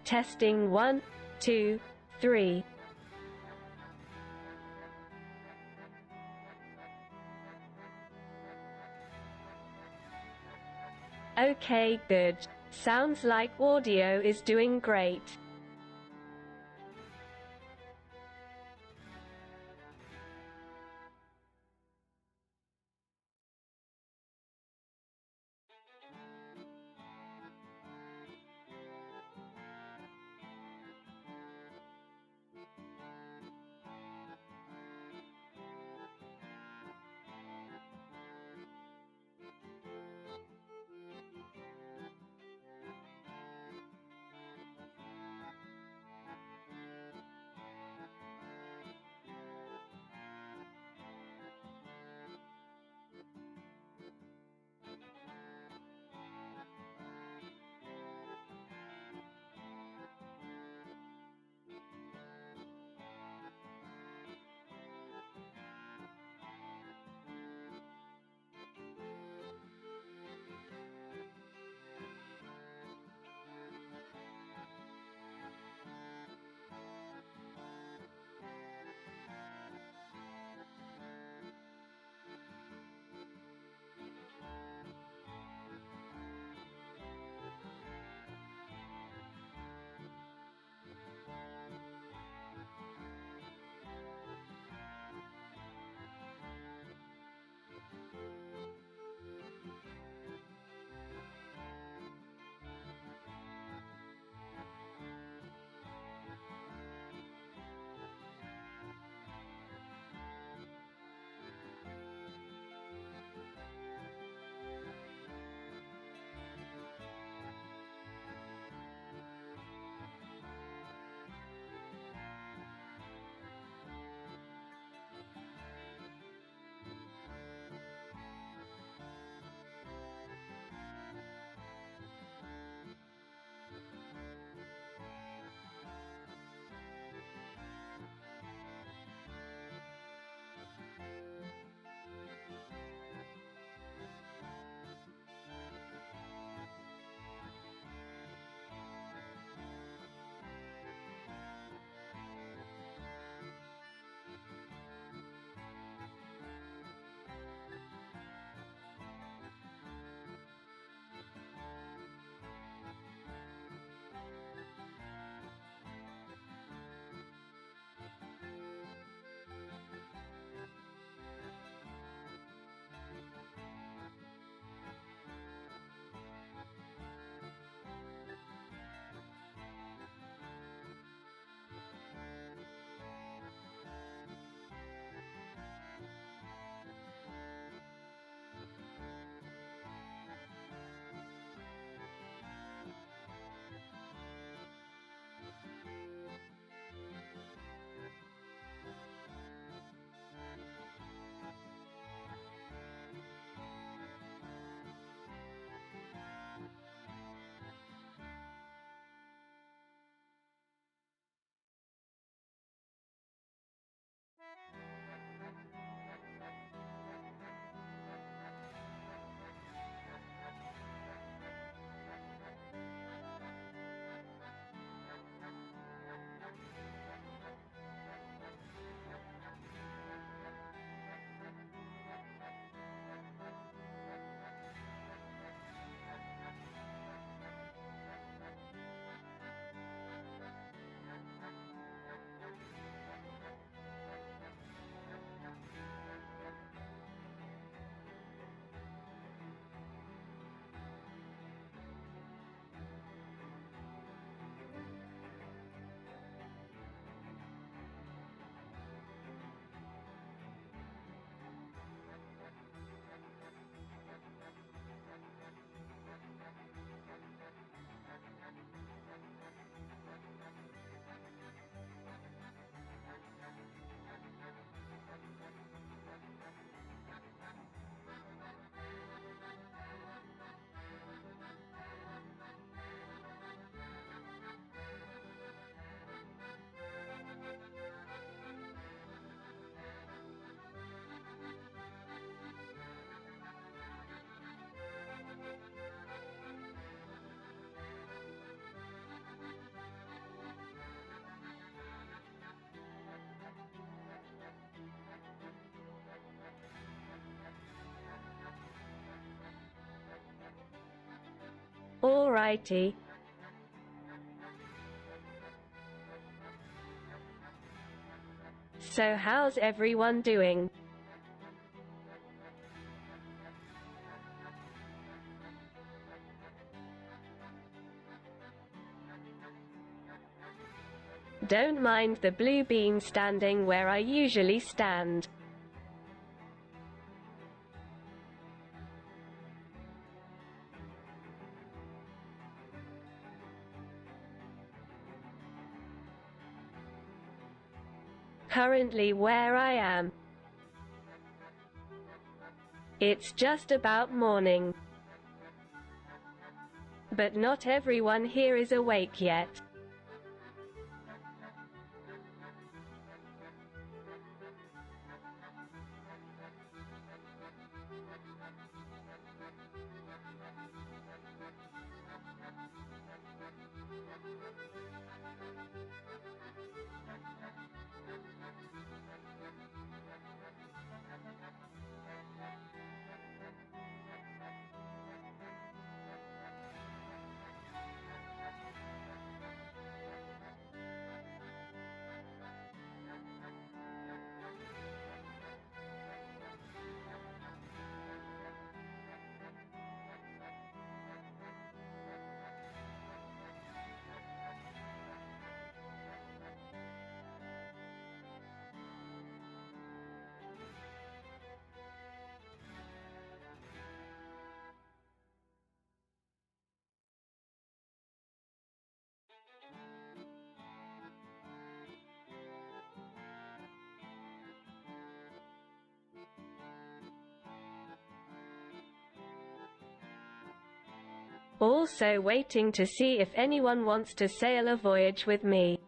Testing 1, 2, 3. Okay, good. Sounds like audio is doing great. Alrighty. So how's everyone doing? Don't mind the blue bean standing where I usually stand. Currently where I am. It's just about morning. But not everyone here is awake yet. Also waiting to see if anyone wants to sail a voyage with me.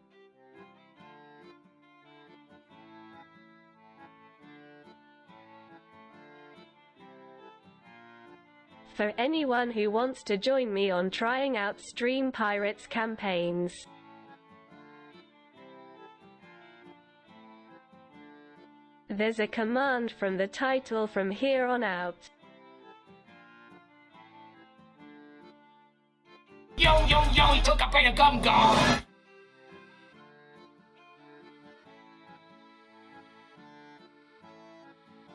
For anyone who wants to join me on trying out Stream Pirates campaigns. There's a command from the title from here on out. Yo, he took a bit of gum gum.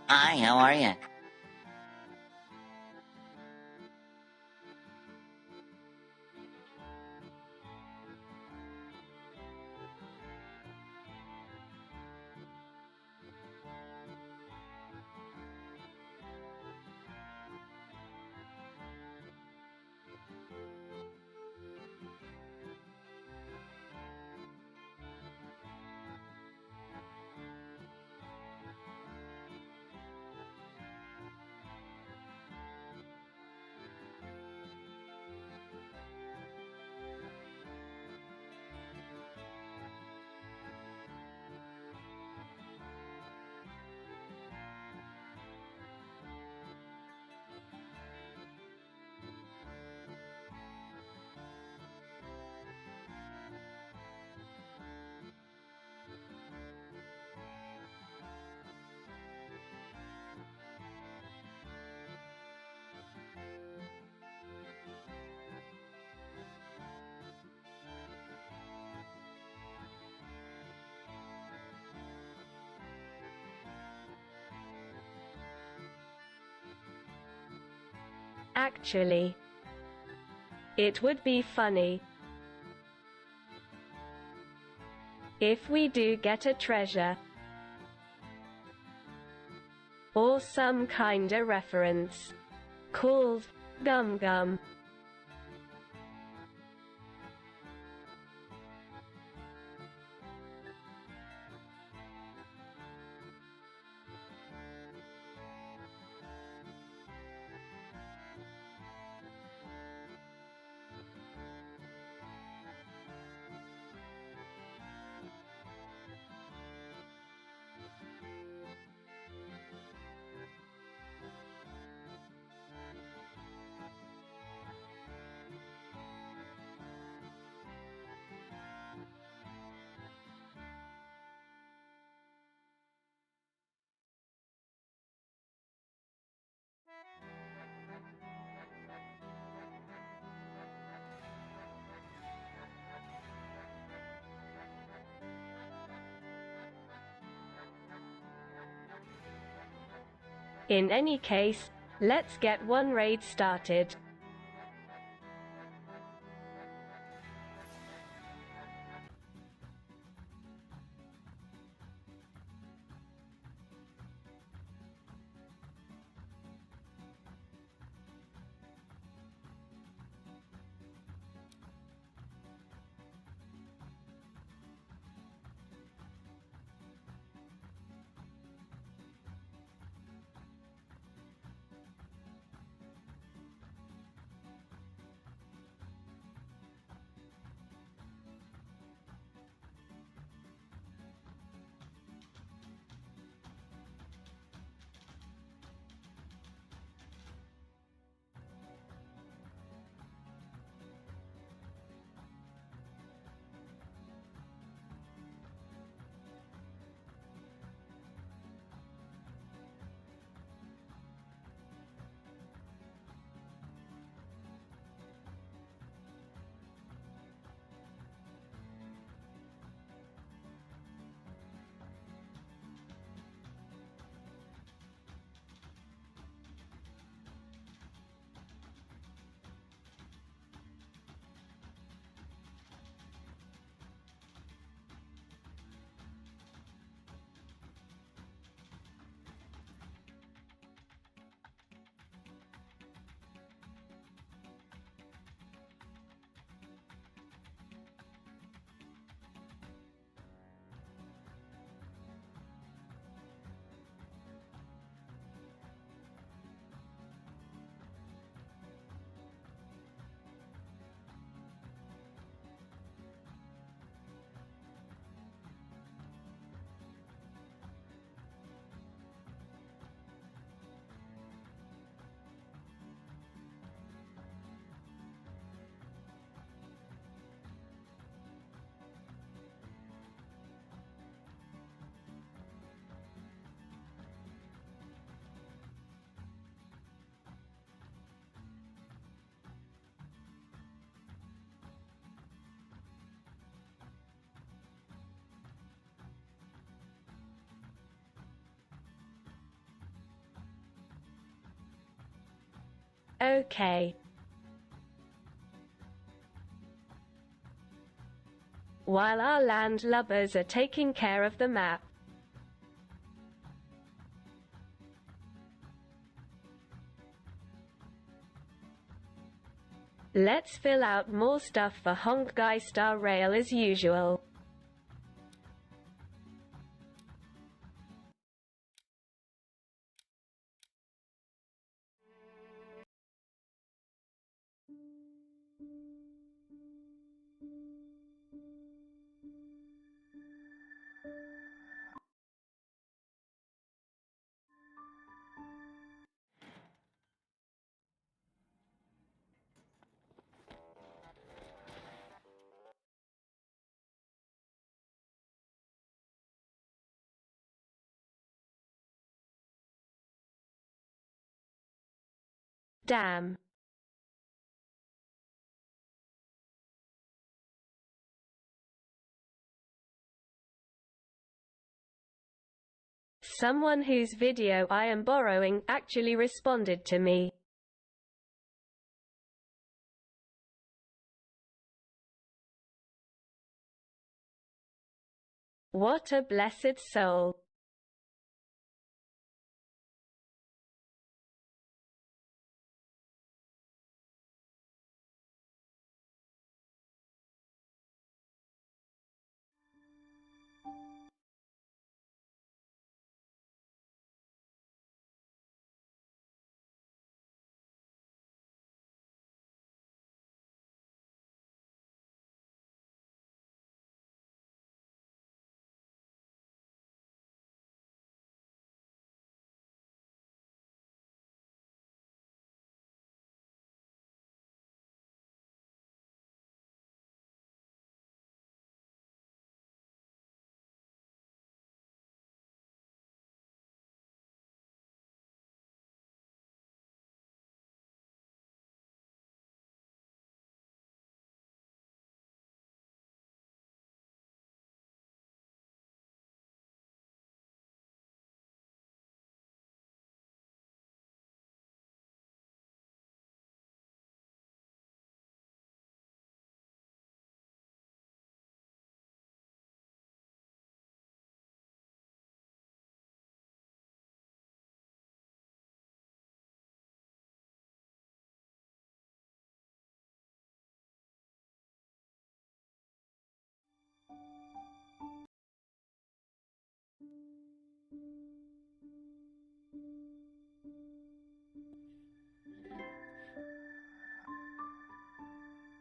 Hi, how are you? Actually, it would be funny if we do get a treasure or some kinda reference called Gum Gum. In any case, let's get one raid started. Okay. While our landlubbers are taking care of the map, let's fill out more stuff for Honkai Rail as usual. Damn. Someone whose video I am borrowing actually responded to me. What a blessed soul.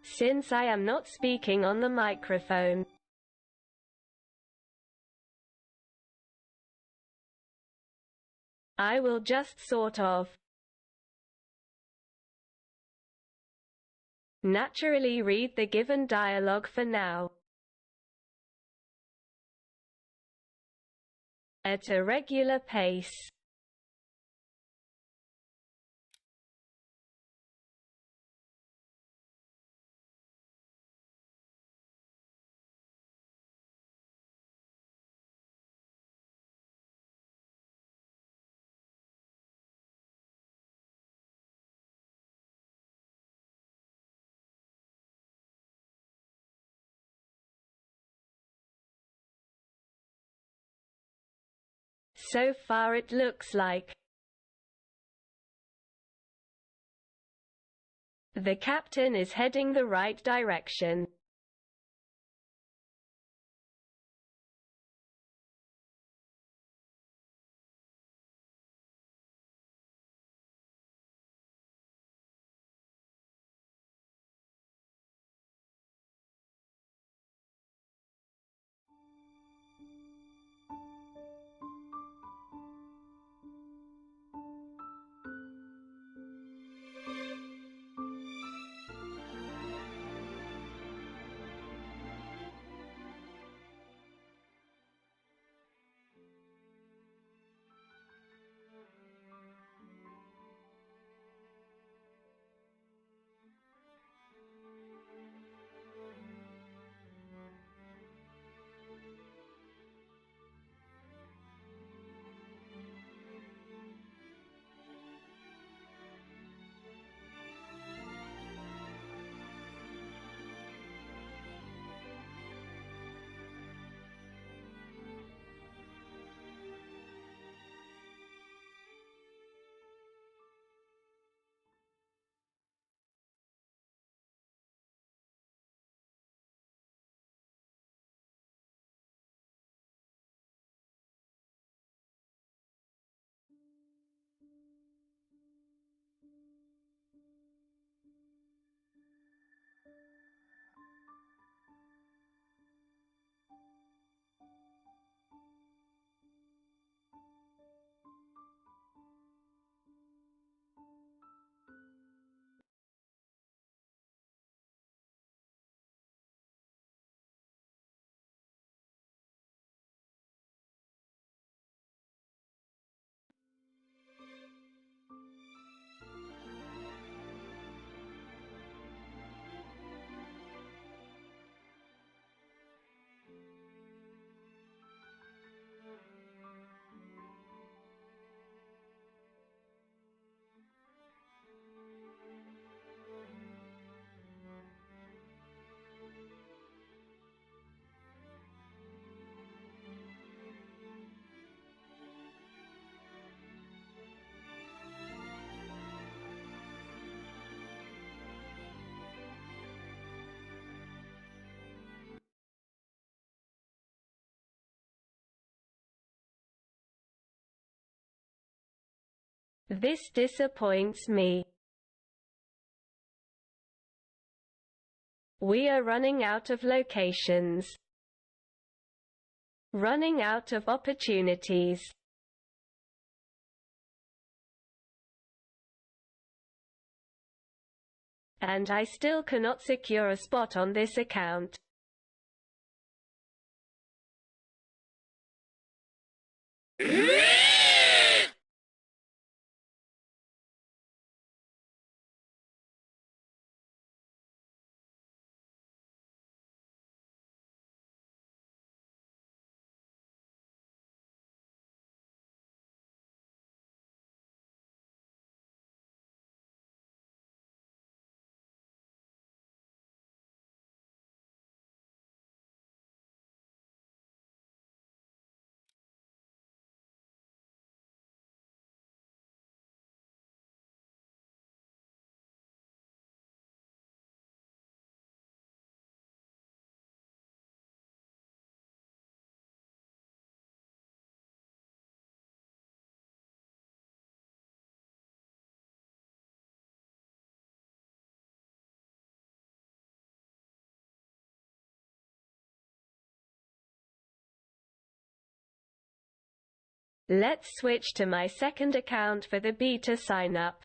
Since I am not speaking on the microphone, I will just sort of naturally read the given dialogue for now, at a regular pace. So far it looks like the captain is heading the right direction. This disappoints me. We are running out of locations. Running out of opportunities. And I still cannot secure a spot on this account. Let's switch to my second account for the beta sign-up.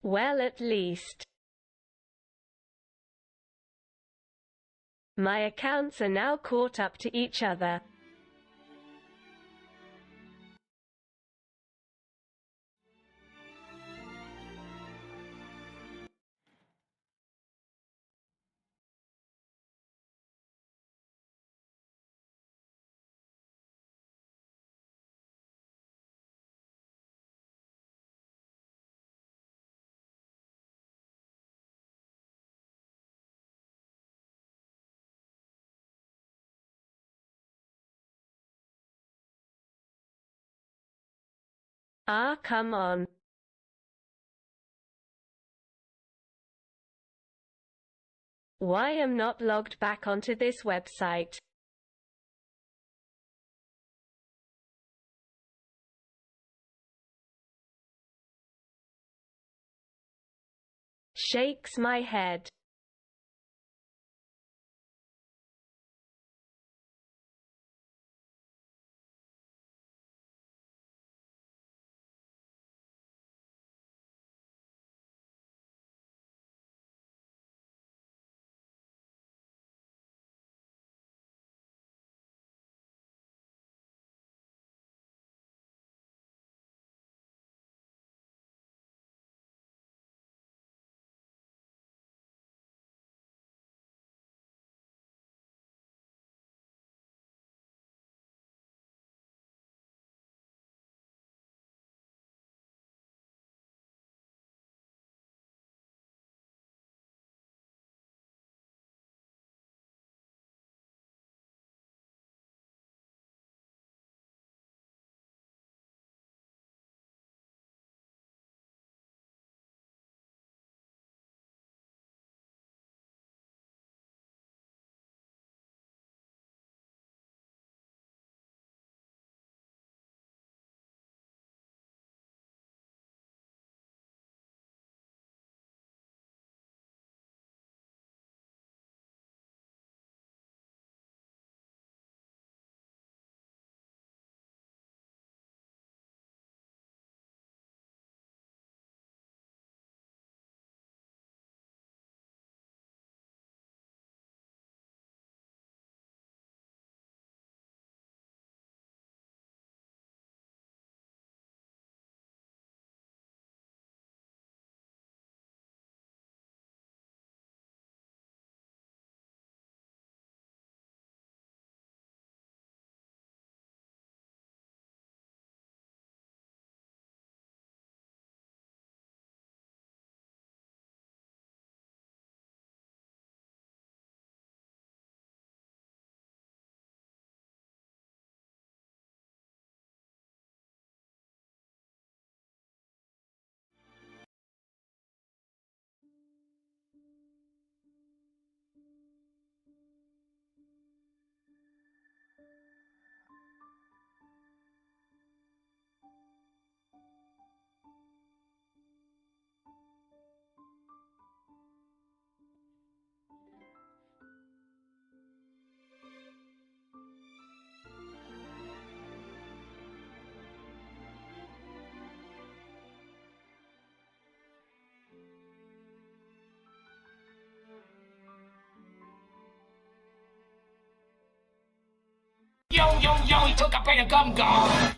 Well, at least my accounts are now caught up to each other. Ah, come on. Why am not logged back onto this website? Shakes my head. took a bit of gum gum.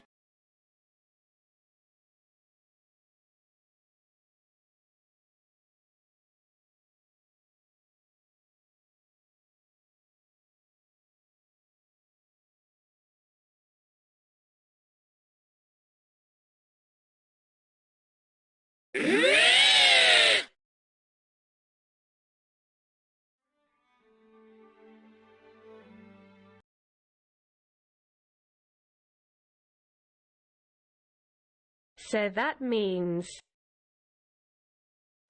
So that means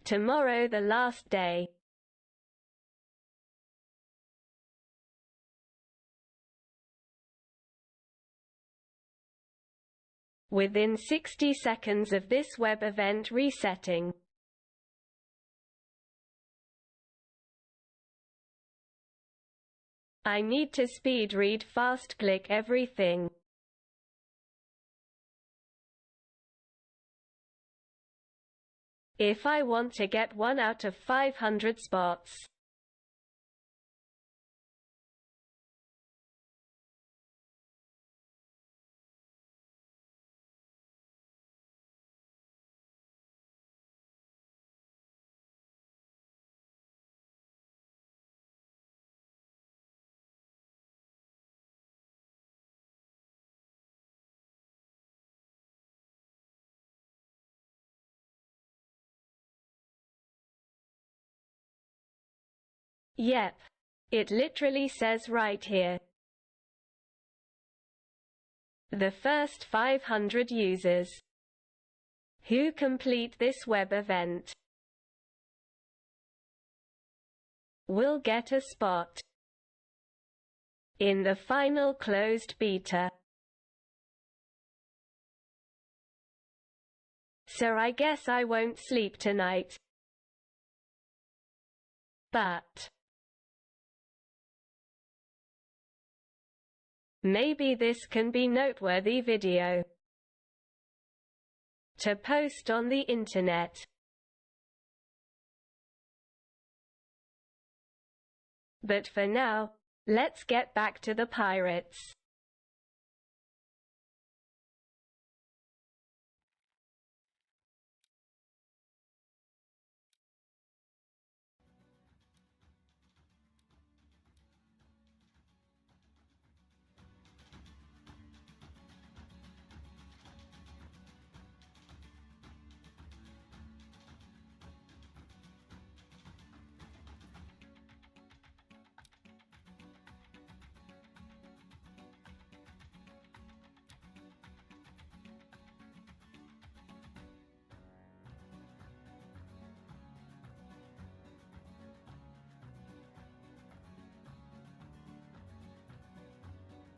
tomorrow, the last day. Within 60 seconds of this web event resetting. I need to speed read fast click everything. If I want to get 1 out of 500 spots. Yep. It literally says right here. The first 500 users who complete this web event will get a spot in the final closed beta. So I guess I won't sleep tonight. But maybe this can be noteworthy video to post on the internet. But for now, let's get back to the pirates.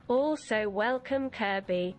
Also welcome Kirby.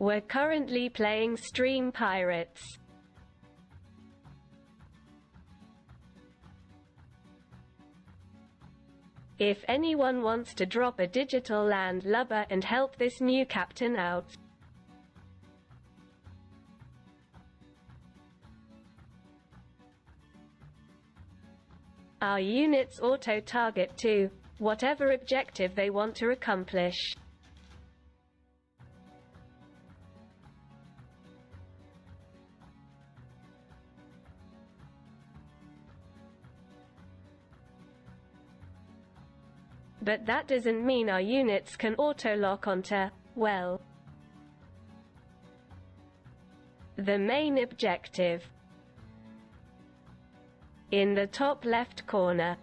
We're currently playing Stream Pirates. If anyone wants to drop a digital landlubber and help this new captain out, our units auto-target to whatever objective they want to accomplish. But that doesn't mean our units can auto-lock onto Well, the main objective. In the top left corner.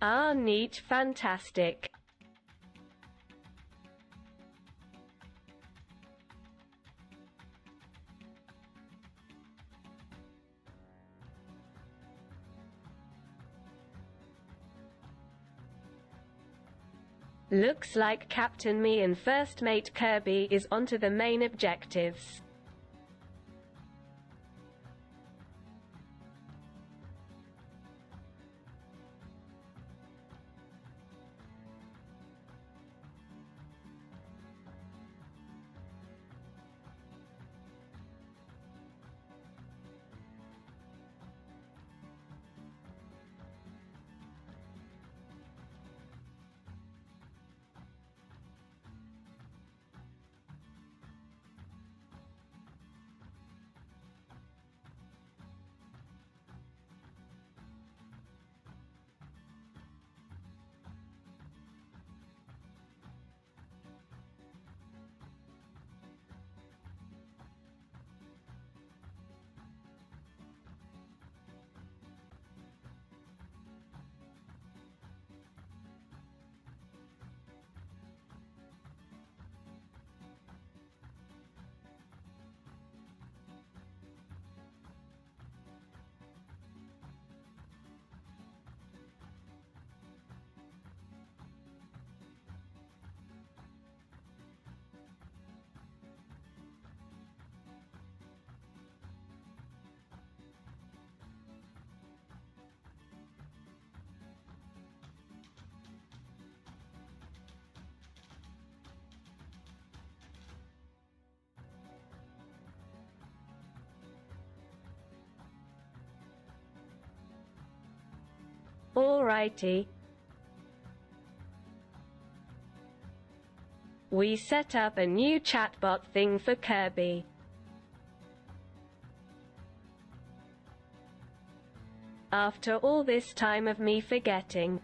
Ah, neat, fantastic. Looks like Captain Me and First Mate Kirby is onto the main objectives. Alrighty. We set up a new chatbot thing for Kirby. After all this time of me forgetting.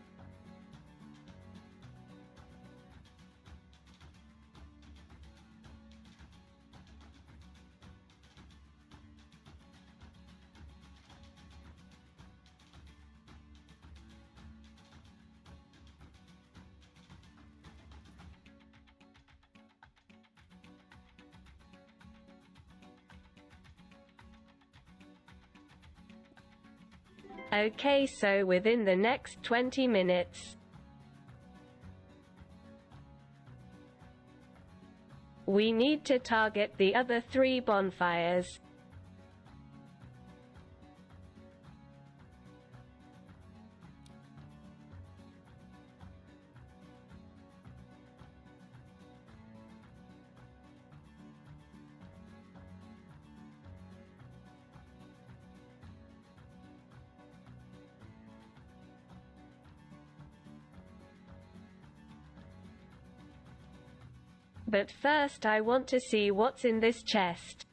Okay, so within the next 20 minutes, we need to target the other 3 bonfires. But first I want to see what's in this chest.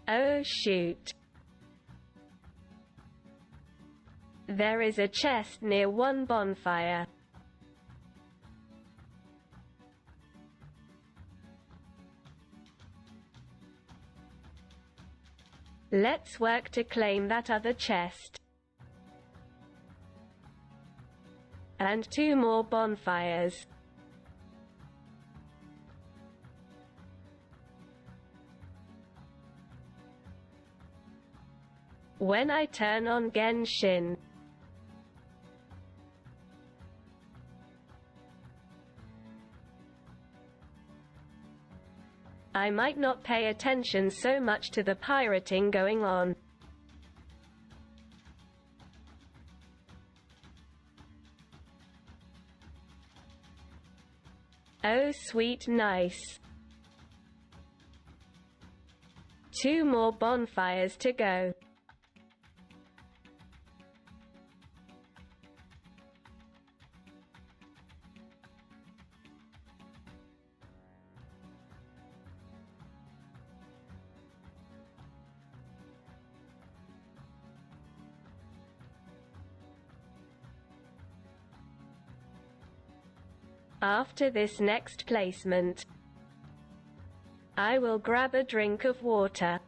Oh shoot. There is a chest near one bonfire. Let's work to claim that other chest. And 2 more bonfires. When I turn on Genshin, I might not pay attention so much to the pirating going on. Oh sweet nice. 2 more bonfires to go. After this next placement, I will grab a drink of water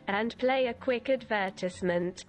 and play a quick advertisement.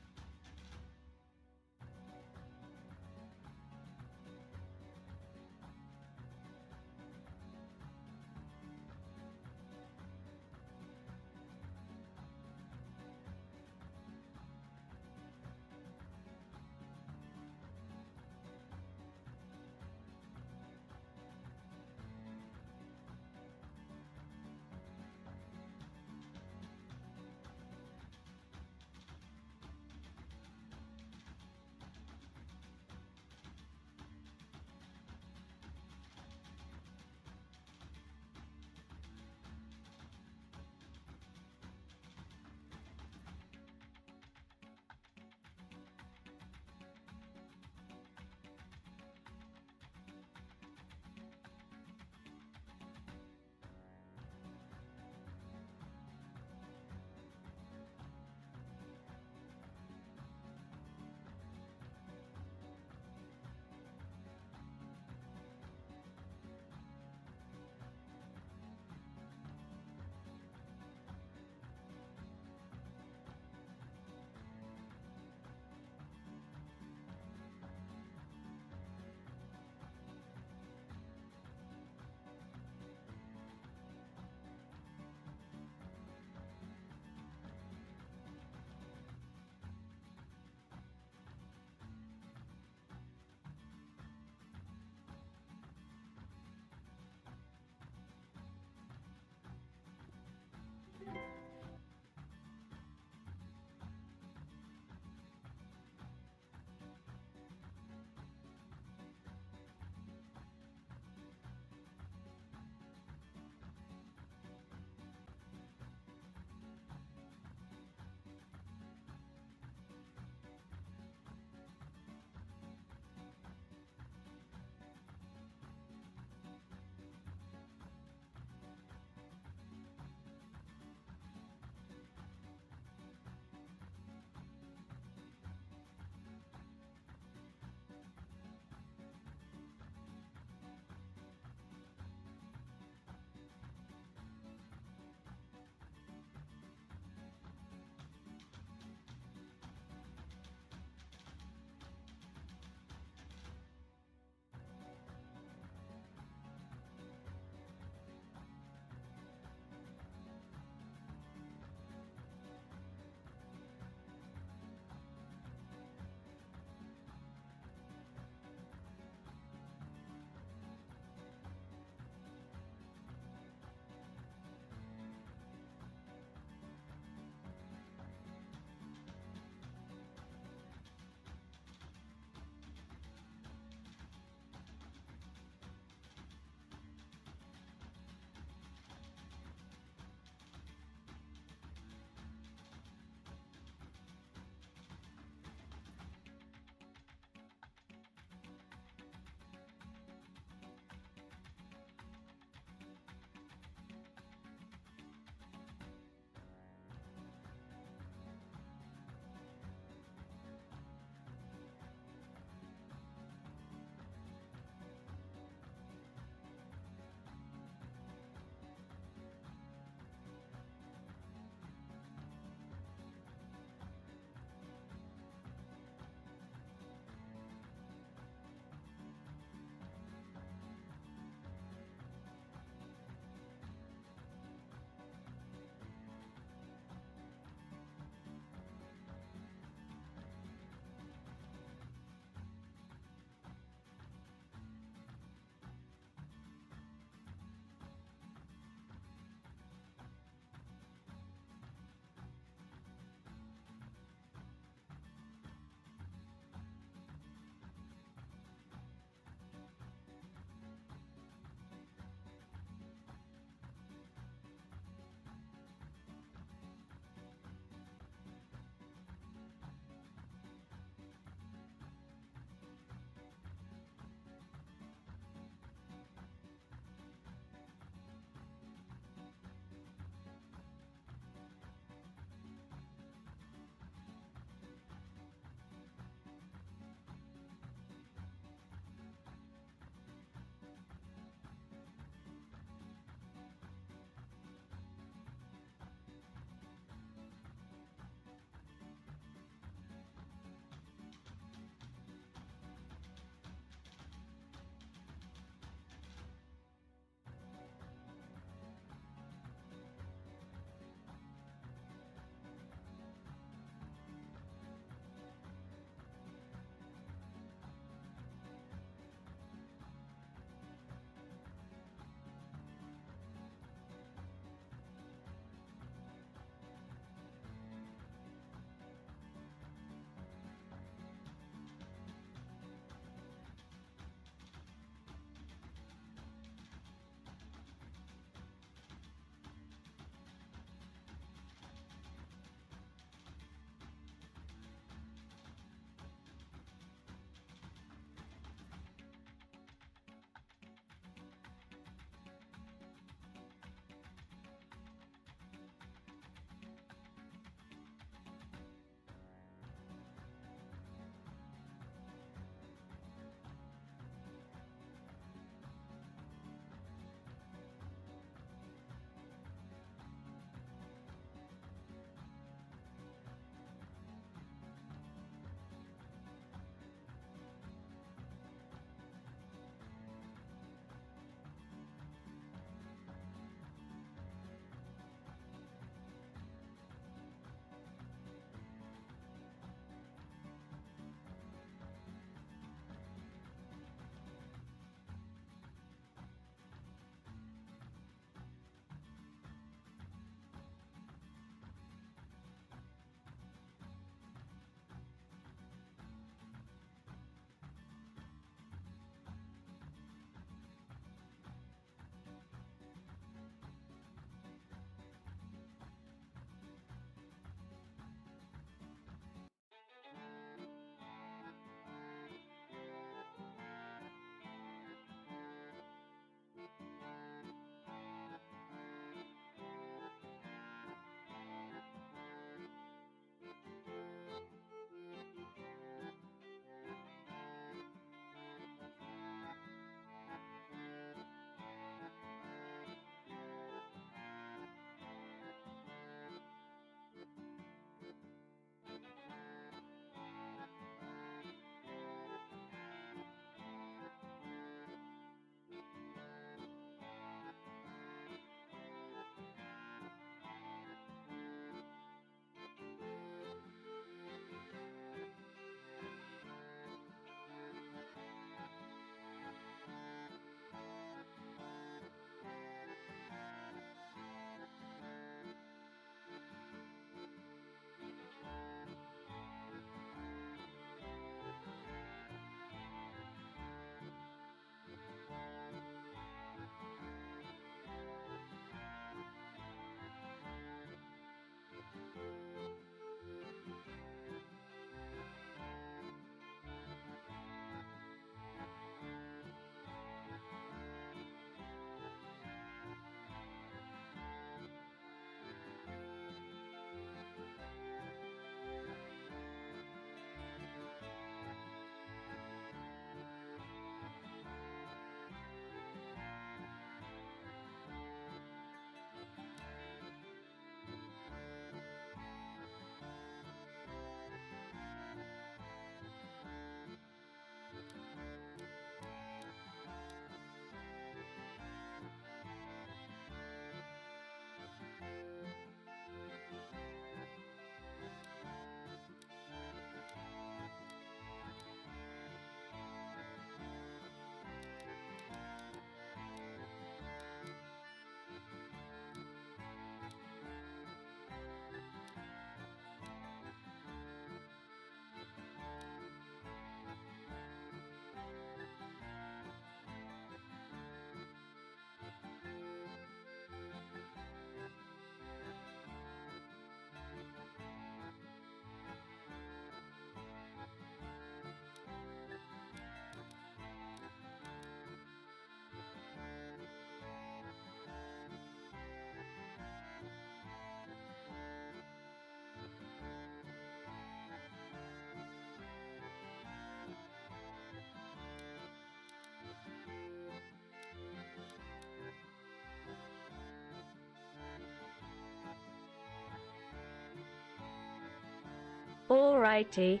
Alrighty.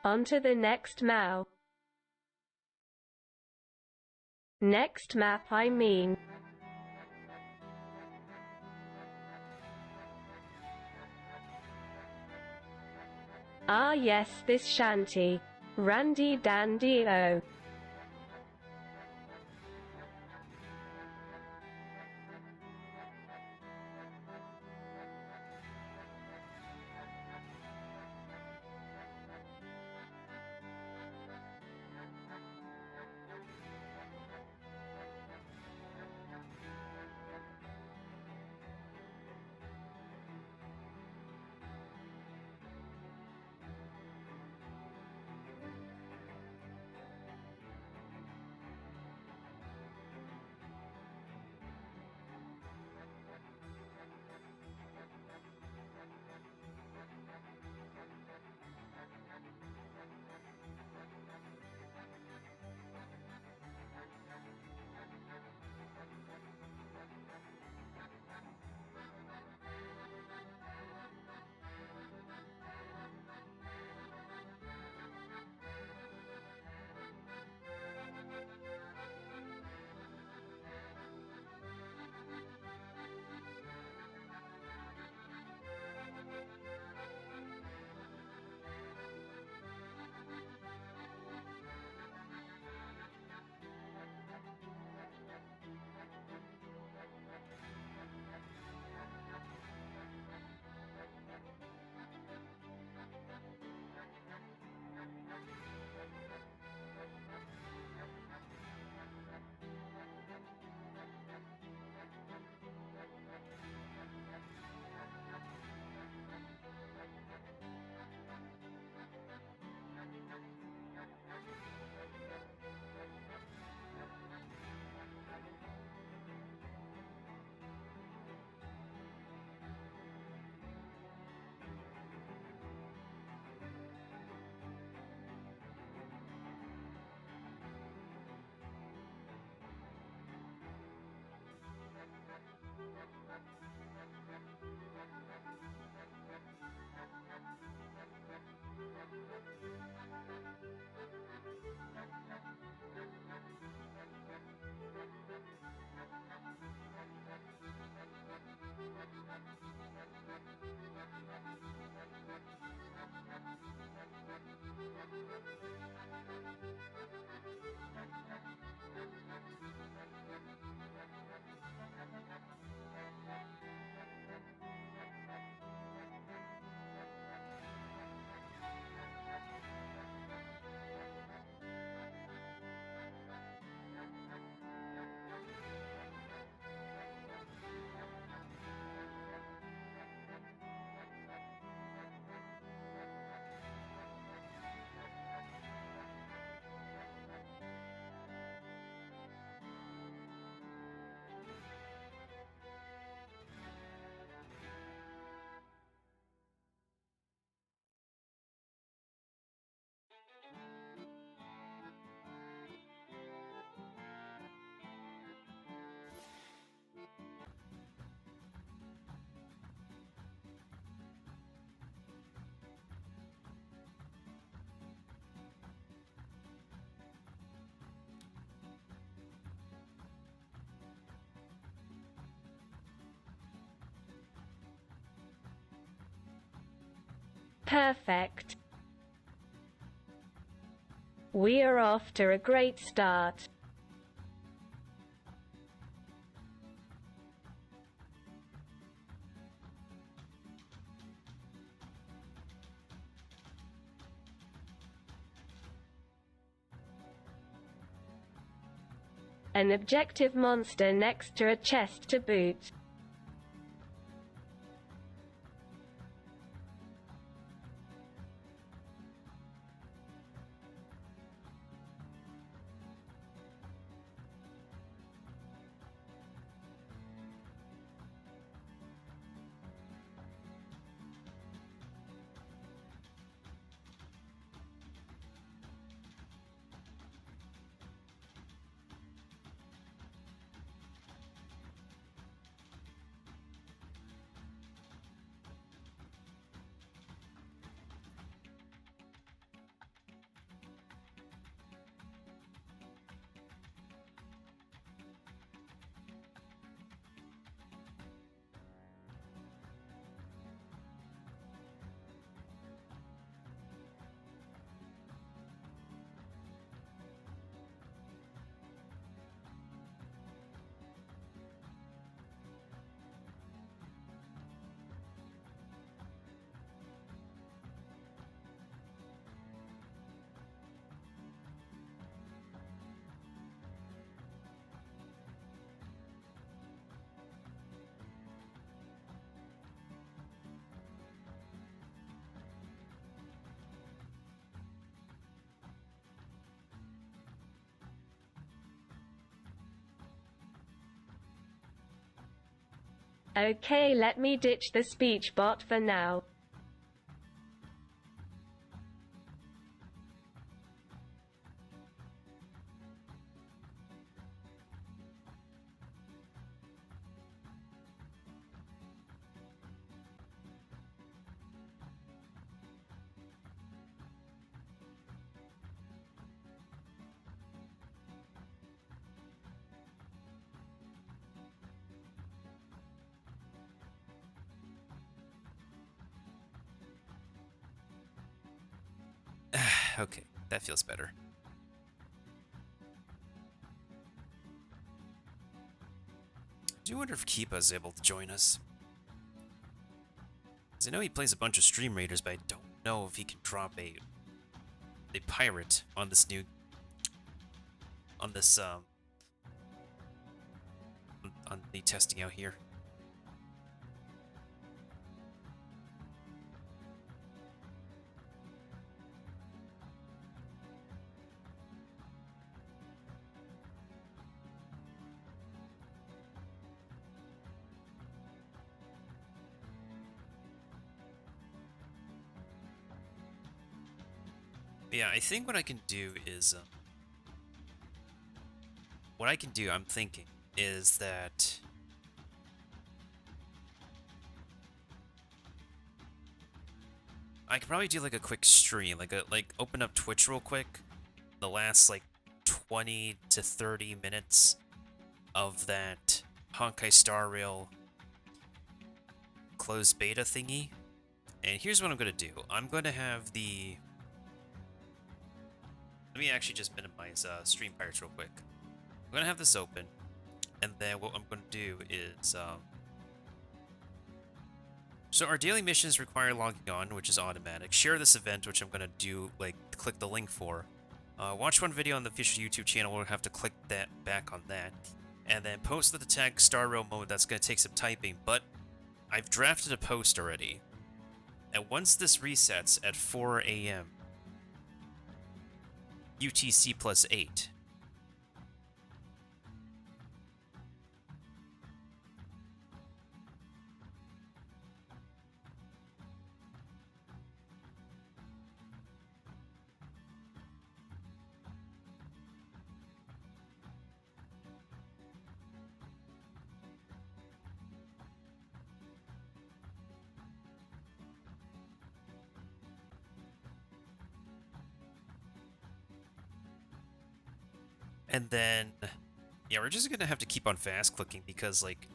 On to the next Mao. Next map, I mean. Ah yes, this shanty. Randy dandy oh. Perfect. We are off to a great start. An objective monster next to a chest to boot. Okay, let me ditch the speech bot for now. Okay, that feels better. I do wonder if Keepa is able to join us. Because I know he plays a bunch of Stream Raiders, but I don't know if he can drop a pirate on this new... on this, on the testing out here. Yeah, I think what I can do is, I'm thinking, is that... I could probably do like a quick stream, like open up Twitch real quick, the last like 20 to 30 minutes of that Honkai Star Rail closed beta thingy. And here's what I'm gonna do. I'm gonna have the... Let me actually just minimize Stream Pirates real quick. I'm gonna have this open, and then what I'm gonna do is, so our daily missions require logging on, which is automatic. Share this event, which I'm gonna do, like, click the link for. Watch one video on the official YouTube channel, we'll have to click that back on that. And then post with the tag Star Rail mode, that's gonna take some typing, but I've drafted a post already. And once this resets at 4 a.m. UTC plus 8. And then, yeah, we're just gonna have to keep on fast clicking because, like,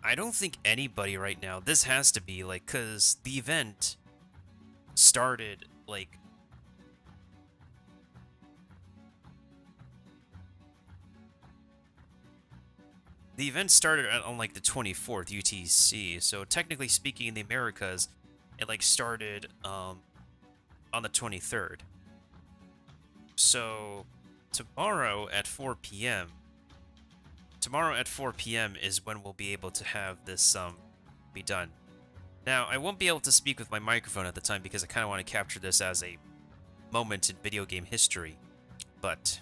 I don't think anybody right now, this has to be, like, because the event started, like, on, like, the 24th UTC, so technically speaking in the Americas, it, like, started, on the 23rd. So... Tomorrow at 4 p.m. is when we'll be able to have this be done. Now, I won't be able to speak with my microphone at the time because I kind of want to capture this as a moment in video game history. But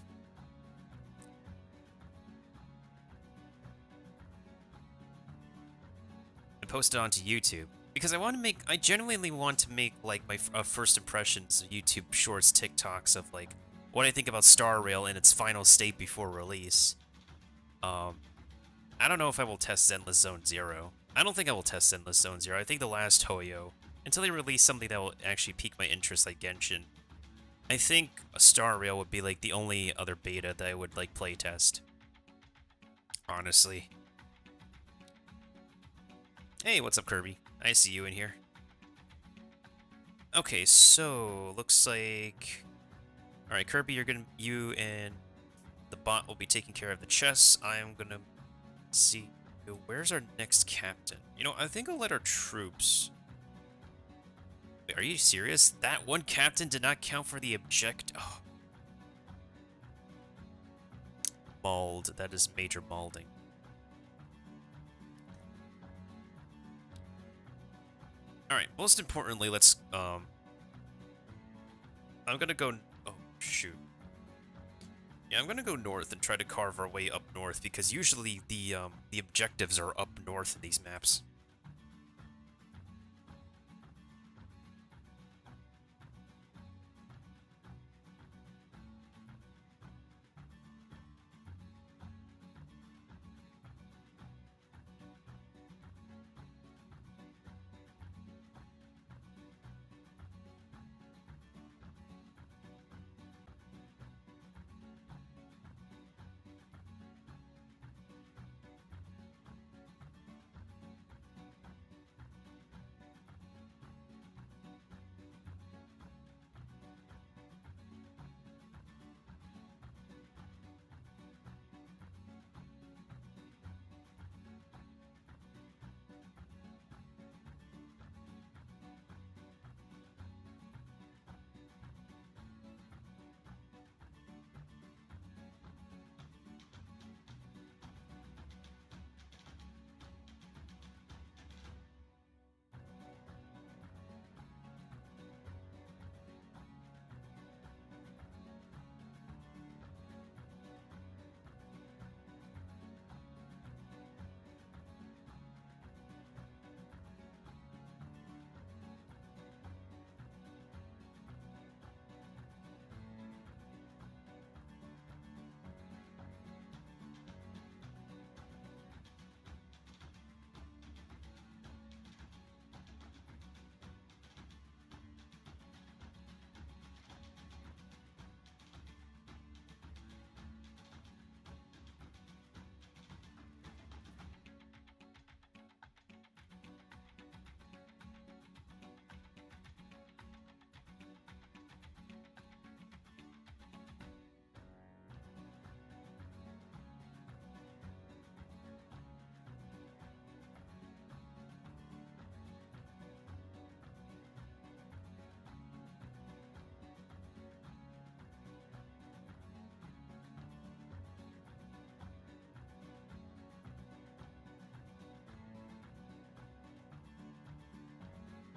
and post it onto YouTube because I genuinely want to make like my first impressions of YouTube Shorts, TikToks of like what I think about Star Rail in its final state before release. I don't know if I will test Endless Zone Zero. I don't think I will test Endless Zone Zero. I think the last Hoyo, until they release something that will actually pique my interest like Genshin, I think a Star Rail would be like the only other beta that I would like playtest. Honestly. Hey, what's up, Kirby? I see you in here. Okay, so looks like... Alright, Kirby, you and the bot will be taking care of the chests. I'm gonna see... Where's our next captain? You know, I think I'll let our troops... Wait, are you serious? That one captain did not count for the object... Oh. Mauled. That is major malding. Alright, most importantly, let's... I'm gonna go... Oh, shoot. Yeah, I'm gonna go north and try to carve our way up north because usually the objectives are up north in these maps.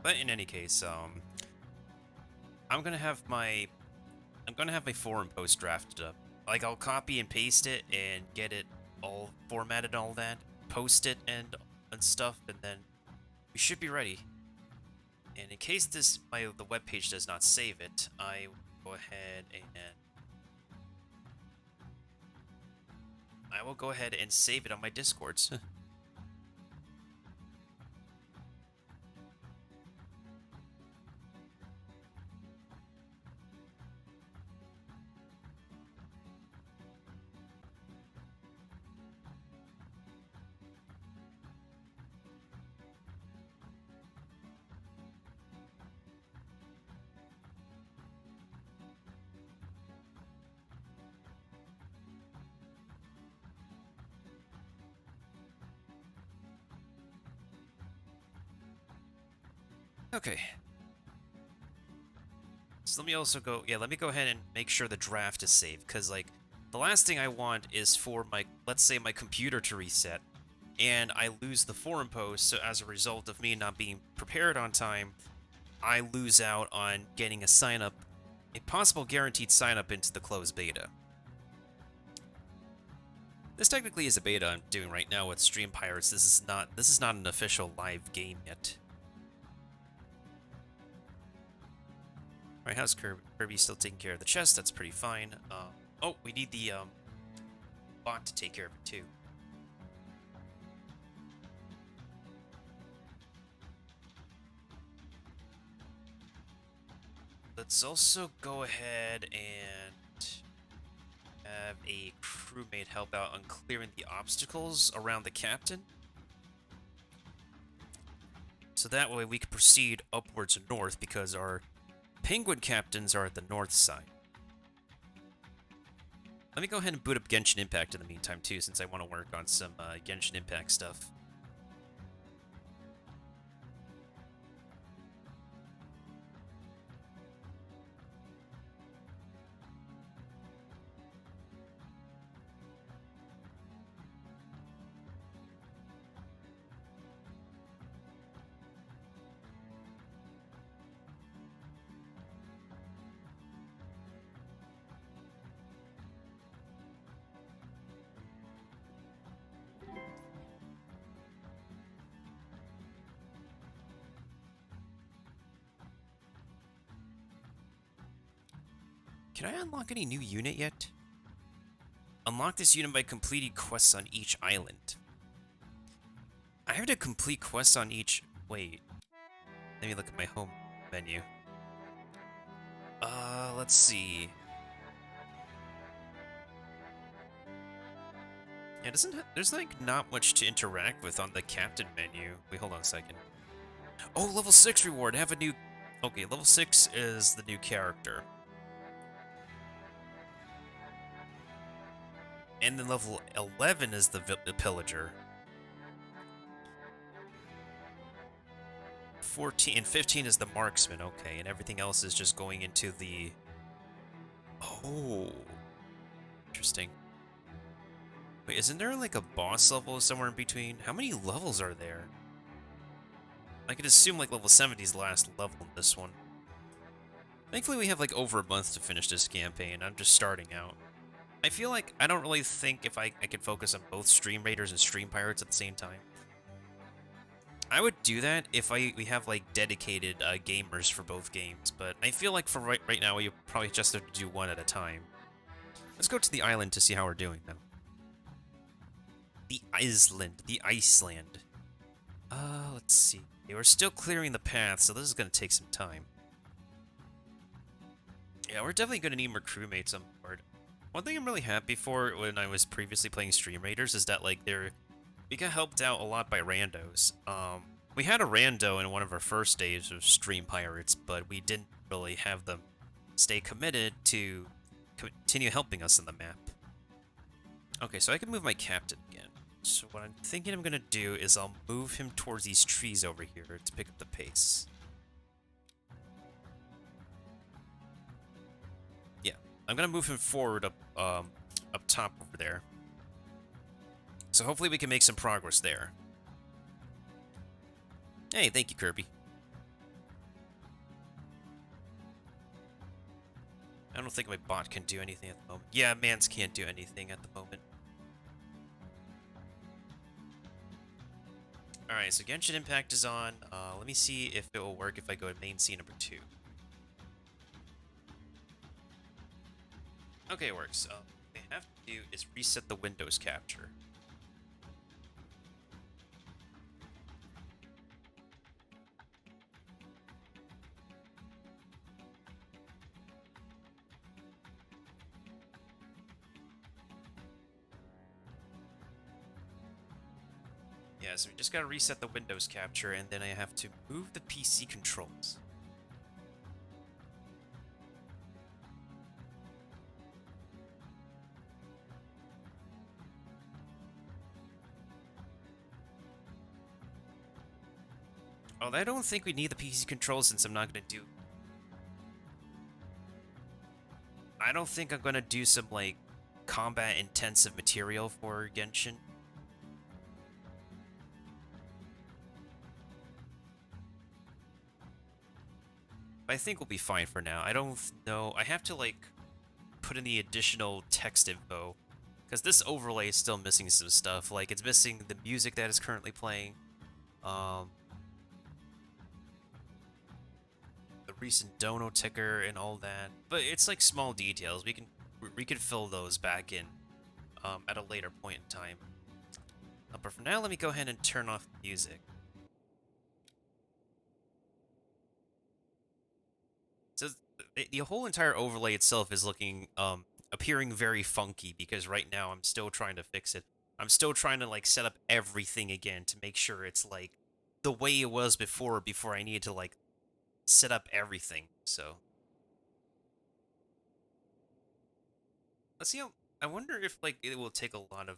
But in any case, I'm gonna have my forum post drafted up. Like I'll copy and paste it and get it all formatted and all that, post it and stuff, and then we should be ready. And in case the web page does not save it, I will go ahead and save it on my Discords. Okay. So let me go ahead and make sure the draft is saved, because, like, the last thing I want is for let's say my computer to reset, and I lose the forum post, so as a result of me not being prepared on time, I lose out on getting a possible guaranteed sign-up into the closed beta. This technically is a beta I'm doing right now with Stream Pirates. This is not an official live game yet. Alright, how's Kirby? Kirby's still taking care of the chest, that's pretty fine. Oh, we need the bot to take care of it too. Let's also go ahead and have a crewmate help out on clearing the obstacles around the captain. So that way we can proceed upwards and north, because our penguin captains are at the north side. Let me go ahead and boot up Genshin Impact in the meantime too, since I want to work on some Genshin Impact stuff. Can I unlock any new unit yet? Unlock this unit by completing quests on each island. I have to complete quests on each... Wait. Let me look at my home menu. Let's see. Yeah, there's like not much to interact with on the captain menu. Wait, hold on a second. Oh, level 6 reward. Have a new... Okay, level 6 is the new character. And then level 11 is the pillager. 14 and 15 is the marksman, okay, and everything else is just going into the... Oh, interesting. Wait, isn't there like a boss level somewhere in between? How many levels are there? I could assume like level 70 is the last level in this one. Thankfully we have like over a month to finish this campaign. I'm just starting out. I feel like I don't really think if I could focus on both Stream Raiders and Stream Pirates at the same time. I would do that if we have like dedicated gamers for both games, but I feel like for right now we probably just have to do one at a time. Let's go to the island to see how we're doing though. The Iceland. Let's see. Yeah, we're still clearing the path, so this is going to take some time. Yeah, we're definitely going to need more crewmates on board. One thing I'm really happy for when I was previously playing Stream Raiders is that like we got helped out a lot by randos. We had a rando in one of our first days of Stream Pirates, but we didn't really have them stay committed to continue helping us in the map. Okay, so I can move my captain again. So what I'm thinking I'm gonna do is I'll move him towards these trees over here to pick up the pace. Yeah, I'm gonna move him forward up top over there. So hopefully we can make some progress there. Hey, thank you, Kirby. I don't think my bot can do anything at the moment. Yeah, Mans can't do anything at the moment. Alright, so Genshin Impact is on. Let me see if it will work if I go to main scene number 2. Okay, it works. What they have to do is reset the Windows capture. Yeah, so we just gotta reset the Windows capture, and then I have to move the PC controls. Oh, I don't think we need the PC controls since I'm not gonna do... I don't think I'm gonna do some, like, combat-intensive material for Genshin. I think we'll be fine for now. I don't know. I have to, like, put in the additional text info. Because this overlay is still missing some stuff. Like, it's missing the music that is currently playing. The recent dono ticker and all that. But it's, like, small details. We can fill those back in at a later point in time. But for now, let me go ahead and turn off the music. So the whole entire overlay itself is looking, appearing very funky because right now I'm still trying to fix it. I'm still trying to like set up everything again to make sure it's like the way it was before I needed to like set up everything. So let's see how, I wonder if like it will take a lot of,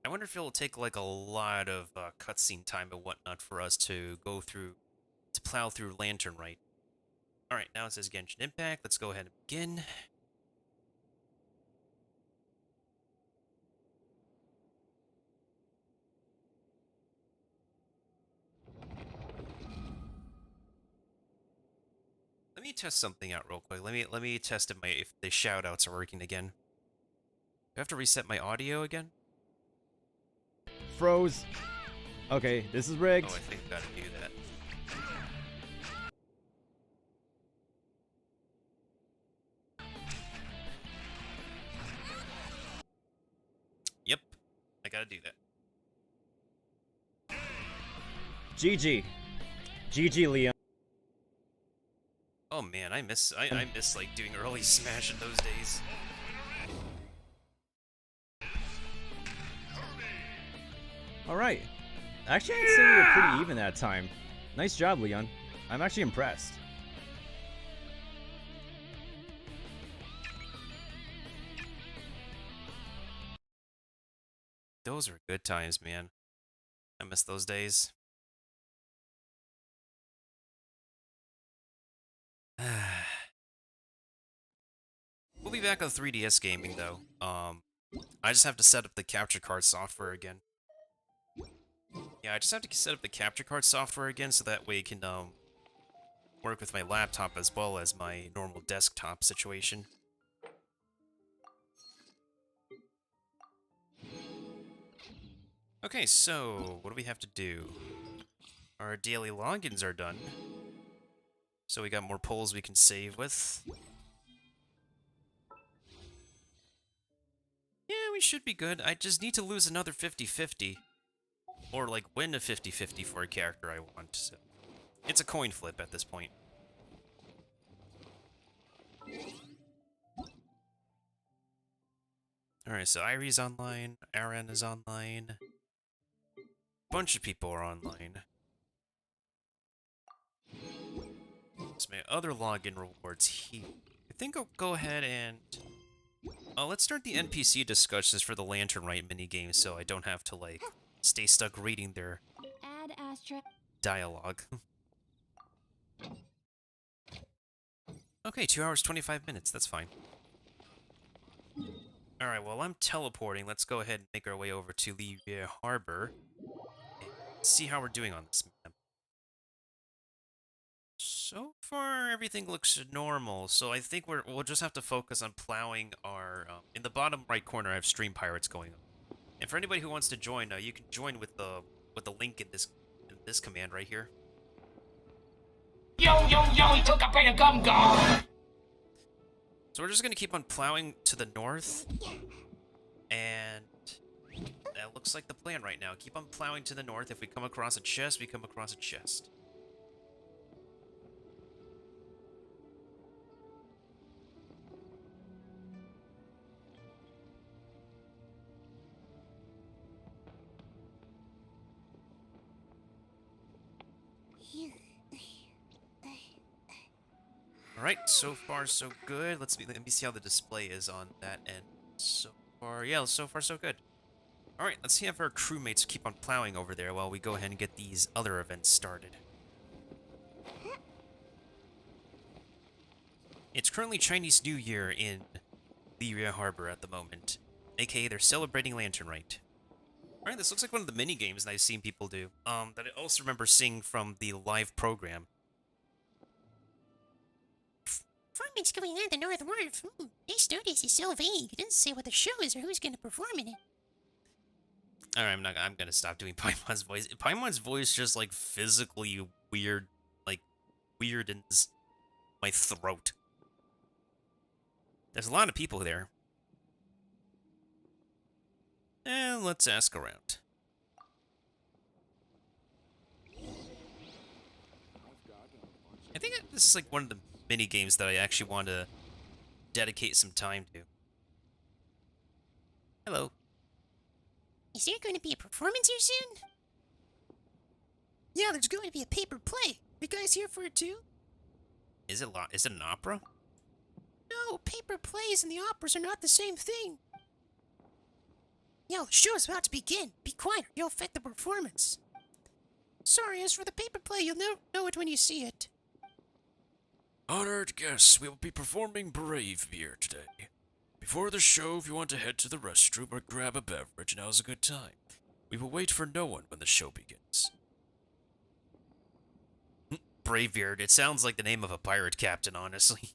I wonder if it'll take like a lot of cutscene time and whatnot for us to go through, to plow through Lantern Rite. Alright, now it says Genshin Impact. Let's go ahead and begin. Let me test something out real quick. Let me test if the shoutouts are working again. Do I have to reset my audio again? Froze. Okay, this is rigged. Oh, I think I gotta do that. gotta do that. GG. GG, Leon. Oh man, I miss like doing early Smash in those days. Alright. Actually, I'd say we were pretty even that time. Nice job, Leon. I'm actually impressed. Those were good times, man. I miss those days. We'll be back on 3DS gaming though. I just have to set up the capture card software again. Yeah, I just have to set up the capture card software again so that way it can work with my laptop as well as my normal desktop situation. Okay, so what do we have to do? Our daily logins are done. So we got more polls we can save with. Yeah, we should be good. I just need to lose another 50-50. Or, like, win a 50-50 for a character I want. So it's a coin flip at this point. Alright, so Irie's online. Aaron is online. Bunch of people are online. So my other login rewards here. I think I'll go ahead and... let's start the NPC discussions for the Lantern Rite minigame so I don't have to, like, stay stuck reading their dialogue. Okay, 2 hours, 25 minutes. That's fine. Alright, well, I'm teleporting. Let's go ahead and make our way over to Lyria Harbor. And see how we're doing on this map. So far, everything looks normal, so I think we'll just have to focus on plowing our... in the bottom right corner, I have Stream Pirates going on. And for anybody who wants to join, you can join with the link in this command right here. Yo, he took a bit of gum gum. So we're just going to keep on plowing to the north, and that looks like the plan right now. Keep on plowing to the north. If we come across a chest, we come across a chest. Alright, so far so good. Let me see how the display is on that end. So far, yeah, so far so good. Alright, let's see if our crewmates keep on plowing over there while we go ahead and get these other events started. It's currently Chinese New Year in Lyria Harbor at the moment, aka they're celebrating Lantern Rite. Alright, this looks like one of the mini games that I've seen people do, that I also remember seeing from the live program. Performance going on the North Wharf. This notice is so vague. It doesn't say what the show is or who's going to perform in it. Alright, I'm gonna stop doing Paimon's voice. Paimon's voice just, like, physically weird, like, weirdens my throat. There's a lot of people there. And let's ask around. I think this is, like, one of the mini games that I actually want to dedicate some time to. Hello. Is there going to be a performance here soon? Yeah, there's going to be a paper play. You guys here for it too? Is it an opera? No, paper plays and the operas are not the same thing. Yo, the show's about to begin. Be quiet or you'll affect the performance. Sorry, as for the paper play, you'll know it when you see it. Honored guests, we will be performing Brave Beer today. Before the show, if you want to head to the restroom or grab a beverage, now's a good time. We will wait for no one when the show begins. Bravebeard. It sounds like the name of a pirate captain, honestly.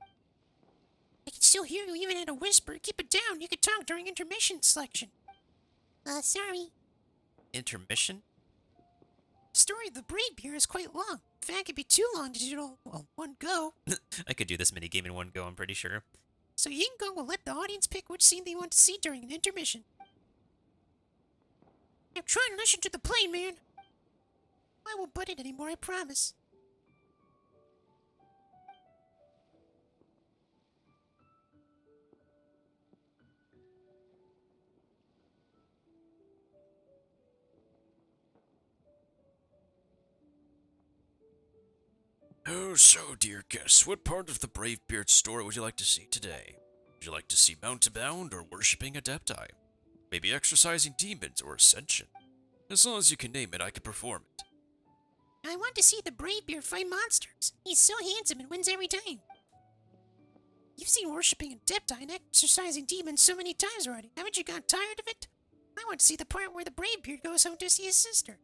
I can still hear you even at a whisper. Keep it down. You can talk during intermission selection. Sorry. Intermission? The story of the Brave Beer is quite long. In fact, it'd be too long to do it all one go. I could do this minigame in one go, I'm pretty sure. So Yingo will let the audience pick which scene they want to see during an intermission. Now try and listen to the plane, man. I won't butt it anymore, I promise. Oh, so, dear guests, what part of the Bravebeard story would you like to see today? Would you like to see mountainbound or worshipping adepti? Maybe exercising demons or ascension? As long as you can name it, I can perform it. I want to see the Bravebeard fight monsters. He's so handsome and wins every time. You've seen worshipping Adepti and exercising demons so many times already. Haven't you gotten tired of it? I want to see the part where the Bravebeard goes home to see his sister.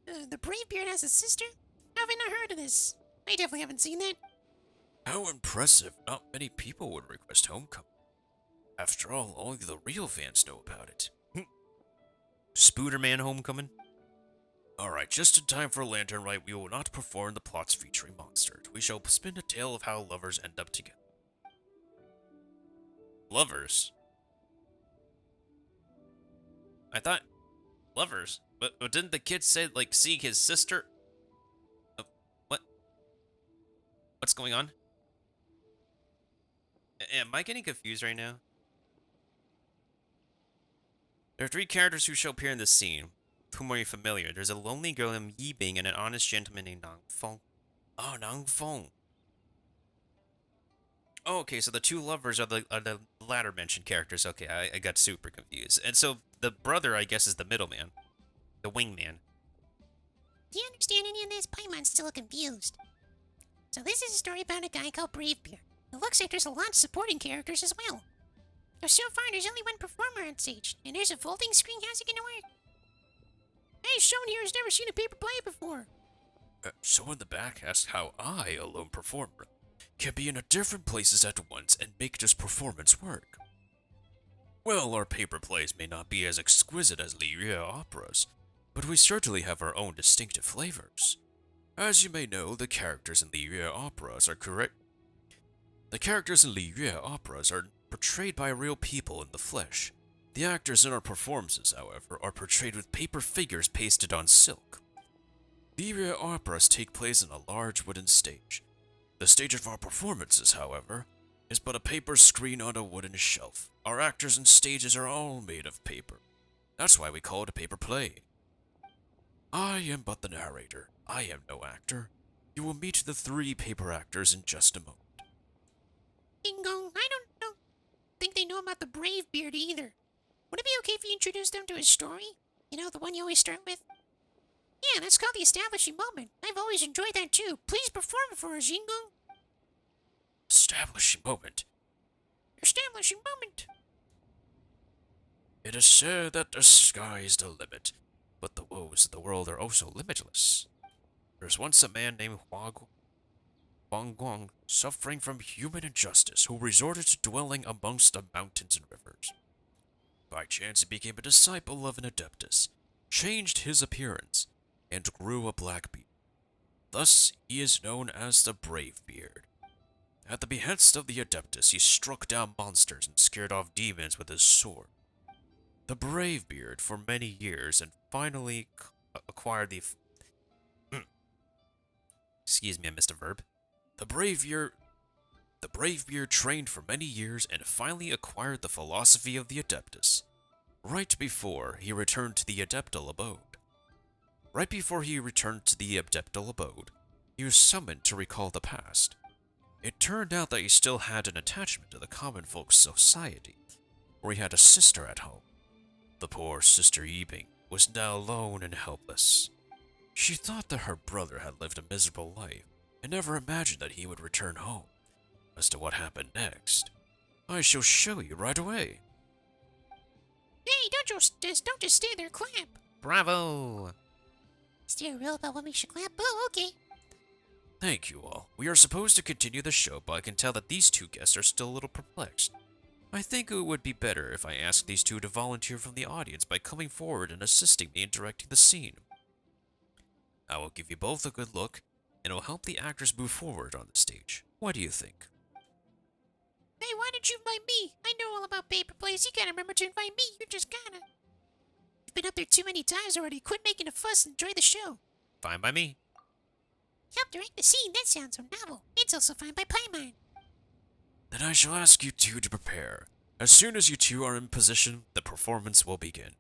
The Bravebeard has a sister? How have I not heard of this? I definitely haven't seen that. How impressive. Not many people would request Homecoming. After all, only the real fans know about it. Spooderman Homecoming? Alright, just in time for Lantern Rite, we will not perform the plots featuring monsters. We shall spin a tale of how lovers end up together. Lovers? I thought... Lovers? But didn't the kid say, like, seek his sister? What? What's going on? Am I getting confused right now? There are 3 characters who shall appear in this scene. With whom are you familiar? There's a lonely girl named Yi Bing and an honest gentleman named Nang Feng. Oh, Nang Feng. Oh, okay, so the 2 lovers are the latter mentioned characters. Okay, I got super confused. And so the brother, I guess, is the middleman. The wingman. Do you understand any of this? Paimon's still confused. So this is a story about a guy called Bravebeard. It looks like there's a lot of supporting characters as well. So far, there's only one performer on stage, and there's a folding screen. How's it gonna work? Hey, someone here has never seen a paper play before. Someone in the back asked how I, a lone performer, can be in different places at once and make this performance work. Well, our paper plays may not be as exquisite as Lyria operas, but we certainly have our own distinctive flavors. As you may know, the characters in Lyria operas are correct. The characters in Lyria operas are portrayed by real people in the flesh. The actors in our performances, however, are portrayed with paper figures pasted on silk. Lyria operas take place on a large wooden stage. The stage of our performances, however, is but a paper screen on a wooden shelf. Our actors and stages are all made of paper. That's why we call it a paper play. I am but the narrator. I am no actor. You will meet the 3 paper actors in just a moment. Bingo, I don't think they know about the Bravebeard either. Would it be okay if you introduce them to his story? You know, the one you always start with? Yeah, that's called the establishing moment. I've always enjoyed that too. Please perform it for us, Jingo. Establishing moment. Establishing moment. It is said that the sky is the limit, but the woes of the world are also limitless. There's once a man named Huang Guang, suffering from human injustice, who resorted to dwelling amongst the mountains and rivers. By chance, he became a disciple of an adeptus, changed his appearance, and grew a black beard. Thus, he is known as the Bravebeard. At the behest of the adeptus, he struck down monsters and scared off demons with his sword. The Bravebeard for many years and finally acquired the... Excuse me, I missed a verb. The Bravebeard trained for many years and finally acquired the philosophy of the Adeptus. Right before he returned to the Adeptal Abode. He was summoned to recall the past. It turned out that he still had an attachment to the common folk's society, where he had a sister at home. The poor Sister Yibing was now alone and helpless. She thought that her brother had lived a miserable life, and never imagined that he would return home. As to what happened next, I shall show you right away. Hey, don't just stay there, clap. Bravo! Is there a rule about when we should clap? Oh, okay. Thank you all. We are supposed to continue the show, but I can tell that these 2 guests are still a little perplexed. I think it would be better if I asked these 2 to volunteer from the audience by coming forward and assisting me in directing the scene. I will give you both a good look, and it will help the actors move forward on the stage. What do you think? Hey, why did you invite me? I know all about paper plays. You gotta remember to invite me. You just gotta. been up there too many times already. Quit making a fuss and enjoy the show. Fine by me. Help direct the scene. That sounds so novel. It's also fine by Paimon. Then I shall ask you two to prepare. As soon as you two are in position, the performance will begin.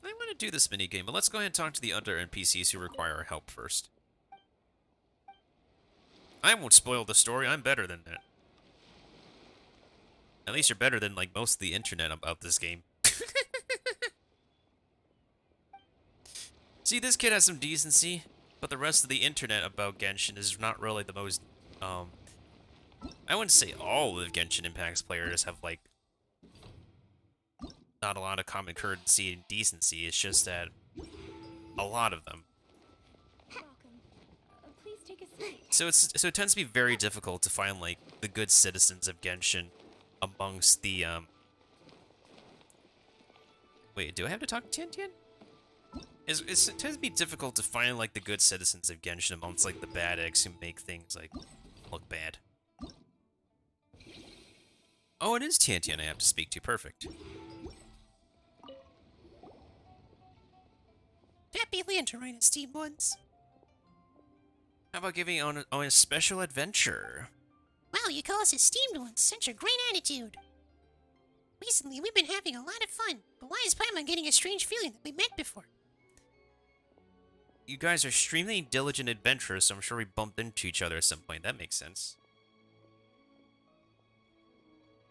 I want to do this minigame, but let's go ahead and talk to the other NPCs who require our help first. I won't spoil the story, I'm better than that. At least you're better than, like, most of the internet about this game. See, this kid has some decency, but the rest of the internet about Genshin is not really the most, I wouldn't say all of Genshin Impact's players have, like, not a lot of common courtesy and decency. It's just that a lot of them. Please take a seat. So it tends to be very difficult to find like the good citizens of Genshin amongst the Wait, do I have to talk to Tian Tian? It tends to be difficult to find like the good citizens of Genshin amongst like the bad eggs who make things like look bad. Oh, it is Tian Tian I have to speak to. Perfect. Happy Lantern Rite Steam once. How about giving on a special adventure? Wow, you call us esteemed ones. Such a great attitude. Recently, we've been having a lot of fun, but why is Paimon getting a strange feeling that we met before? You guys are extremely diligent adventurers, so I'm sure we bumped into each other at some point. That makes sense.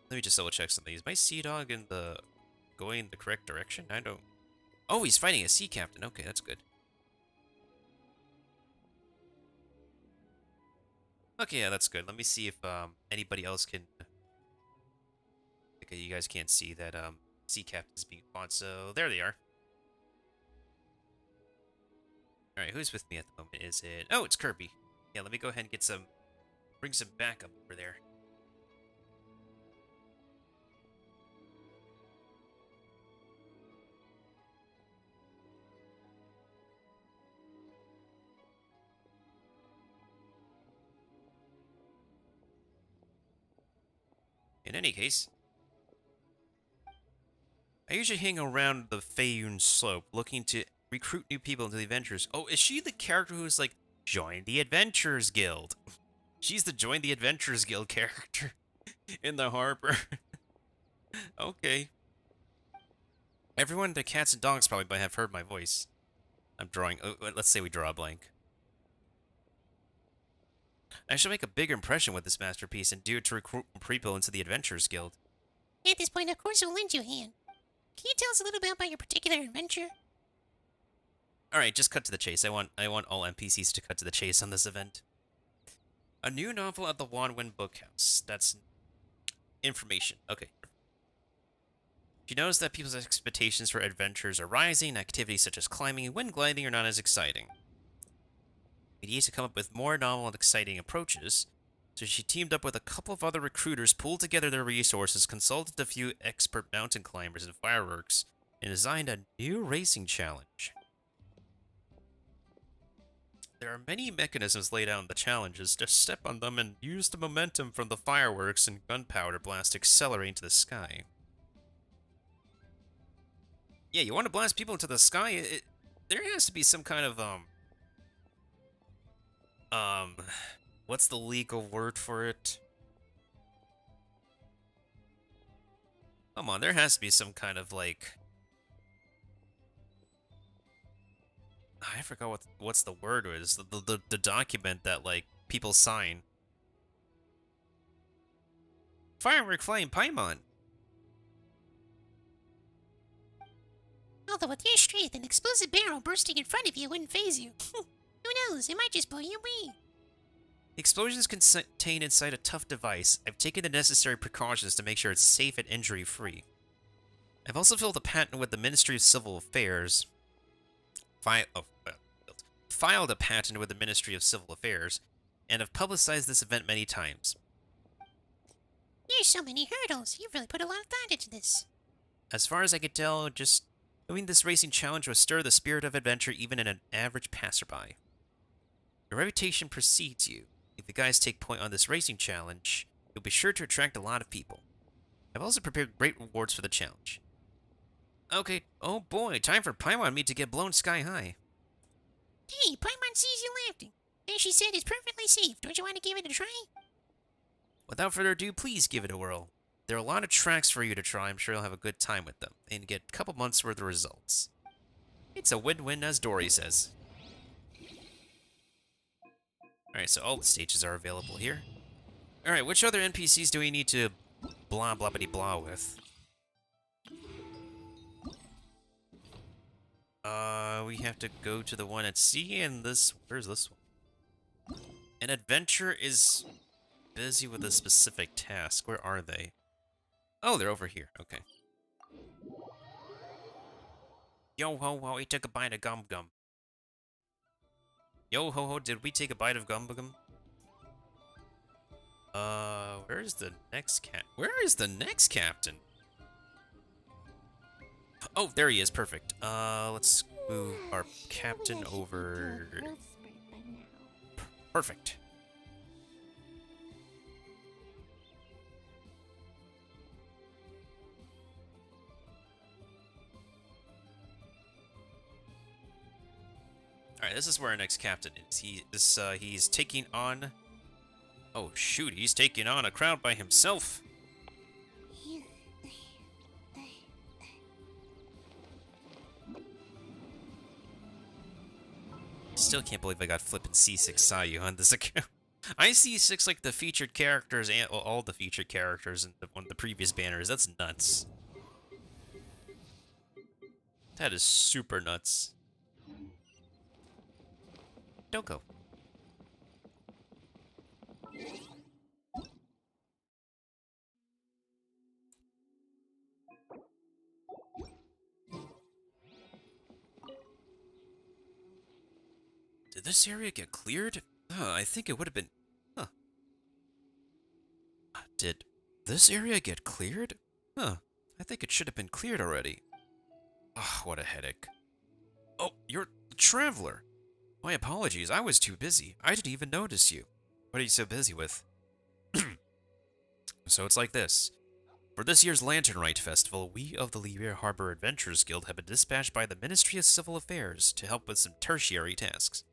Let me just double check something. Is my sea dog going in the correct direction? I don't... Oh, he's fighting a sea captain. Okay, that's good. Okay, yeah, that's good. Let me see if anybody else can... Okay, you guys can't see that sea captain's being fought, so there they are. Alright, who's with me at the moment? Is it... Oh, it's Kirby. Yeah, let me go ahead and get some... Bring some backup over there. In any case, I usually hang around the Feiyun slope looking to recruit new people into the adventures. Oh, is she the character who's like, join the Adventurers Guild? She's the join the Adventurers Guild character in the harbor. Okay. Everyone, the cats and dogs probably might have heard my voice. I'm drawing, oh, let's say we draw a blank. I shall make a bigger impression with this masterpiece and do it to recruit people into the Adventurers Guild. At this point, of course, we'll lend you a hand. Can you tell us a little bit about your particular adventure? Alright, just cut to the chase. I want all NPCs to cut to the chase on this event. A new novel at the Wanwen Bookhouse. That's information. Okay. She knows that people's expectations for adventures are rising, activities such as climbing and wind gliding are not as exciting. It needs to come up with more novel and exciting approaches, so she teamed up with a couple of other recruiters, pulled together their resources, consulted a few expert mountain climbers and fireworks, and designed a new racing challenge. There are many mechanisms laid out in the challenges. Just step on them and use the momentum from the fireworks and gunpowder blast to accelerate into the sky. Yeah, you want to blast people into the sky? There has to be some kind of, what's the legal word for it? Come on, there has to be some kind of, like... I forgot what's the word is. The document that, like, people sign. Firework Flame Paimon! Although with your strength, an explosive barrel bursting in front of you wouldn't faze you. Who knows, it might just blow you away. The explosion is contained inside a tough device. I've taken the necessary precautions to make sure it's safe and injury-free. I've also filed a patent with the Ministry of Civil Affairs. Filed a patent with the Ministry of Civil Affairs, and have publicized this event many times. There's so many hurdles. You've really put a lot of thought into this. As far as I could tell, just doing this racing challenge will stir the spirit of adventure even in an average passerby. Your reputation precedes you. If you guys take point on this racing challenge, you'll be sure to attract a lot of people. I've also prepared great rewards for the challenge. Okay, oh boy, time for Paimon me to get blown sky high. Hey, Paimon sees you laughing. And she said it's perfectly safe. Don't you want to give it a try? Without further ado, please give it a whirl. There are a lot of tracks for you to try. I'm sure you'll have a good time with them, and get a couple months worth of results. It's a win-win, as Dory says. Alright, so all the stages are available here. Alright, which other NPCs do we need to blah blah blah blah with? We have to go to the one at sea, and this... Where's this one? An adventurer is busy with a specific task. Where are they? Oh, they're over here. Okay. Yo ho ho, we took a bite of gum gum. Yo ho ho, did we take a bite of gum gum? Where's the next cat? Where is the next captain? Oh, there he is. Perfect. Let's move our captain over. Perfect. All right, this is where our next captain is. He's taking on. Oh shoot, he's taking on a crowd by himself. Still can't believe I got flippin' C6 Sayu on this account. I see 6 like the featured characters and well, all the featured characters in one of the previous banners. That's nuts. That is super nuts. Don't go. Did this area get cleared? I think it would have been... Huh. Did this area get cleared? Huh. I think it should have been cleared already. Ah, what a headache. Oh, you're the Traveler. My apologies, I was too busy. I didn't even notice you. What are you so busy with? So it's like this. For this year's Lantern Rite Festival, we of the Livier Harbor Adventurers Guild have been dispatched by the Ministry of Civil Affairs to help with some tertiary tasks.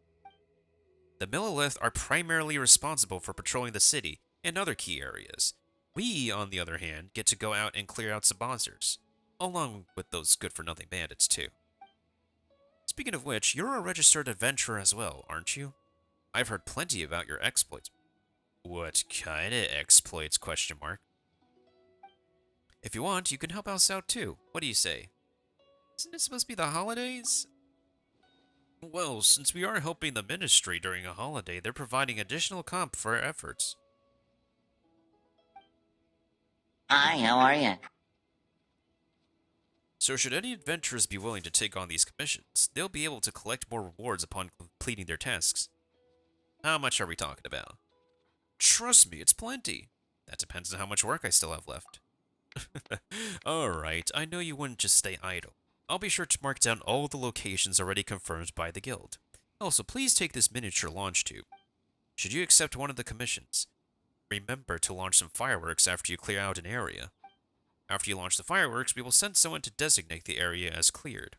The Millilith are primarily responsible for patrolling the city and other key areas. We, on the other hand, get to go out and clear out some monsters, along with those good-for-nothing bandits, too. Speaking of which, you're a registered adventurer as well, aren't you? I've heard plenty about your exploits. What kind of exploits, question mark? If you want, you can help us out too. What do you say? Isn't it supposed to be the holidays? Well, since we are helping the ministry during a holiday, they're providing additional comp for our efforts. Hi, how are you? So should any adventurers be willing to take on these commissions, they'll be able to collect more rewards upon completing their tasks. How much are we talking about? Trust me, it's plenty. That depends on how much work I still have left. Alright, I know you wouldn't just stay idle. I'll be sure to mark down all the locations already confirmed by the guild. Also, please take this miniature launch tube. Should you accept one of the commissions, remember to launch some fireworks after you clear out an area. After you launch the fireworks, we will send someone to designate the area as cleared.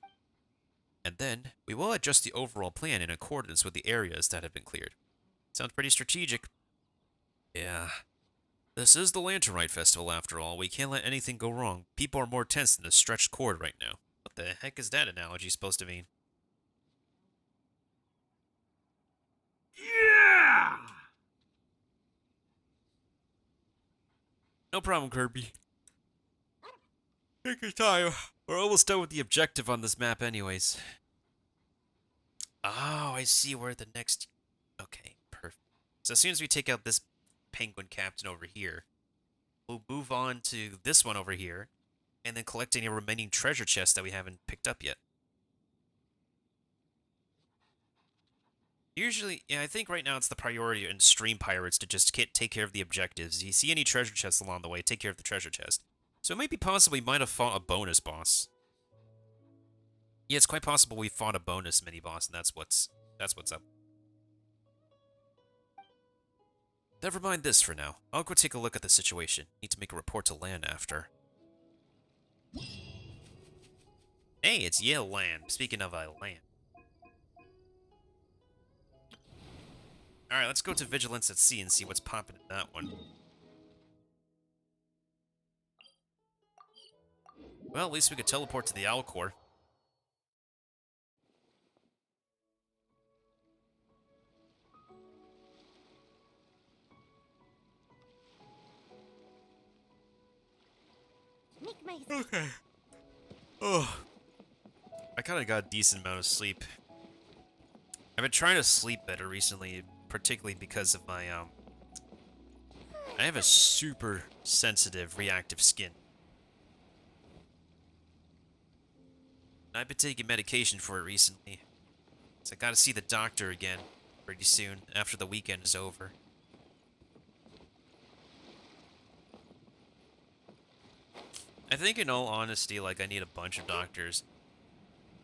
And then, we will adjust the overall plan in accordance with the areas that have been cleared. Sounds pretty strategic. Yeah. This is the Lantern Rite Festival after all. We can't let anything go wrong. People are more tense than a stretched cord right now. What the heck is that analogy supposed to mean? Yeah! No problem, Kirby. Take your time. We're almost done with the objective on this map anyways. Oh, I see where the next... Okay, perfect. So as soon as we take out this penguin captain over here, we'll move on to this one over here, and then collect any remaining treasure chests that we haven't picked up yet. Usually, yeah, I think right now it's the priority in Stream Pirates to just take care of the objectives. You see any treasure chests along the way, take care of the treasure chest. So it might be possible we might have fought a bonus boss. Yeah, it's quite possible we fought a bonus mini-boss, and that's what's up. Never mind this for now. I'll go take a look at the situation. Need to make a report to Lan after. Hey, it's Yale Land. Speaking of land. Alright, let's go to Vigilance at Sea and see what's popping in that one. Well, at least we could teleport to the Owl Core. Okay. Oh. I kinda got a decent amount of sleep. I've been trying to sleep better recently, particularly because of my, I have a super sensitive, reactive skin. And I've been taking medication for it recently. So I gotta see the doctor again pretty soon, after the weekend is over. I think in all honesty, like, I need a bunch of doctors.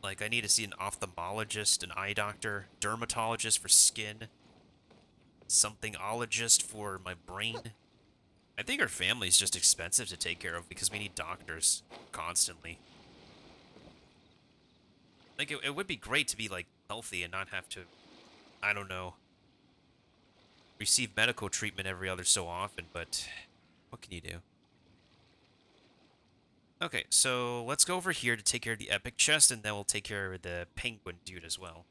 Like, I need to see an ophthalmologist, an eye doctor, dermatologist for skin, somethingologist for my brain. I think our family is just expensive to take care of because we need doctors constantly. Like, it would be great to be, like, healthy and not have to, I don't know, receive medical treatment every other so often, but what can you do? Okay, so let's go over here to take care of the epic chest, and then we'll take care of the penguin dude as well.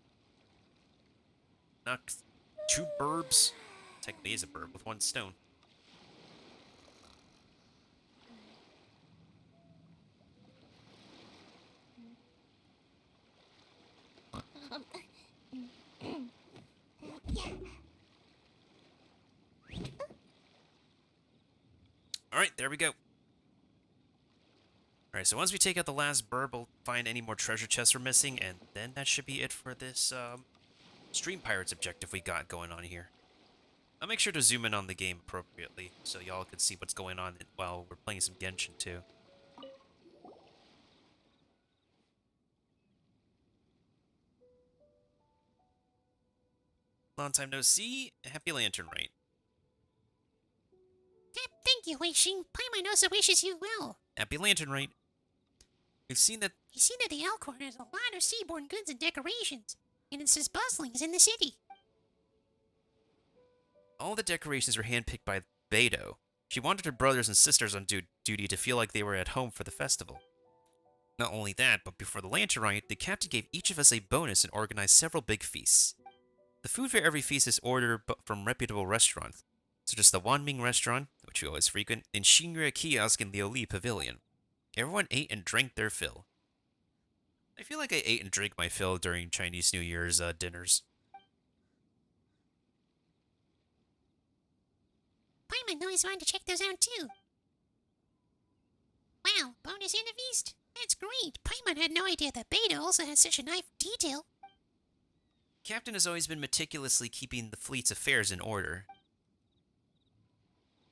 Knock 2 burbs. Technically is a burb with 1 stone. Alright, there we go. Alright, so once we take out the last burb, we'll find any more treasure chests we're missing, and then that should be it for this, Stream Pirates objective we got going on here. I'll make sure to zoom in on the game appropriately, so y'all can see what's going on while we're playing some Genshin, too. Long time no see. Happy Lantern Rite. Thank you, Wei-Shing. Paimon also wishes you well. Happy Lantern Rite. We've seen that... You see that the Alcorn has a lot of seaborne goods and decorations, and it's as bustling as in the city. all the decorations were handpicked by Beidou. She wanted her brothers and sisters on duty to feel like they were at home for the festival. Not only that, but before the Lantern Rite, the captain gave each of us a bonus and organized several big feasts. The food for every feast is ordered from reputable restaurants, such as the Wanming restaurant, which we always frequent, and Shinra Kiosk and Liuli Pavilion. Everyone ate and drank their fill. I feel like I ate and drank my fill during Chinese New Year's dinners. Paimon always wanted to check those out too. Wow, bonus in the feast? That's great. Paimon had no idea that Beidou also has such an eye for detail. Captain has always been meticulously keeping the fleet's affairs in order.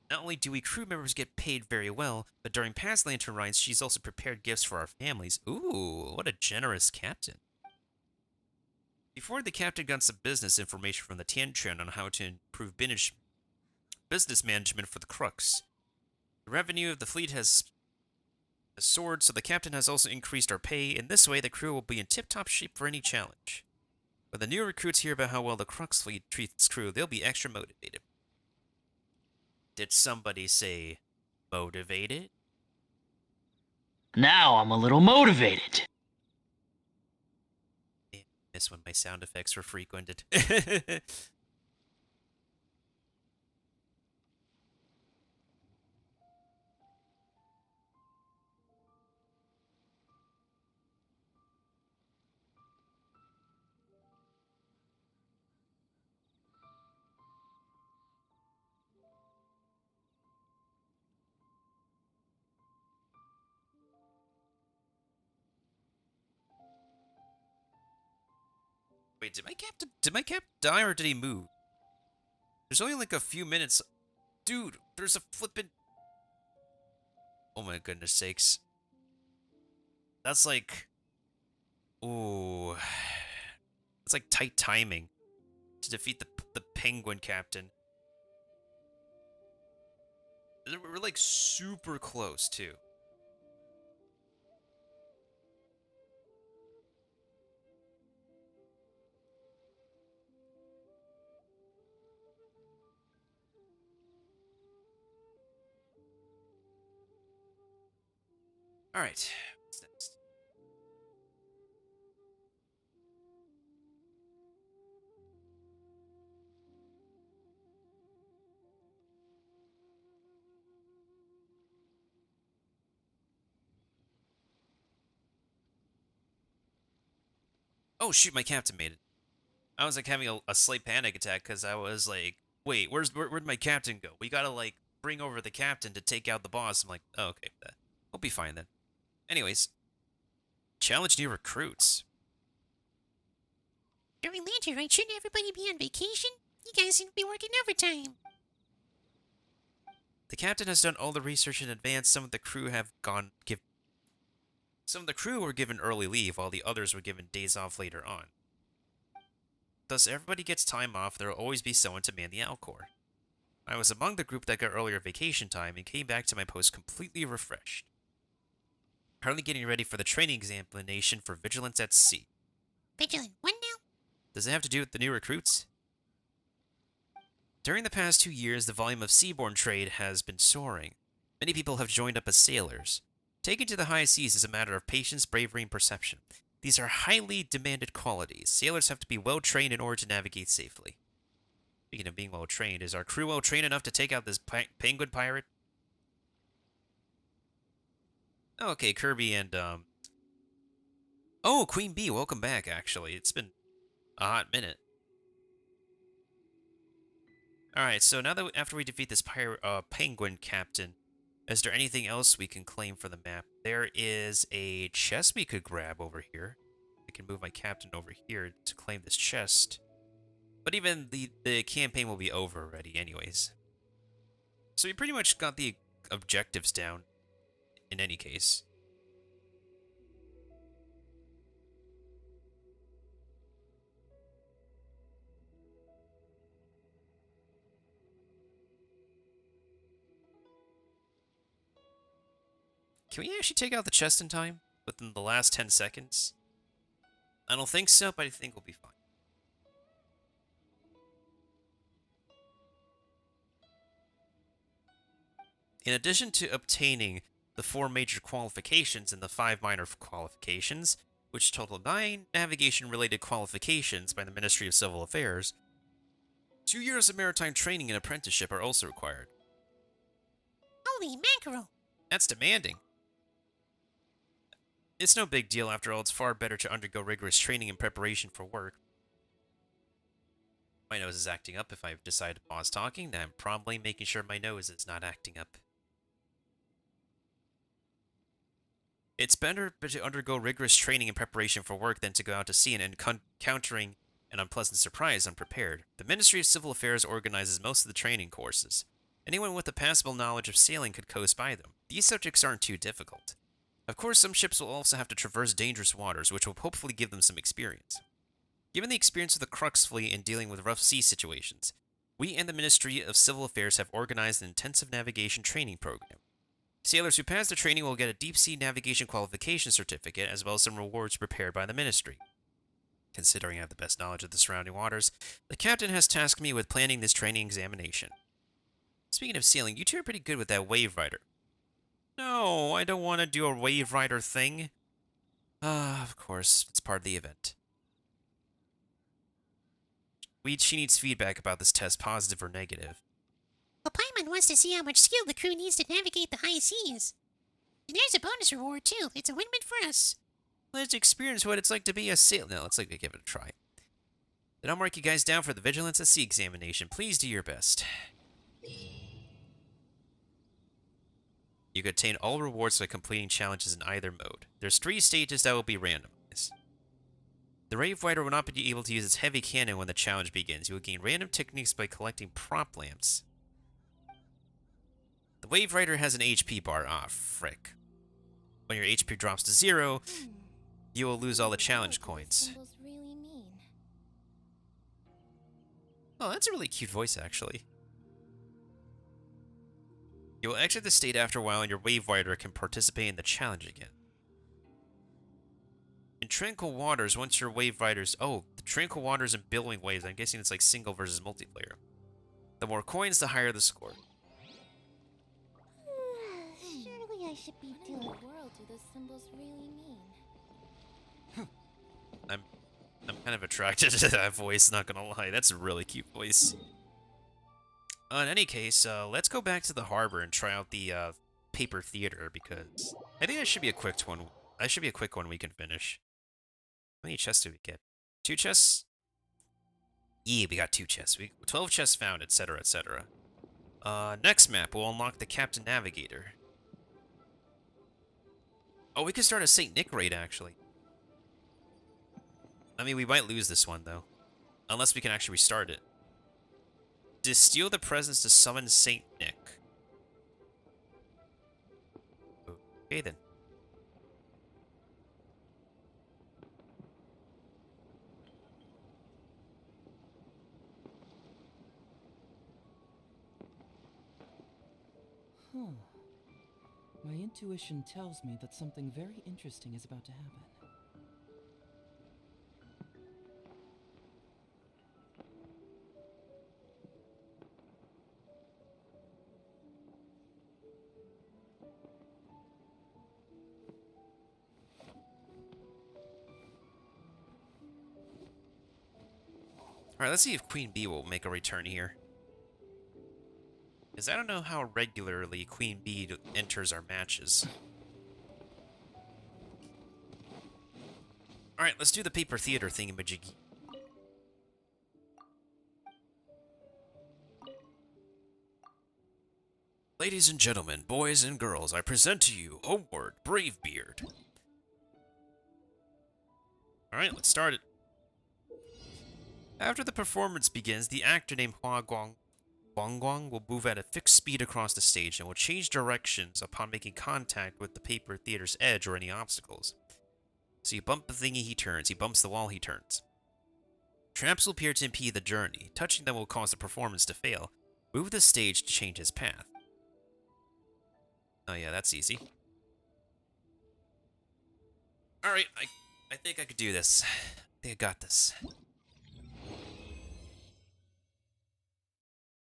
Not only do we crew members get paid very well, but during past Lantern Rites, she's also prepared gifts for our families. Ooh, what a generous captain. Before the captain got some business information from the Tianquan on how to improve business management for the crooks. The revenue of the fleet has soared, so the captain has also increased our pay. In this way, the crew will be in tip-top shape for any challenge. When the new recruits hear about how well the Crux fleet treats its crew, they'll be extra motivated. Did somebody say motivated? Now I'm a little motivated. Damn, I miss when my sound effects were frequented. Wait, did my cap die or did he move? There's only like a few minutes. Dude, there's a flippin'... Oh my goodness sakes. That's like... Ooh. That's like tight timing to defeat the penguin captain. We're like super close too. All right. What's next? Oh shoot, my captain made it. I was like having a slight panic attack because I was like, wait, where'd my captain go? We gotta like bring over the captain to take out the boss. I'm like, oh, okay, we'll be fine then. Anyways, challenge new recruits. During Lantern Rite, shouldn't everybody be on vacation? You guys seem to be working overtime. The captain has done all the research in advance. Some of the crew were given early leave, while the others were given days off later on. Thus, everybody gets time off. There will always be someone to man the Alcor. I was among the group that got earlier vacation time and came back to my post completely refreshed. Currently getting ready for the training examination for Vigilance at Sea. Vigilant, what now? Does it have to do with the new recruits? During the past 2 years, the volume of seaborne trade has been soaring. Many people have joined up as sailors. Taking to the high seas is a matter of patience, bravery, and perception. These are highly demanded qualities. Sailors have to be well trained in order to navigate safely. Speaking of being well trained, is our crew well trained enough to take out this penguin pirate? Okay, Kirby and oh, Queen Bee, welcome back. Actually, it's been a hot minute. All right, so now that after we defeat this penguin captain, is there anything else we can claim for the map? There is a chest we could grab over here. I can move my captain over here to claim this chest. But even the campaign will be over already anyways. So we pretty much got the objectives down in any case. Can we actually take out the chest in time? Within the last 10 seconds? I don't think so, but I think we'll be fine. In addition to obtaining the 4 major qualifications and the 5 minor qualifications, which total 9 navigation-related qualifications by the Ministry of Civil Affairs, 2 years of maritime training and apprenticeship are also required. Holy mackerel! That's demanding. It's no big deal after all. It's far better to undergo rigorous training in preparation for work. My nose is acting up. If I decide to pause talking, then I'm probably making sure my nose is not acting up. It's better to undergo rigorous training in preparation for work than to go out to sea and encountering an unpleasant surprise unprepared. The Ministry of Civil Affairs organizes most of the training courses. Anyone with a passable knowledge of sailing could coast by them. These subjects aren't too difficult. Of course, some ships will also have to traverse dangerous waters, which will hopefully give them some experience. Given the experience of the Crux fleet in dealing with rough sea situations, we and the Ministry of Civil Affairs have organized an intensive navigation training program. Sailors who pass the training will get a deep-sea navigation qualification certificate, as well as some rewards prepared by the Ministry. Considering I have the best knowledge of the surrounding waters, the captain has tasked me with planning this training examination. Speaking of sailing, you two are pretty good with that wave rider. No, I don't want to do a wave rider thing. Of course, it's part of the event. She needs feedback about this test, positive or negative. Well, Paimon wants to see how much skill the crew needs to navigate the high seas. And there's a bonus reward, too. It's a win-win for us. Let's experience what it's like to be a sailor. No, let's give it a try. Then I'll mark you guys down for the Vigilance at Sea examination. Please do your best. You can obtain all rewards by completing challenges in either mode. There's 3 stages that will be randomized. The Wave Rider will not be able to use its heavy cannon when the challenge begins. You will gain random techniques by collecting prop lamps. The Wave Rider has an HP bar. Ah, frick. When your HP drops to 0, you will lose all the challenge coins. Oh, that's a really cute voice, actually. You will exit the state after a while and your Wave Rider can participate in the challenge again. In Tranquil Waters, once your Wave Riders... Oh, the Tranquil Waters and Billowing Waves, I'm guessing it's like single versus multiplayer. The more coins, the higher the score. Surely I should be doing... What in the world do those symbols really mean? I'm kind of attracted to that voice, not gonna lie. That's a really cute voice. In any case, let's go back to the harbor and try out the paper theater, because I think that should be a quick one. That should be a quick one we can finish. How many chests do we get? 2 chests? Yeah, we got 2 chests. 12 chests found, etc., etc. Next map, we'll unlock the Captain Navigator. Oh, we could start a St. Nick raid, actually. I mean, we might lose this one, though. Unless we can actually restart it. Distill the presence to summon St. Nick. Okay, then. My intuition tells me that something very interesting is about to happen. Alright, let's see if Queen Bee will make a return here. Because I don't know how regularly Queen Bee enters our matches. Alright, let's do the paper theater thingamajiggy. Ladies and gentlemen, boys and girls, I present to you Homeward Bravebeard. Alright, let's start it. After the performance begins, the actor named Hua Guang will move at a fixed speed across the stage and will change directions upon making contact with the paper theater's edge or any obstacles. So you bump the thingy, he turns. He bumps the wall, he turns. Traps will appear to impede the journey. Touching them will cause the performance to fail. Move the stage to change his path. Oh yeah, that's easy. Alright, I think I could do this. I think I got this.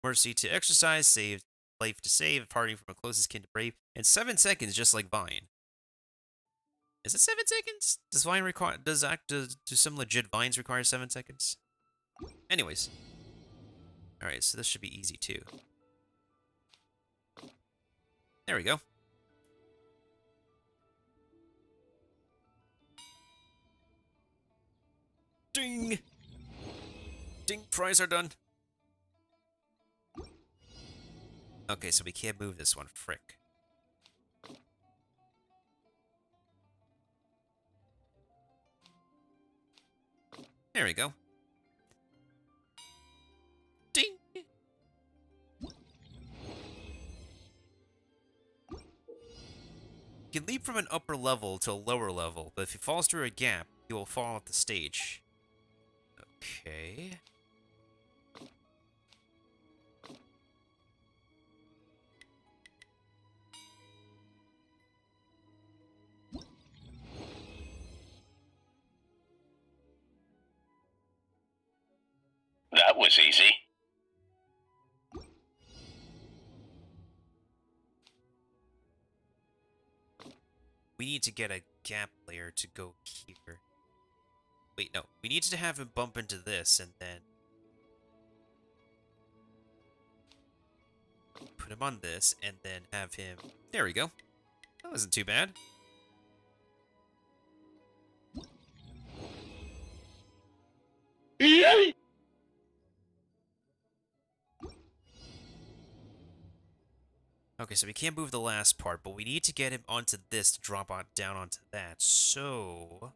Mercy to exercise, save life to save, parting from a closest kin to brave, in 7 seconds, just like Vine. Is it 7 seconds? Does Vine require? Do some legit Vines require 7 seconds? Anyways, all right, so this should be easy too. There we go. Ding! Ding! Tries are done. Okay, so we can't move this one. Frick. There we go. Ding! You can leap from an upper level to a lower level, but if he falls through a gap, he will fall off the stage. Okay. That was easy. We need to get a gap layer to go here. Wait, no. We need to have him bump into this and then put him on this and then have him... There we go. That wasn't too bad. Okay, so we can't move the last part, but we need to get him onto this to drop on, down onto that. So...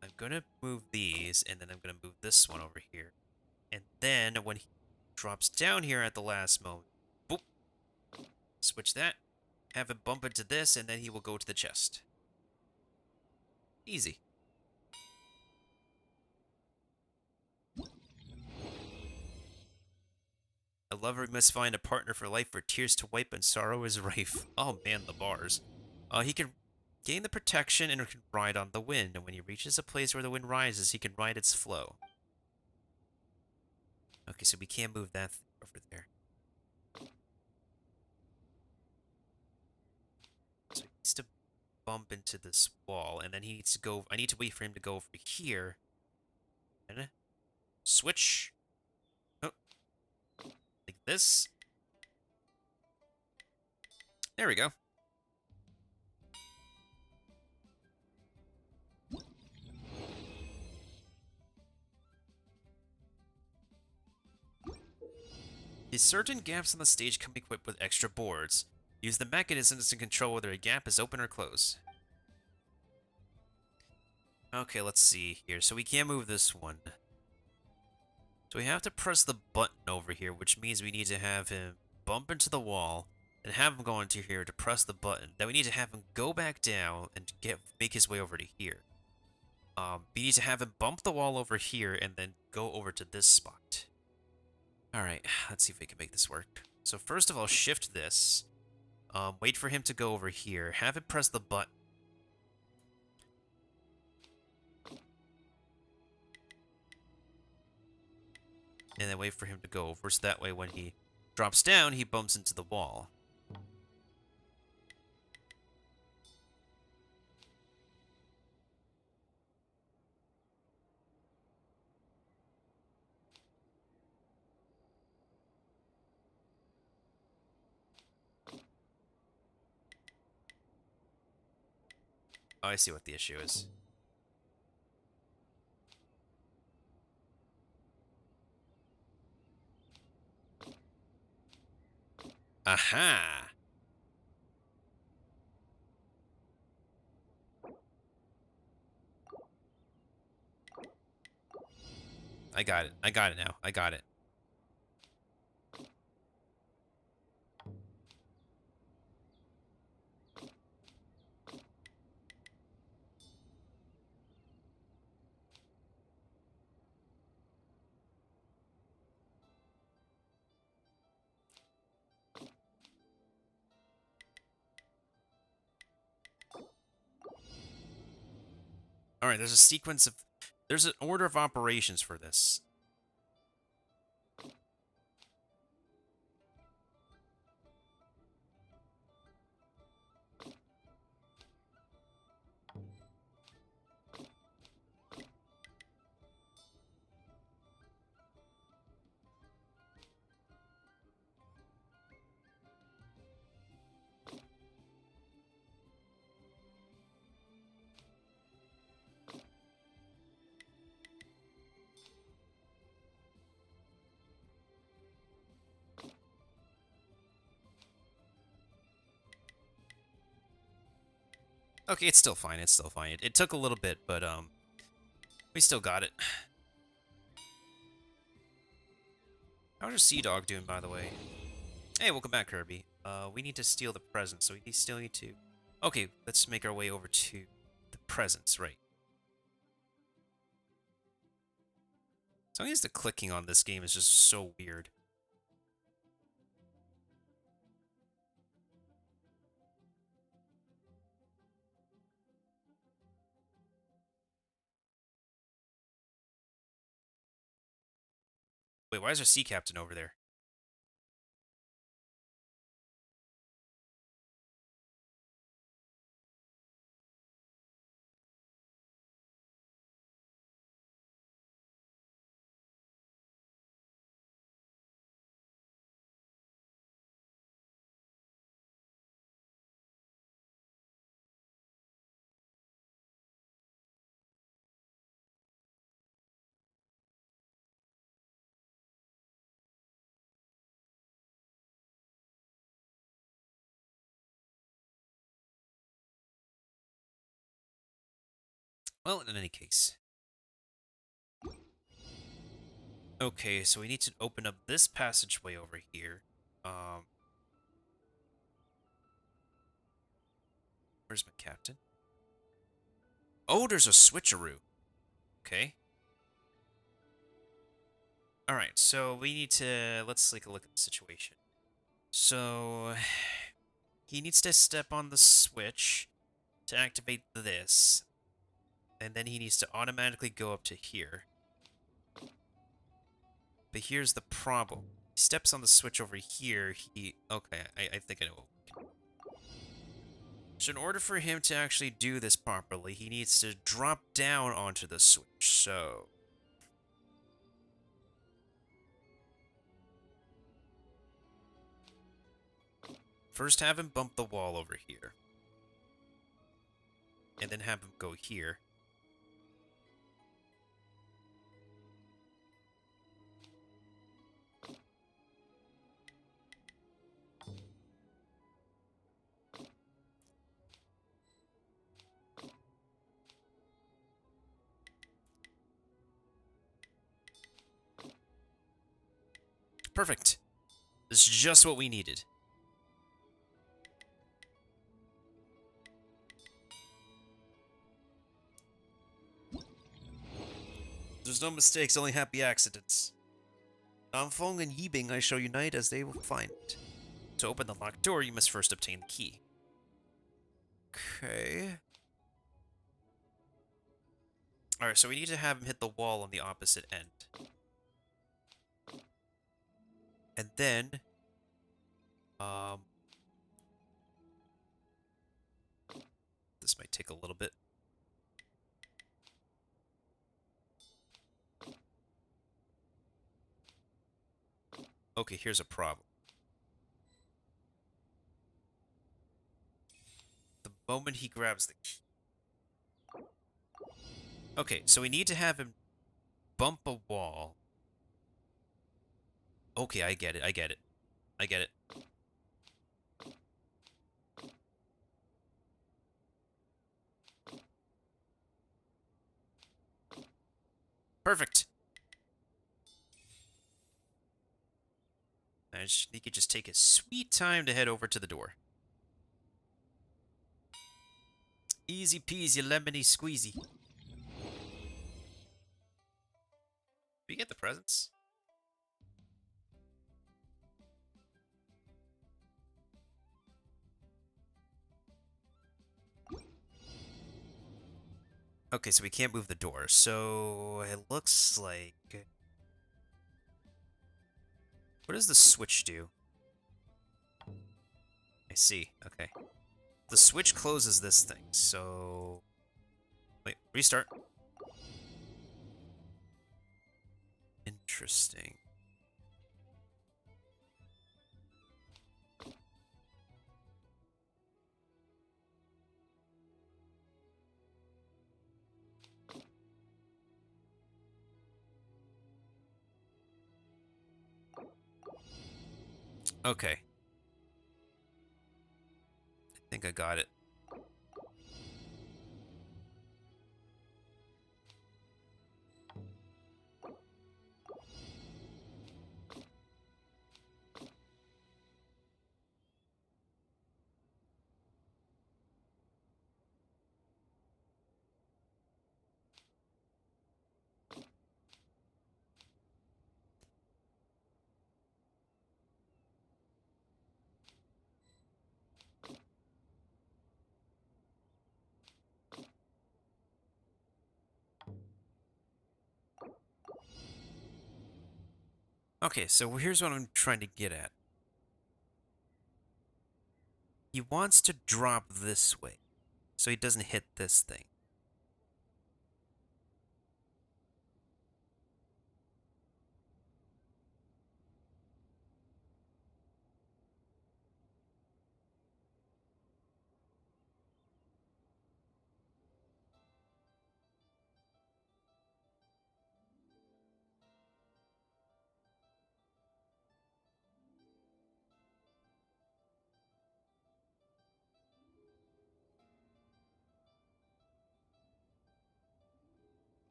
I'm gonna move these, and then I'm gonna move this one over here. And then, when he drops down here at the last moment, boop, switch that, have him bump into this, and then he will go to the chest. Easy. A lover must find a partner for life, for tears to wipe and sorrow is rife. Oh man, the bars. He can gain the protection and can ride on the wind, and when he reaches a place where the wind rises, he can ride its flow. Okay, so we can't move that over there. So he needs to bump into this wall, and then he needs to go. I need to wait for him to go over here. And switch. Oh, like this. There we go. Certain gaps on the stage come equipped with extra boards. Use the mechanisms to control whether a gap is open or closed. Okay, let's see here. So we can't move this one. So we have to press the button over here, which means we need to have him bump into the wall and have him go into here to press the button. Then we need to have him go back down and make his way over to here. We need to have him bump the wall over here and then go over to this spot. Alright, let's see if we can make this work. So first of all, shift this. Wait for him to go over here. Have him press the button. And then wait for him to go over, so that way when he drops down, he bumps into the wall. Oh, I see what the issue is. Aha! I got it. I got it now. I got it. Alright, there's a sequence of... There's an order of operations for this. Okay, it's still fine. It's still fine. It took a little bit, but we still got it. How's your Sea Dog doing, by the way? Hey, welcome back, Kirby. We need to steal the presents, so we still need to... Okay, let's make our way over to the presents, right. So I guess the clicking on this game is just so weird. Wait, why is our sea captain over there? Well, in any case. Okay, so we need to open up this passageway over here. Where's my captain? Oh, there's a switcheroo. Okay. Alright, so we need to... Let's take a look at the situation. So... He needs to step on the switch to activate this. And then he needs to automatically go up to here. But here's the problem. He steps on the switch over here, Okay, I think I know. So in order for him to actually do this properly, he needs to drop down onto the switch, so... First have him bump the wall over here. And then have him go here. Perfect. This is just what we needed. There's no mistakes, only happy accidents. Anfeng and Yibing I shall unite as they will find it. To open the locked door, you must first obtain the key. Okay. Alright, so we need to have him hit the wall on the opposite end. And then... This might take a little bit. Okay, here's a problem. The moment he grabs the key. Okay, so we need to have him bump a wall. Okay, I get it, I get it. I get it. Perfect. He could just take his sweet time to head over to the door. Easy peasy, lemony squeezy. Did we get the presents? Okay, so we can't move the door, so it looks like... What does the switch do? I see, okay. The switch closes this thing, so... Wait, restart. Interesting. Okay. I think I got it. Okay, so here's what I'm trying to get at. He wants to drop this way, so he doesn't hit this thing.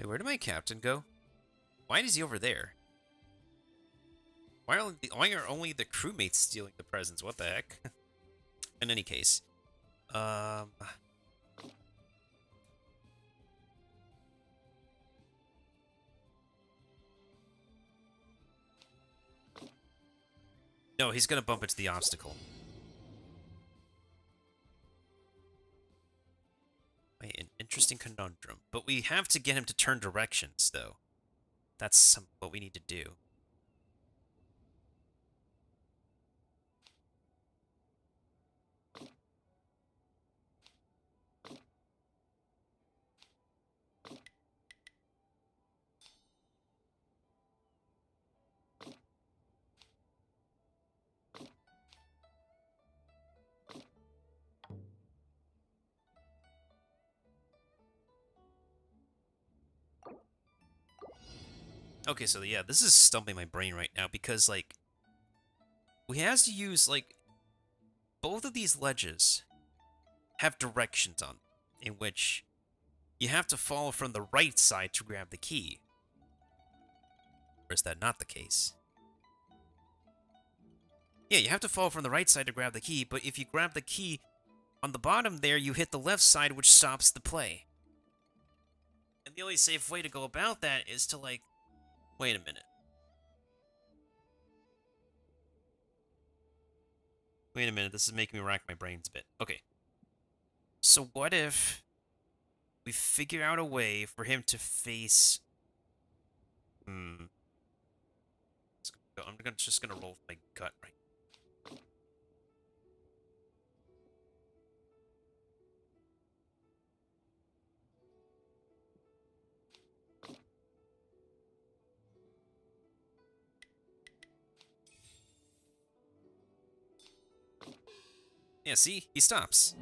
Wait, where did my captain go? Why is he over there? Why are only the crewmates stealing the presents? What the heck? In any case. No, he's gonna bump into the obstacle. Wait, an interesting conundrum. But we have to get him to turn directions, though. That's what we need to do. Okay, so yeah, this is stumping my brain right now because, like, we has to use, like, both of these ledges have directions on them, in which you have to follow from the right side to grab the key. Or is that not the case? Yeah, you have to follow from the right side to grab the key, but if you grab the key on the bottom there, you hit the left side, which stops the play. And the only safe way to go about that is to, like, wait a minute. Wait a minute, this is making me rack my brains a bit. Okay. So what if we figure out a way for him to face... I'm just gonna roll with my gut right. Yeah, see? He stops.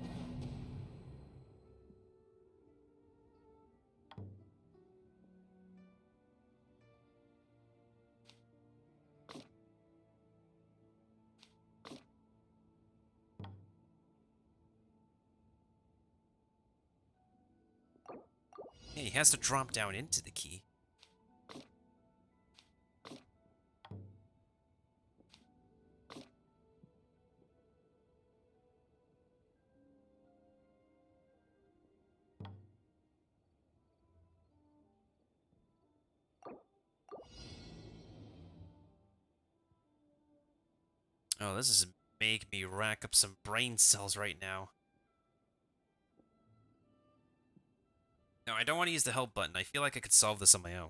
Yeah, he has to drop down into the key. Oh, this is making me rack up some brain cells right now. No, I don't want to use the help button. I feel like I could solve this on my own.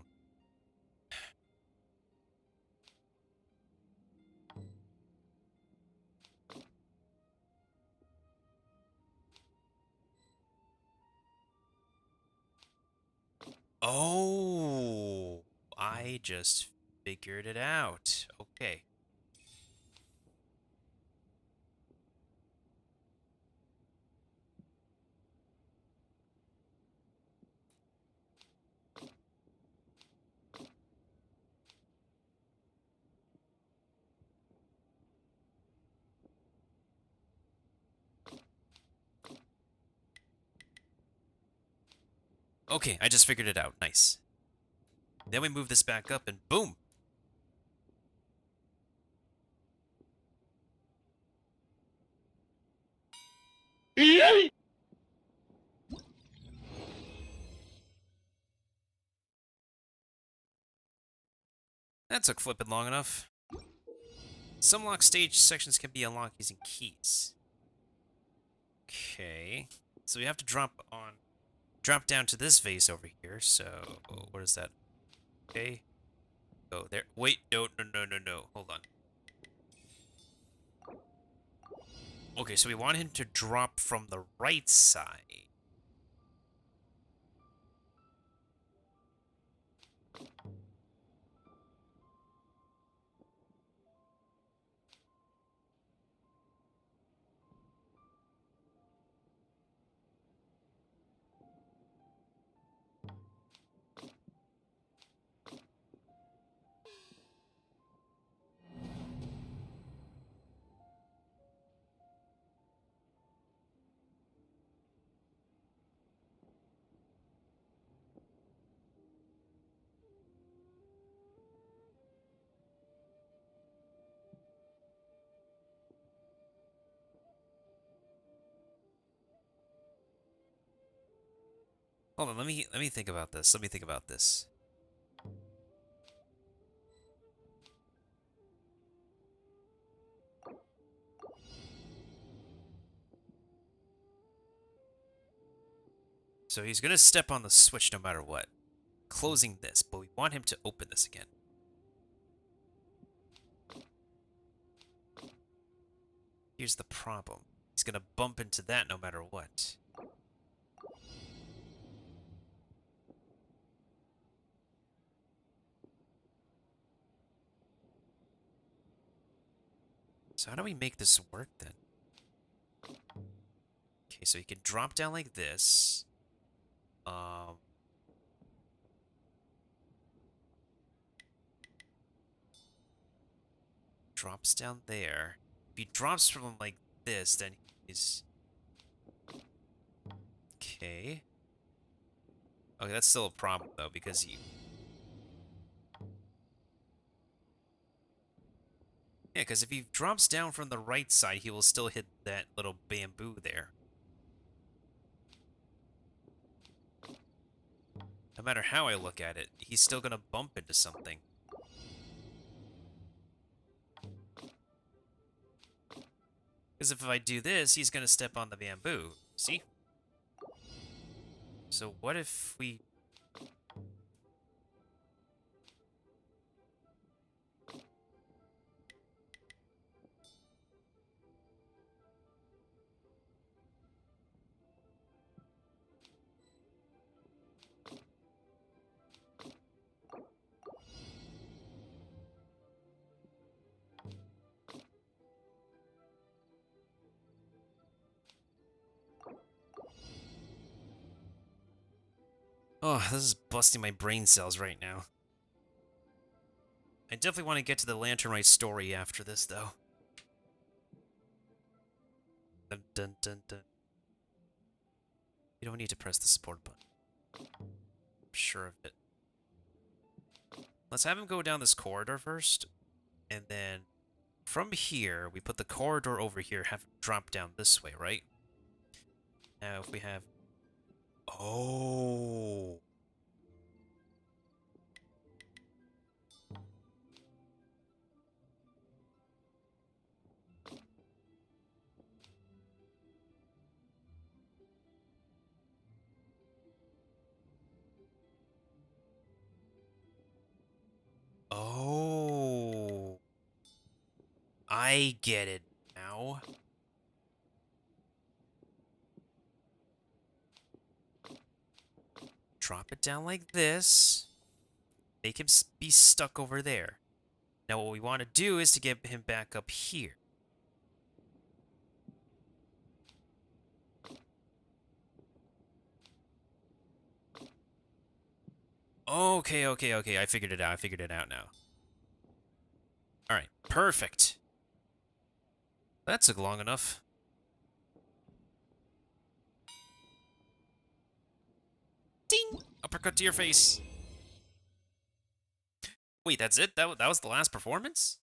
Oh, I just figured it out. Okay. Okay, I just figured it out. Nice. Then we move this back up and boom! That took flipping long enough. Some lock stage sections can be unlocked using keys. Okay. So we have to drop down to this vase over here. So, what is that? Okay. Go there. Wait, no. Hold on. Okay, so we want him to drop from the right side. Hold on, let me think about this. Let me think about this. So he's gonna step on the switch no matter what. Closing this, but we want him to open this again. Here's the problem. He's gonna bump into that no matter what. So how do we make this work then? Okay, so he can drop down like this. Drops down there. If he drops from him like this, then he's... Okay. Okay, that's still a problem though, because he... Yeah, because if he drops down from the right side, he will still hit that little bamboo there. No matter how I look at it, he's still gonna bump into something. Because if I do this, he's gonna step on the bamboo. See? So what if we... Oh, this is busting my brain cells right now. I definitely want to get to the Lantern Rite story after this, though. Dun, dun, dun, dun. You don't need to press the support button. I'm sure of it. Let's have him go down this corridor first, and then from here, we put the corridor over here, have him drop down this way, right? Now, if we have... Oh... Oh... I get it now. Drop it down like this. Make him be stuck over there. Now what we want to do is to get him back up here. Okay, I figured it out now. Alright, perfect. That took long enough. Ding! Uppercut to your face. Wait, that's it? That was the last performance?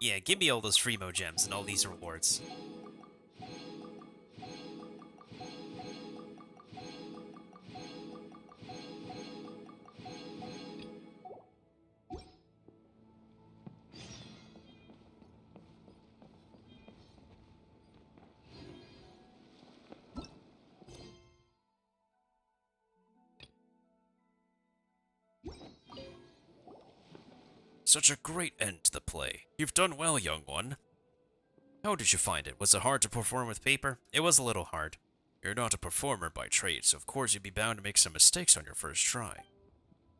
Yeah, give me all those Freemo gems and all these rewards. Such a great end to the play. You've done well, young one. How did you find it? Was it hard to perform with paper? It was a little hard. You're not a performer by trade, so of course you'd be bound to make some mistakes on your first try.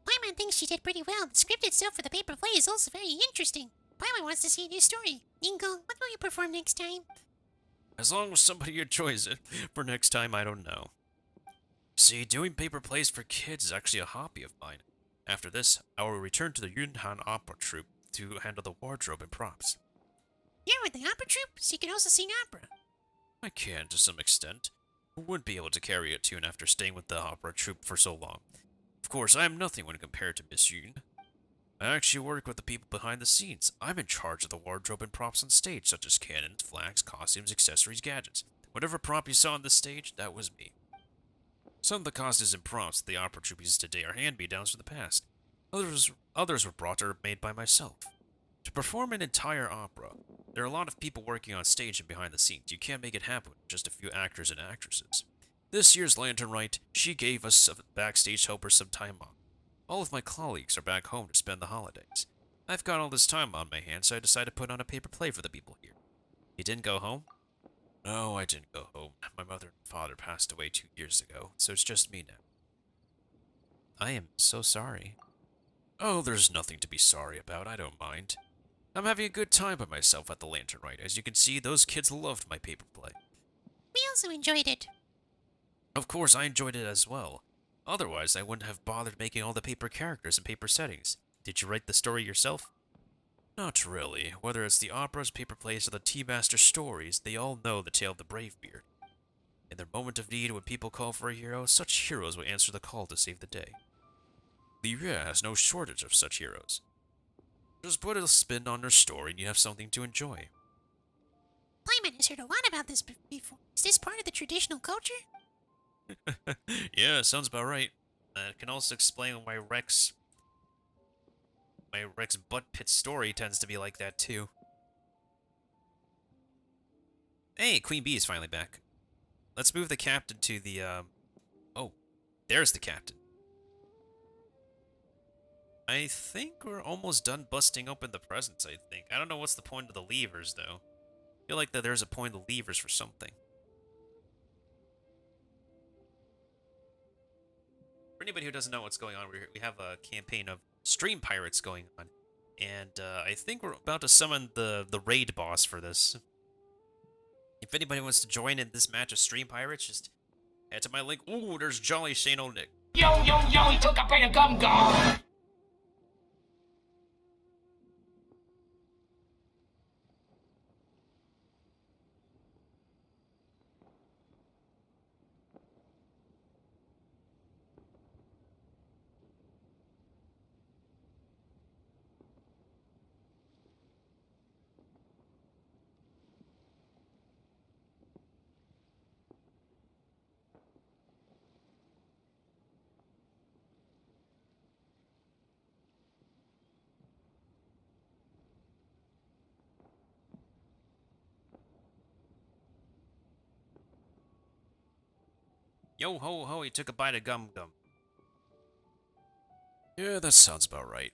Paimon thinks she did pretty well. The script itself for the paper play is also very interesting. Paimon wants to see a new story. Ingo, what will you perform next time? As long as somebody enjoys it. For next time, I don't know. See, doing paper plays for kids is actually a hobby of mine. After this, I will return to the Yunhan Opera Troupe to handle the wardrobe and props. You're with the opera troupe, so you can also sing opera. I can to some extent. Who wouldn't be able to carry a tune after staying with the opera troupe for so long? Of course, I am nothing when compared to Miss Yoon. I actually work with the people behind the scenes. I'm in charge of the wardrobe and props on stage, such as cannons, flags, costumes, accessories, gadgets. Whatever prop you saw on the stage, that was me. Some of the costumes and props the opera troupe uses today are hand-me-downs from the past. Others were brought or made by myself. To perform an entire opera, there are a lot of people working on stage and behind the scenes. You can't make it happen with just a few actors and actresses. This year's Lantern Rite, she gave us backstage helpers some time off. All of my colleagues are back home to spend the holidays. I've got all this time on my hands, so I decided to put on a paper play for the people here. You didn't go home? No, I didn't go home. My mother and father passed away 2 years ago, so it's just me now. I am so sorry. Oh, there's nothing to be sorry about. I don't mind. I'm having a good time by myself at the Lantern Rite. As you can see, those kids loved my paper play. We also enjoyed it. Of course, I enjoyed it as well. Otherwise, I wouldn't have bothered making all the paper characters and paper settings. Did you write the story yourself? Not really. Whether it's the operas, paper plays, or the Tea Master stories, they all know the tale of the brave beard. In their moment of need, when people call for a hero, such heroes will answer the call to save the day. Lyria has no shortage of such heroes. Just put a spin on their story and you have something to enjoy. Playman has heard a lot about this before. Is this part of the traditional culture? Yeah, sounds about right. It can also explain why Rex butt pit story tends to be like that too. Hey, Queen Bee is finally back. Let's move the captain to the, oh, there's the captain. I think we're almost done busting open the presents, I think. I don't know what's the point of the levers, though. I feel like that there's a point of the levers for something. For anybody who doesn't know what's going on, we have a campaign of stream pirates going on. And I think we're about to summon the raid boss for this. If anybody wants to join in this match of stream pirates, just head to my link. Ooh, there's Jolly Shane Nick. Yo, he took a bit of gum gum. Yo ho ho, he took a bite of gum gum. Yeah, that sounds about right.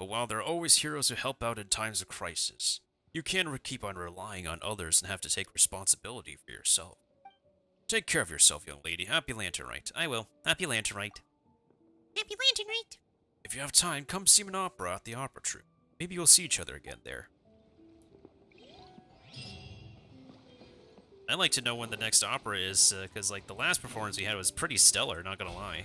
But while there are always heroes who help out in times of crisis, you can't keep on relying on others and have to take responsibility for yourself. Take care of yourself, young lady. Happy Lantern Rite. I will. Happy Lantern Rite. Happy Lantern Rite. If you have time, come see an opera at the opera troupe. Maybe you'll see each other again there. I'd like to know when the next opera is, because like the last performance we had was pretty stellar, not gonna lie.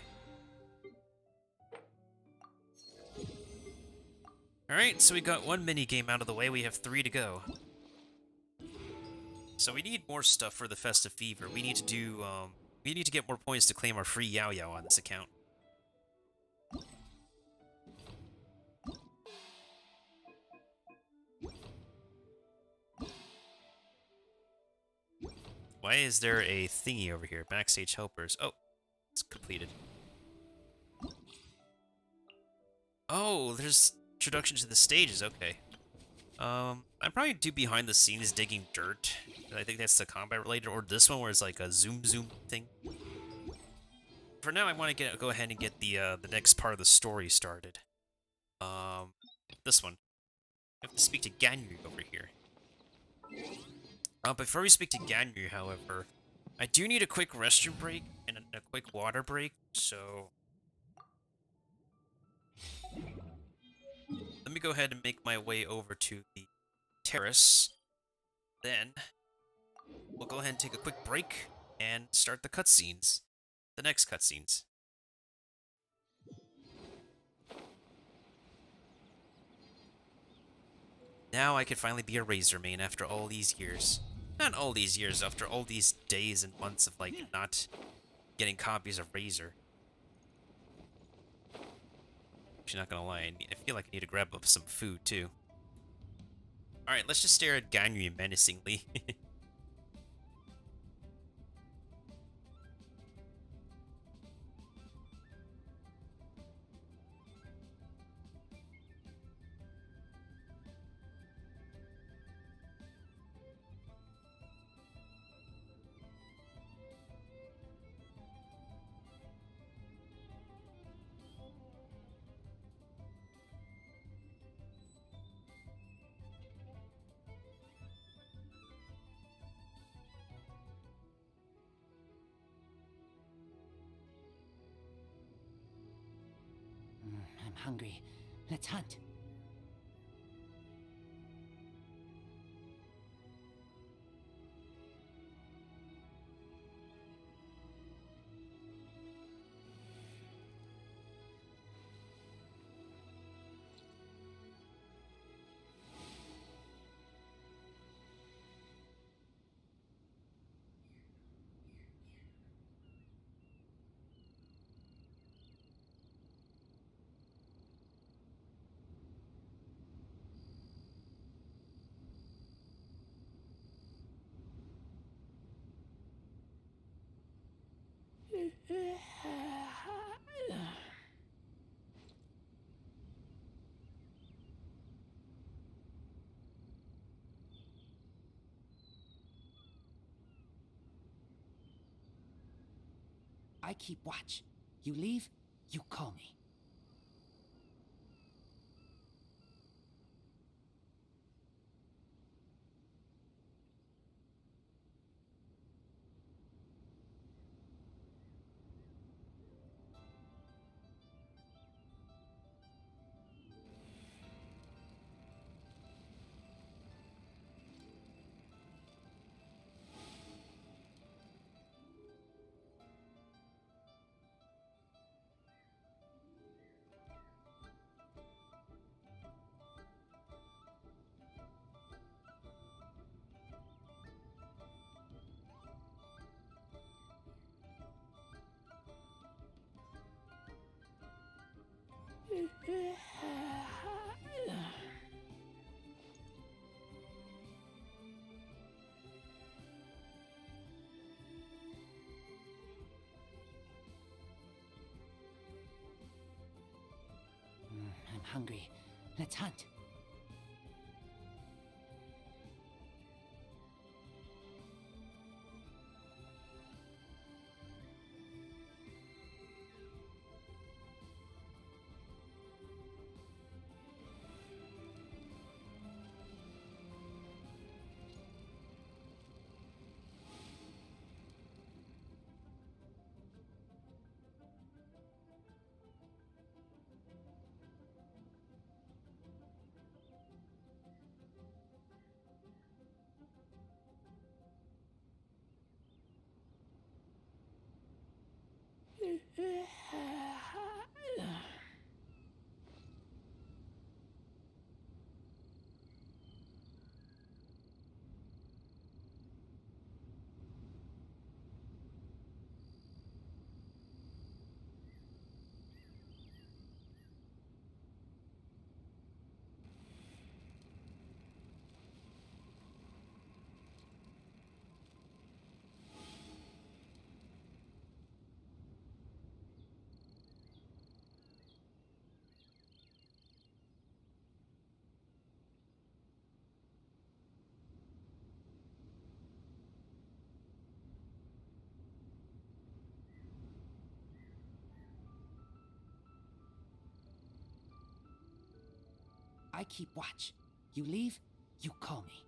Alright, so we got one mini game out of the way, we have 3 to go. So we need more stuff for the Festive Fever. We need to do, we need to get more points to claim our free Yao Yao on this account. Why is there a thingy over here? Backstage helpers. Oh, it's completed. Oh, there's introduction to the stages. Okay. I probably do behind the scenes digging dirt. I think that's the combat related, or this one where it's like a zoom thing. For now, I want to go ahead and get the next part of the story started. This one. I have to speak to Ganyu over here. Before we speak to Ganyu, however, I do need a quick restroom break and a quick water break, so... Let me go ahead and make my way over to the terrace. Then, we'll go ahead and take a quick break and start the cutscenes. The next cutscenes. Now I can finally be a Razor main after all these years. Not all these years, after all these days and months of, like, not getting copies of Razor. Actually, not gonna lie, I feel like I need to grab up some food, too. Alright, let's just stare at Ganyu menacingly. I'm hungry. Let's hunt. I keep watch. You leave, you call me. I'm hungry. Let's hunt. I keep watch. You leave, you call me.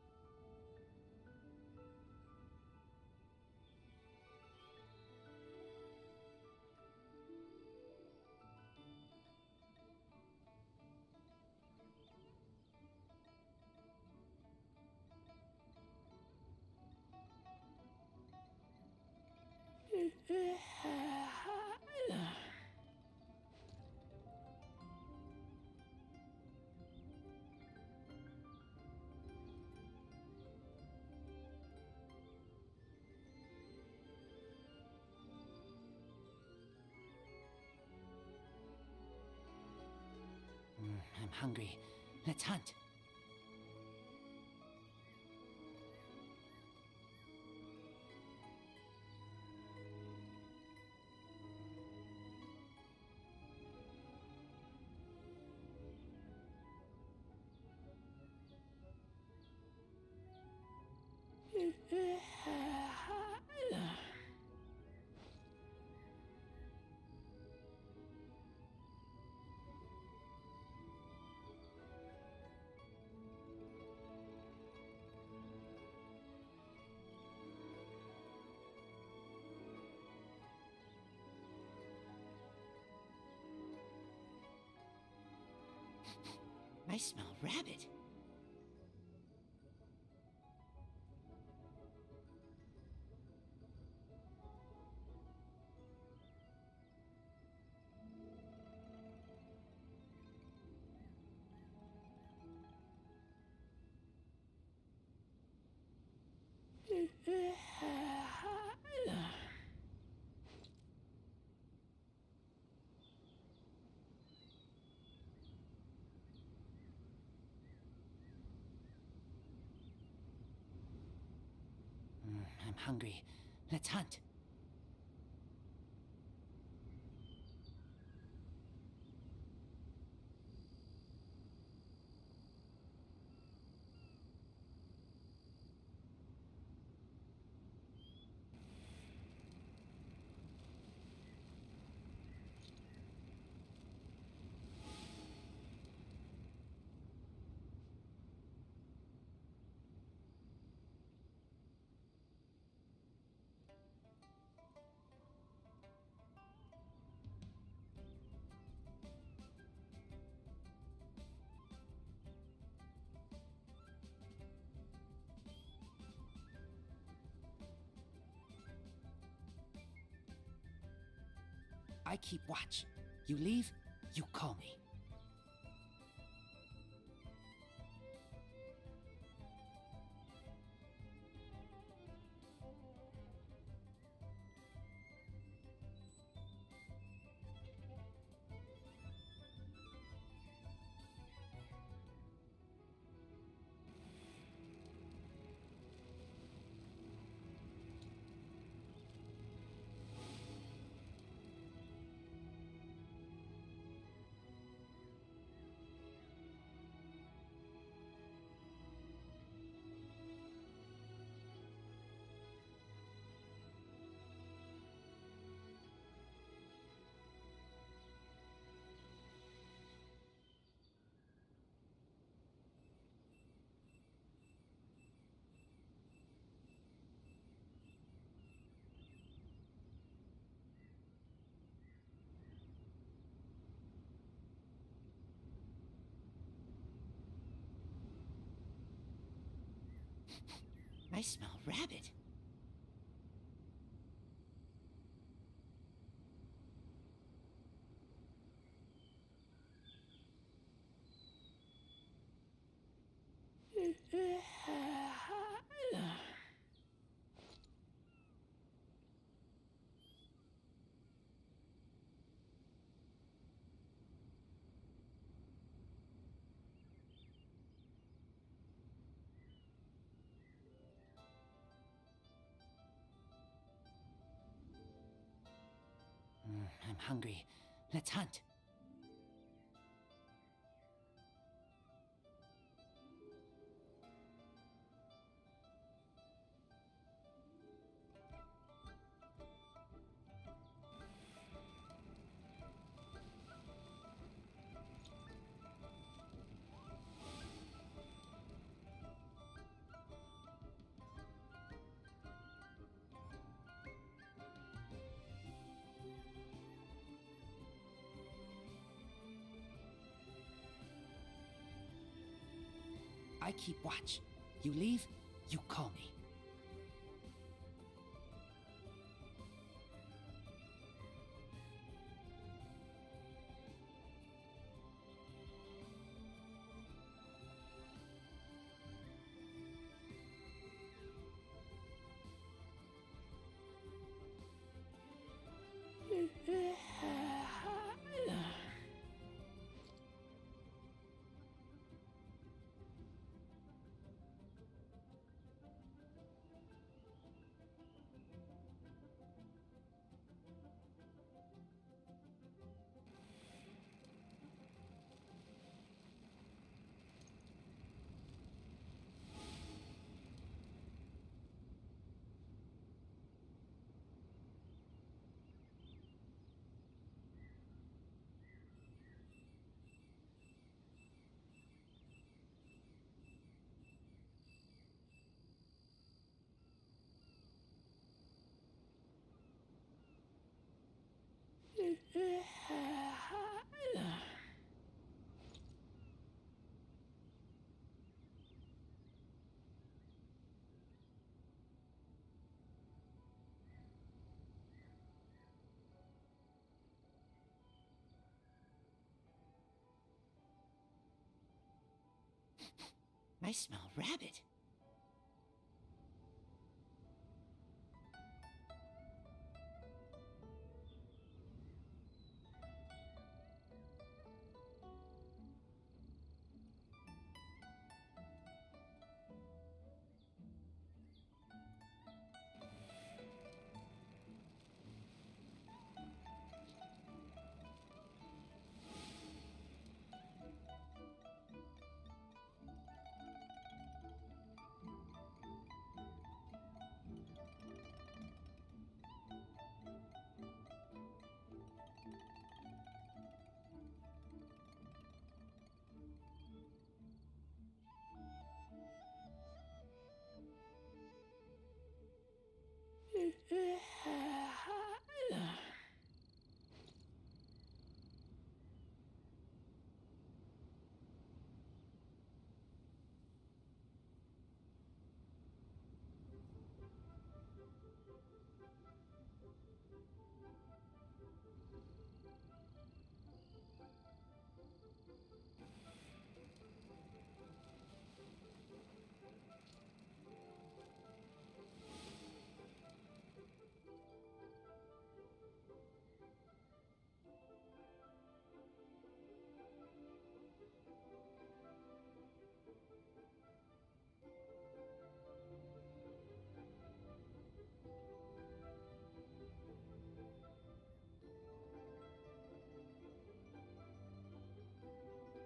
I'm hungry. Let's hunt. I smell rabbit. I'm hungry. Let's hunt. I keep watch. You leave, you call me. I smell rabbit. I'm hungry. Let's hunt. I keep watch. You leave, you call me. I smell rabbit.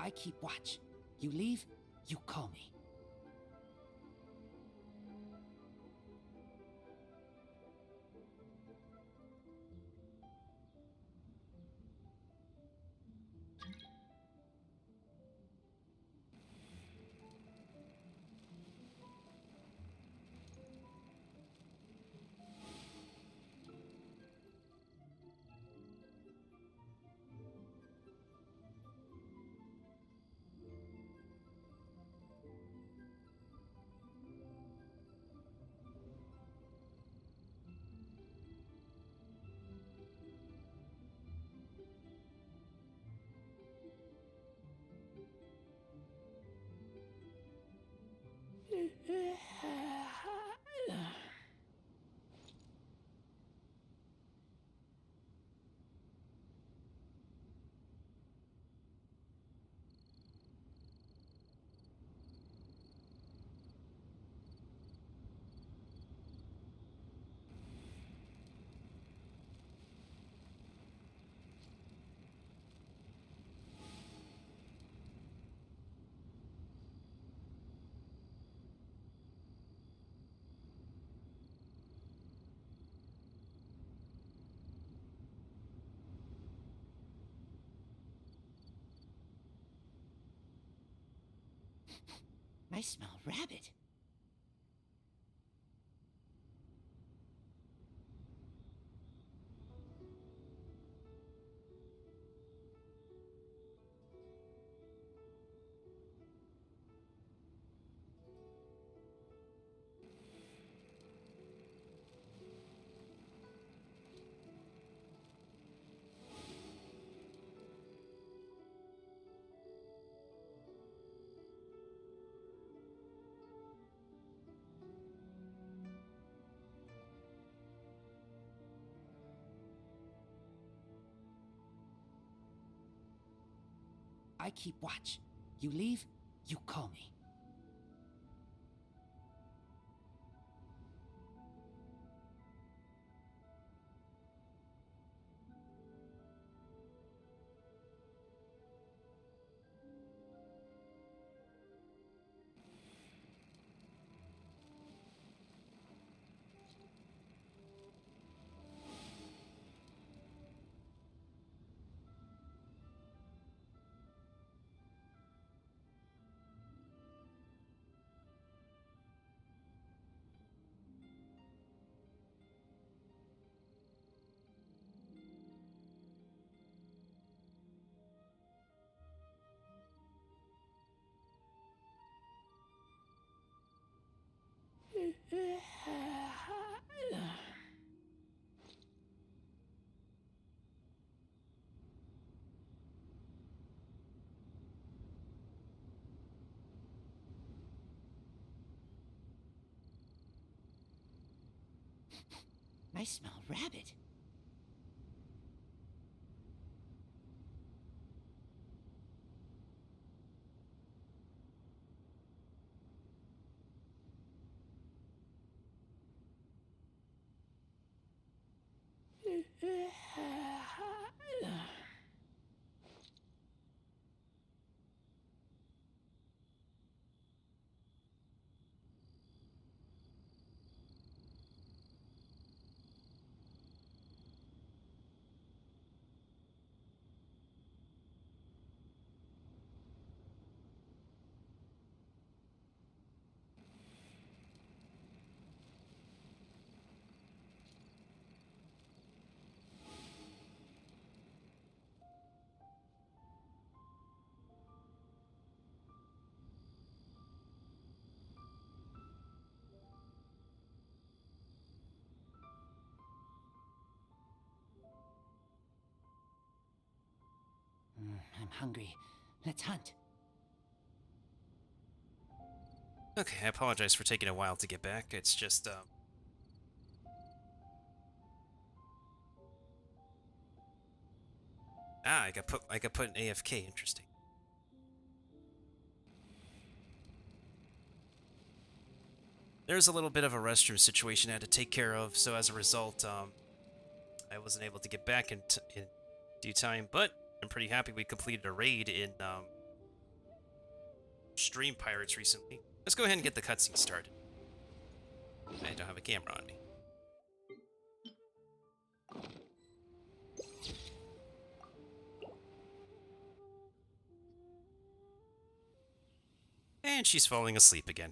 I keep watch. You leave, you call me. I smell rabbit. I keep watch. You leave, you call me. I smell rabbit. I'm hungry. Let's hunt. Okay, I apologize for taking a while to get back. It's just, I got put in AFK. Interesting. There's a little bit of a restroom situation I had to take care of, so as a result, I wasn't able to get back in due time, but I'm pretty happy we completed a raid in, Stream Pirates recently. Let's go ahead and get the cutscene started. I don't have a camera on me. And she's falling asleep again.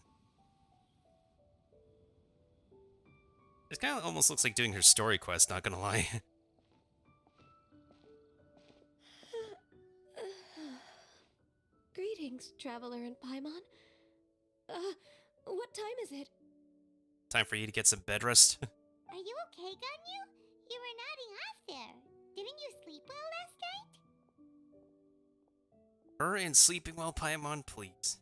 It kind of almost looks like doing her story quest, not gonna lie. Greetings, Traveler in Paimon. What time is it? Time for you to get some bed rest. Are you okay, Ganyu? You were nodding off there. Didn't you sleep well last night? Her and sleeping well, Paimon, please.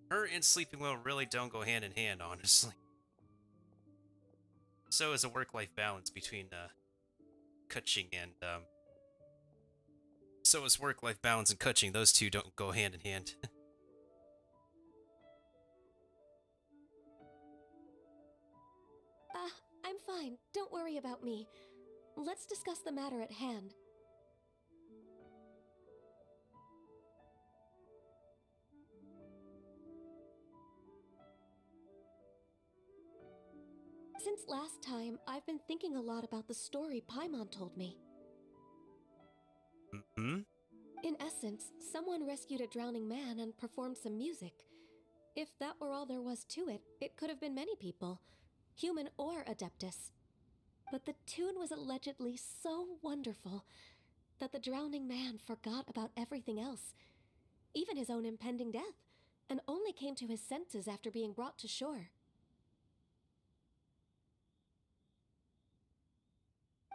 Her and sleeping well really don't go hand in hand, honestly. So is a work-life balance between, Kutching and, So is work-life balance and Kutching. Those two don't go hand in hand. I'm fine. Don't worry about me. Let's discuss the matter at hand. Since last time, I've been thinking a lot about the story Paimon told me. Mm-hmm? In essence, someone rescued a drowning man and performed some music. If that were all there was to it, it could have been many people, human or Adeptus. But the tune was allegedly so wonderful that the drowning man forgot about everything else, even his own impending death, and only came to his senses after being brought to shore.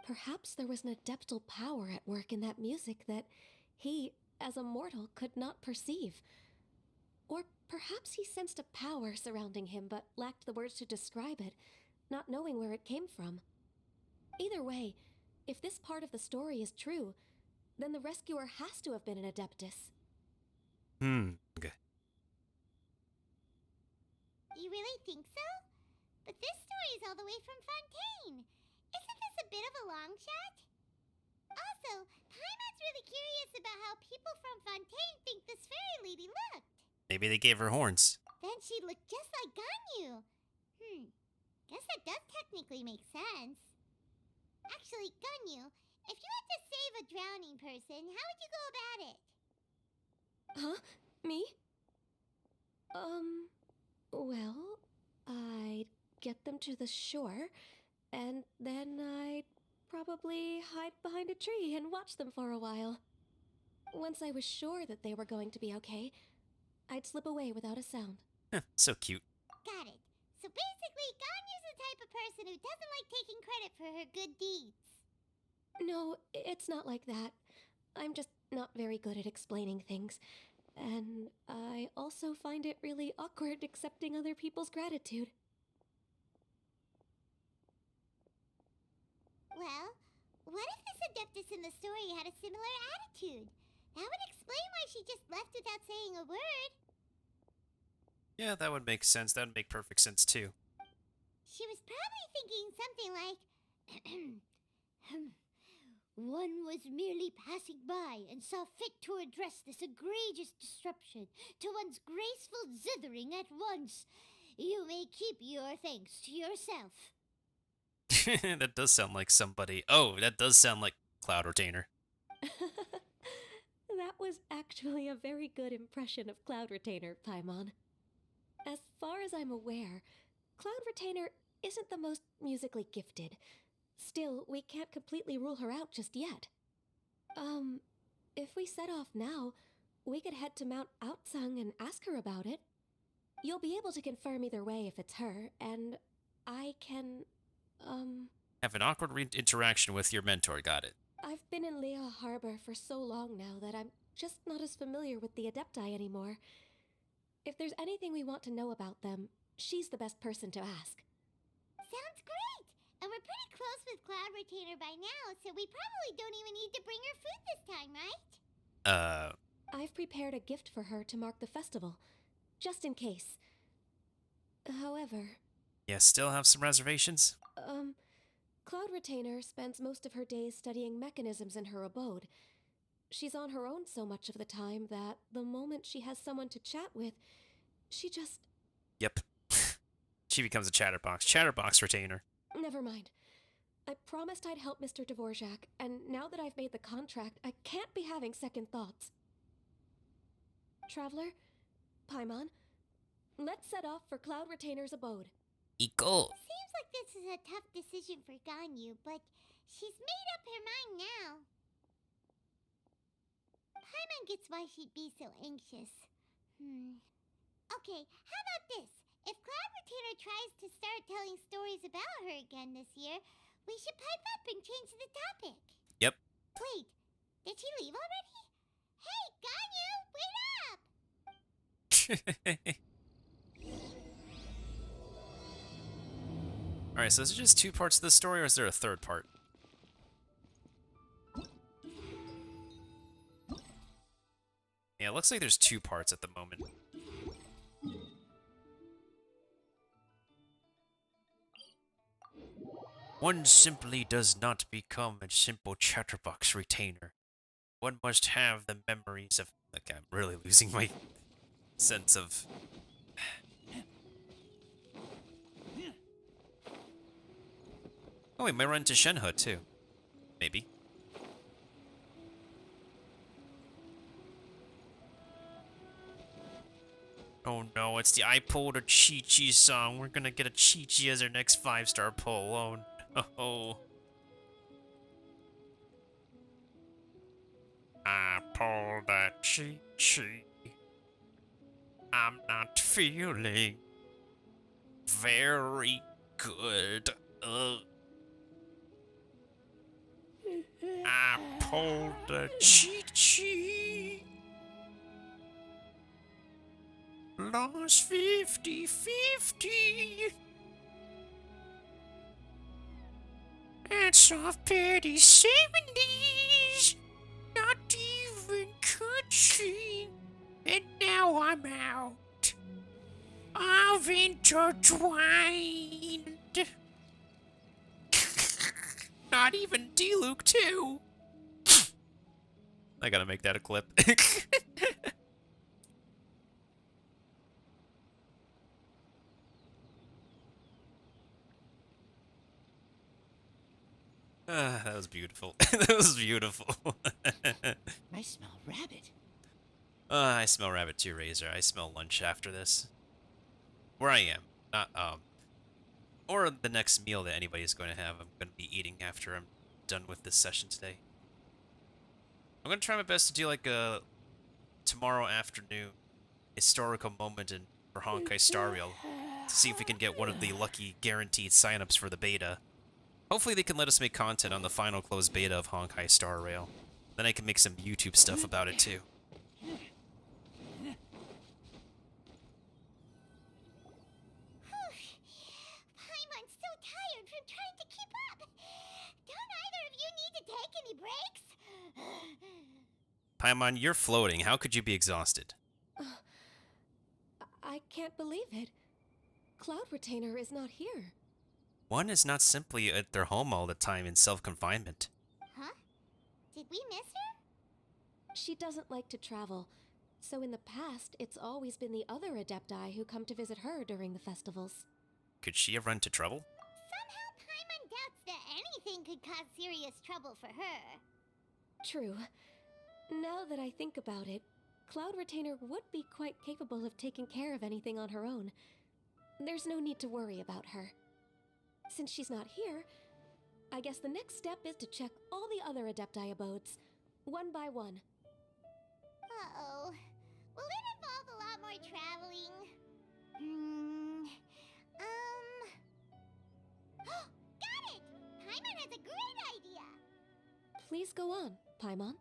Perhaps there was an adeptal power at work in that music that he, as a mortal, could not perceive. Or perhaps he sensed a power surrounding him but lacked the words to describe it, not knowing where it came from. Either way, if this part of the story is true, then the rescuer has to have been an Adeptus. Okay. You really think so? But this story is all the way from Fontaine. Isn't this a bit of a long shot? Also, Paimon's really curious about how people from Fontaine think this fairy lady looked. Maybe they gave her horns. Then she'd look just like Ganyu. Guess that does technically make sense. Actually, Ganyu, if you had to save a drowning person, how would you go about it? Huh? Me? Well, I'd get them to the shore, and then I'd probably hide behind a tree and watch them for a while. Once I was sure that they were going to be okay, I'd slip away without a sound. So cute. Got it. So basically, Ganyu's the type of person who doesn't like taking credit for her good deeds. No, it's not like that. I'm just not very good at explaining things. And I also find it really awkward accepting other people's gratitude. Well, what if this Adeptus in the story had a similar attitude? That would explain why she just left without saying a word. Yeah, that would make sense. That would make perfect sense too. She was probably thinking something like, one was merely passing by and saw fit to address this egregious disruption to one's graceful zithering at once. You may keep your thanks to yourself. That does sound like somebody. Oh, that does sound like Cloud Retainer. That was actually a very good impression of Cloud Retainer, Paimon. As far as I'm aware, Cloud Retainer isn't the most musically gifted. Still, we can't completely rule her out just yet. If we set off now, we could head to Mount Outsung and ask her about it. You'll be able to confirm either way if it's her, and I can, Have an awkward interaction with your mentor, got it. I've been in Lea Harbor for so long now that I'm just not as familiar with the Adepti anymore. If there's anything we want to know about them, she's the best person to ask. Sounds great! And we're pretty close with Cloud Retainer by now, so we probably don't even need to bring her food this time, right? I've prepared a gift for her to mark the festival, just in case. However... Yeah, still have some reservations? Cloud Retainer spends most of her days studying mechanisms in her abode. She's on her own so much of the time that the moment she has someone to chat with, she just... Yep. She becomes a chatterbox. Chatterbox Retainer. Never mind. I promised I'd help Mr. Dvorak, and now that I've made the contract, I can't be having second thoughts. Traveler, Paimon, let's set off for Cloud Retainer's abode. Eco. Seems like this is a tough decision for Ganyu, but she's made up her mind now. Paimon gets why she'd be so anxious. Okay, how about this? If Cloud Retainer tries to start telling stories about her again this year, we should pipe up and change the topic. Yep. Wait, did she leave already? Hey, Ganyu, wait up! Alright, so is it just 2 parts of the story, or is there a 3rd part? Yeah, it looks like there's 2 parts at the moment. One simply does not become a simple chatterbox retainer. One must have the memories of... Okay, I'm really losing my sense of... Oh, we might run into Shenhe, too. Maybe. Oh no, it's the I pulled a Chi-Chi song. We're gonna get a Chi-Chi as our next 5-star pull. Oh no. I pulled a Chi-Chi. I'm not feeling very good. I pulled a Chi-Chi. Lost 50-50. That's off petty 70s. Not even country. And now I'm out of intertwined. Not even D-Luke too. I gotta make that a clip. That was beautiful. That was beautiful. I smell rabbit. I smell rabbit too, Razor. I smell lunch after this. Where I am. Not, or the next meal that anybody's going to have. I'm going to be eating after I'm done with this session today. I'm going to try my best to do like a tomorrow afternoon historical moment for Honkai Star Rail to see if we can get one of the lucky guaranteed signups for the beta. Hopefully they can let us make content on the final closed beta of Honkai Star Rail. Then I can make some YouTube stuff about it too. Paimon, you're floating. How could you be exhausted? I can't believe it. Cloud Retainer is not here. One is not simply at their home all the time in self-confinement. Huh? Did we miss her? She doesn't like to travel, so in the past, it's always been the other Adepti who come to visit her during the festivals. Could she have run into trouble? Somehow Paimon doubts that anything could cause serious trouble for her. True. Now that I think about it, Cloud Retainer would be quite capable of taking care of anything on her own. There's no need to worry about her. Since she's not here, I guess the next step is to check all the other Adepti abodes, one by one. Uh-oh. Will it involve a lot more traveling? Got it! Paimon has a great idea! Please go on, Paimon.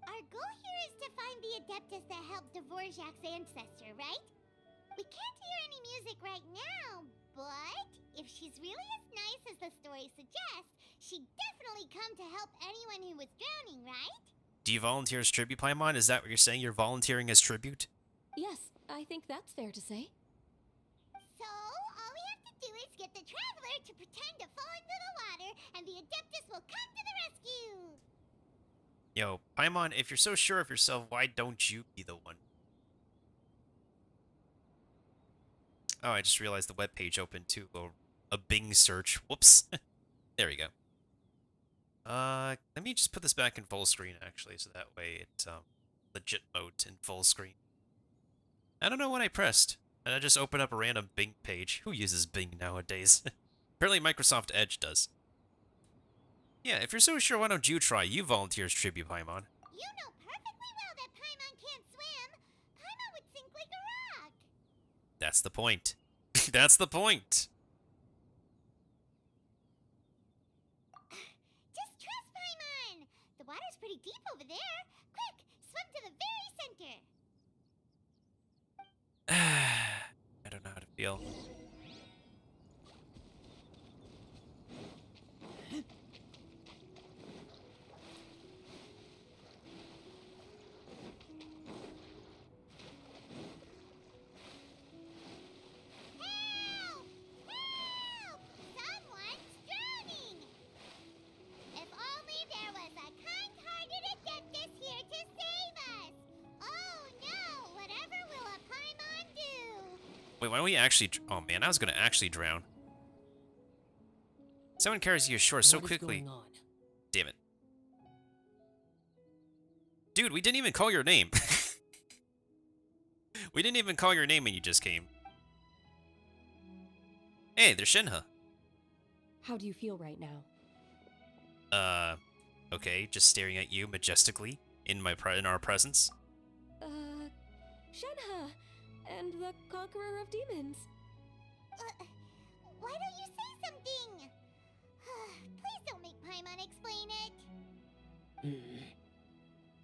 Our goal here is to find the Adeptus that helped Dvorak's ancestor, right? We can't hear any music right now, but if she's really as nice as the story suggests, she'd definitely come to help anyone who was drowning, right? Do you volunteer as tribute, Paimon? Is that what you're saying? You're volunteering as tribute? Yes, I think that's fair to say. So, all we have to do is get the Traveler to pretend to fall into the water, and the Adeptus will come to the rescue! Yo, Paimon, if you're so sure of yourself, why don't you be the one? Oh, I just realized the webpage opened too. A Bing search. Whoops. There we go. Let me just put this back in full screen, actually, so that way it's legit mode in full screen. I don't know what I pressed. And I just opened up a random Bing page. Who uses Bing nowadays? Apparently Microsoft Edge does. Yeah, if you're so sure, why don't you try? You volunteer as tribute, Paimon. You know perfectly well that Paimon can't swim. Paimon would sink like a rock. That's the point. That's the point. Just trust Paimon. The water's pretty deep over there. Quick, swim to the very center. I don't know how to feel. Help! Help! Someone's drowning! If only there was a kind-hearted Adeptus here to save us! Oh no! Whatever will a Paimon do? Wait, why don't we actually... Oh man, I was gonna actually drown. Someone carries you ashore so quickly. Damn it. Dude, we didn't even call your name. We didn't even call your name when you just came. Hey, there's Shinha. How do you feel right now? Okay, just staring at you majestically in our presence. Shenhe! And the Conqueror of Demons. Why don't you say something? Please don't make Paimon explain it.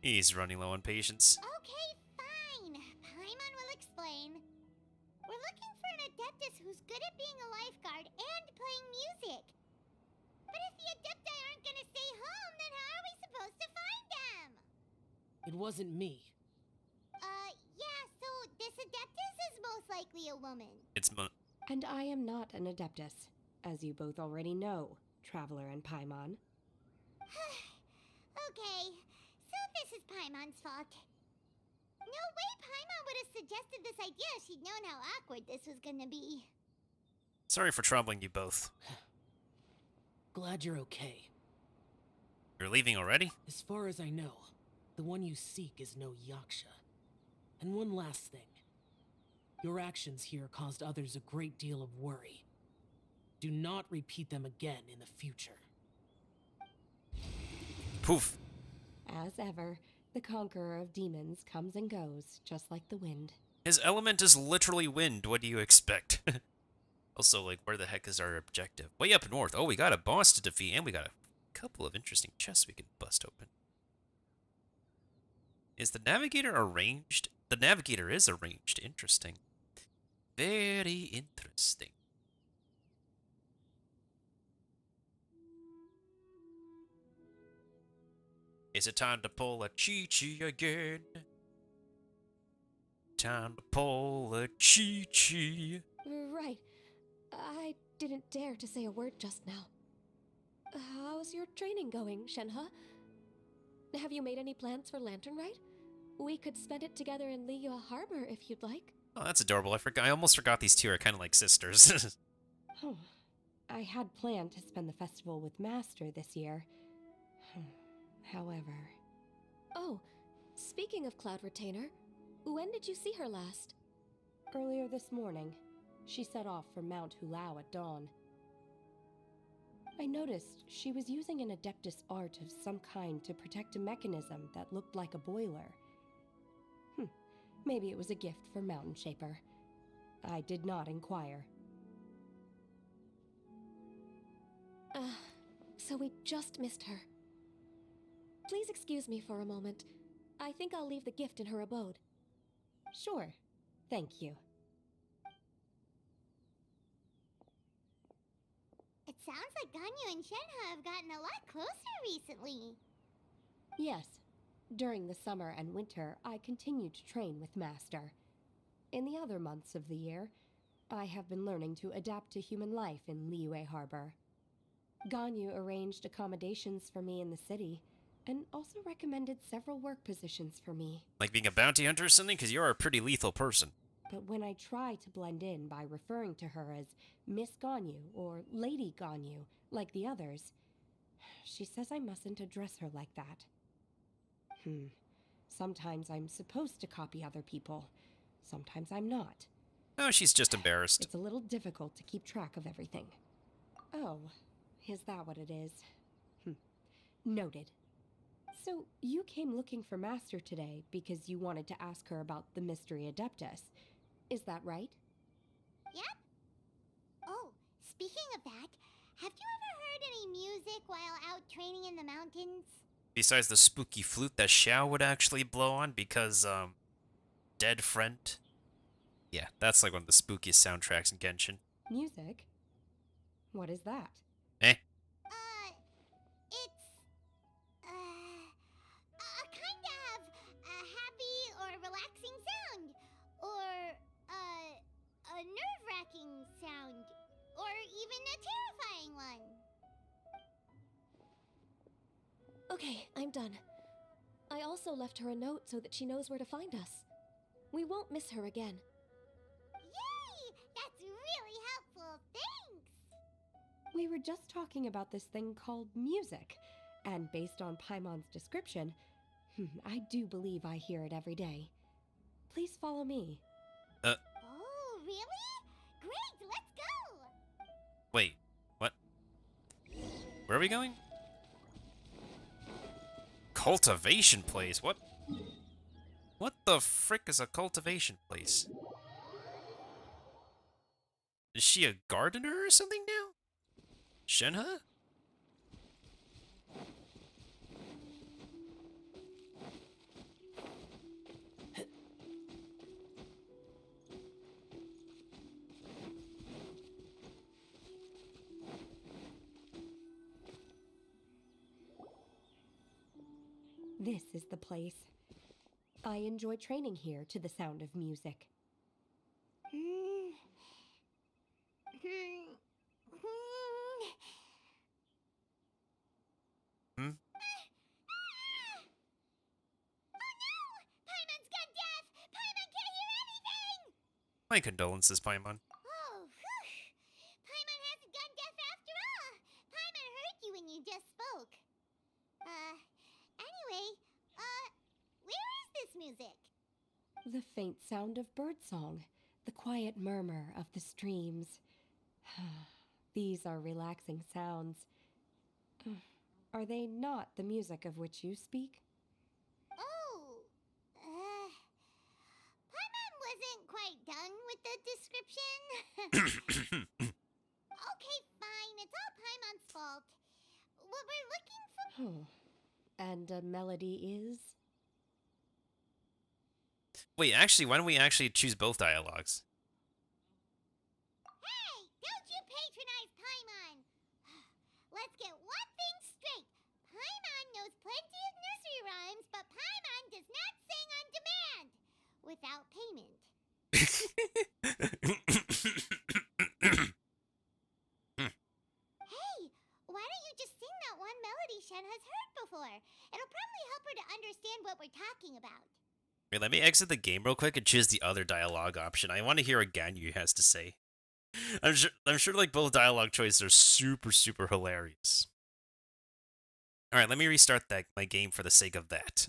He's running low on patience. Okay, fine. Paimon will explain. We're looking for an Adeptus who's good at being a lifeguard and playing music. But if the Adepti aren't gonna stay home, then how are we supposed to find them? It wasn't me. Yeah, so this Adeptus is most likely a woman. And I am not an Adeptus, as you both already know, Traveler and Paimon. Okay, so this is Paimon's fault. No way Paimon would have suggested this idea if she'd known how awkward this was gonna be. Sorry for troubling you both. Glad you're okay. You're leaving already? As far as I know, the one you seek is no Yaksha. And one last thing. Your actions here caused others a great deal of worry. Do not repeat them again in the future. Poof. As ever, the Conqueror of Demons comes and goes, just like the wind. His element is literally wind. What do you expect? Also, like, where the heck is our objective? Way up north. Oh, we got a boss to defeat, and we got a couple of interesting chests we can bust open. Is the navigator arranged? The navigator is arranged. Interesting. Very interesting. Is it time to pull a Chi-Chi again? Time to pull a Chi-Chi. Right. I didn't dare to say a word just now. How's your training going, Shenhe? Have you made any plans for Lantern Rite? We could spend it together in Liyue Harbor if you'd like. Oh, that's adorable. I almost forgot these two are kind of like sisters. Oh, I had planned to spend the festival with Master this year. However... Oh, speaking of Cloud Retainer, when did you see her last? Earlier this morning. She set off for Mount Hulao at dawn. I noticed she was using an Adeptus art of some kind to protect a mechanism that looked like a boiler. Maybe it was a gift for Mountain Shaper. I did not inquire. So we just missed her. Please excuse me for a moment. I think I'll leave the gift in her abode. Sure. Thank you. It sounds like Ganyu and Shenhe have gotten a lot closer recently. Yes. During the summer and winter, I continue to train with Master. In the other months of the year, I have been learning to adapt to human life in Liyue Harbor. Ganyu arranged accommodations for me in the city, and also recommended several work positions for me. Like being a bounty hunter or something? Because you're a pretty lethal person. But when I try to blend in by referring to her as Miss Ganyu or Lady Ganyu, like the others, she says I mustn't address her like that. Sometimes I'm supposed to copy other people. Sometimes I'm not. Oh, she's just embarrassed. It's a little difficult to keep track of everything. Oh, is that what it is? Noted. So, you came looking for Master today because you wanted to ask her about the Mystery Adeptus. Is that right? Yep. Oh, speaking of that, have you ever heard any music while out training in the mountains? Besides the spooky flute that Xiao would actually blow on because, Dead Friend. Yeah, that's like one of the spookiest soundtracks in Genshin. Music? What is that? It's, a kind of a happy or relaxing sound. Or, a nerve-wracking sound. Or even a terrifying one. Okay, I'm done. I also left her a note so that she knows where to find us. We won't miss her again. Yay! That's really helpful, thanks! We were just talking about this thing called music, and based on Paimon's description, I do believe I hear it every day. Please follow me. Oh, really? Great, let's go! Wait, what? Where are we going? Cultivation place? What? What the frick is a cultivation place? Is she a gardener or something now? Shenhe? This is the place. I enjoy training here to the sound of music. My condolences, Paimon. Oh, whew. Paimon hasn't gone deaf after all. Paimon heard you when you just spoke. Anyway, where is this music? The faint sound of birdsong, the quiet murmur of the streams. These are relaxing sounds. Are they not the music of which you speak? Oh, Paimon wasn't quite done with the description. Okay, fine. It's all Paimon's fault. What we're looking for... Oh, and a melody is? Wait, actually, why don't we actually choose both dialogues? Hey, don't you patronize Paimon! Let's get one thing straight. Paimon knows plenty of nursery Shen has heard before. It'll probably help her to understand what we're talking about. Wait, let me exit the game real quick and choose the other dialogue option. I want to hear what Ganyu has to say. I'm sure like both dialogue choices are super hilarious. All right, let me restart my game for the sake of that.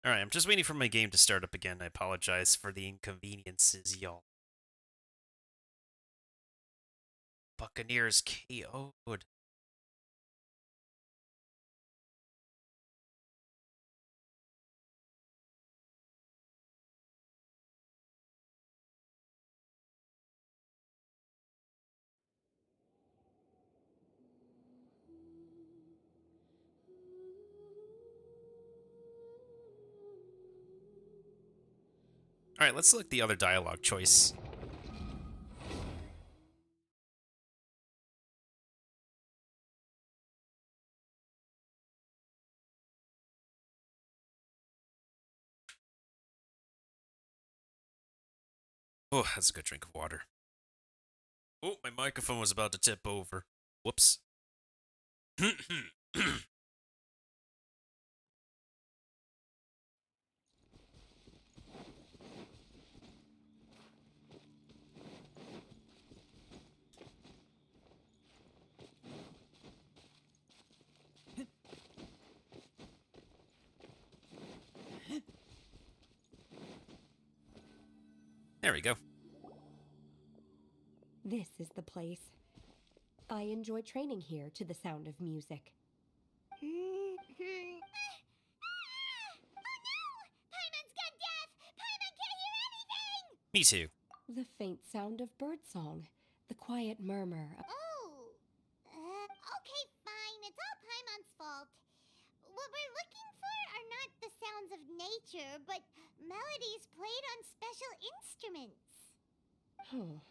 All right, I'm just waiting for my game to start up again. I apologize for the inconveniences, y'all. Buccaneers KO'd. All right, let's select the other dialogue choice. Oh, that's a good drink of water. Oh, my microphone was about to tip over. Whoops. There we go. This is the place. I enjoy training here to the sound of music. Oh no! Paimon's gone deaf! Paimon can't hear anything! Me too. The faint sound of birdsong, the quiet murmur. Oh. Okay, fine. It's all Paimon's fault. What we're looking for are not the sounds of nature, but melodies played on special instruments. Oh.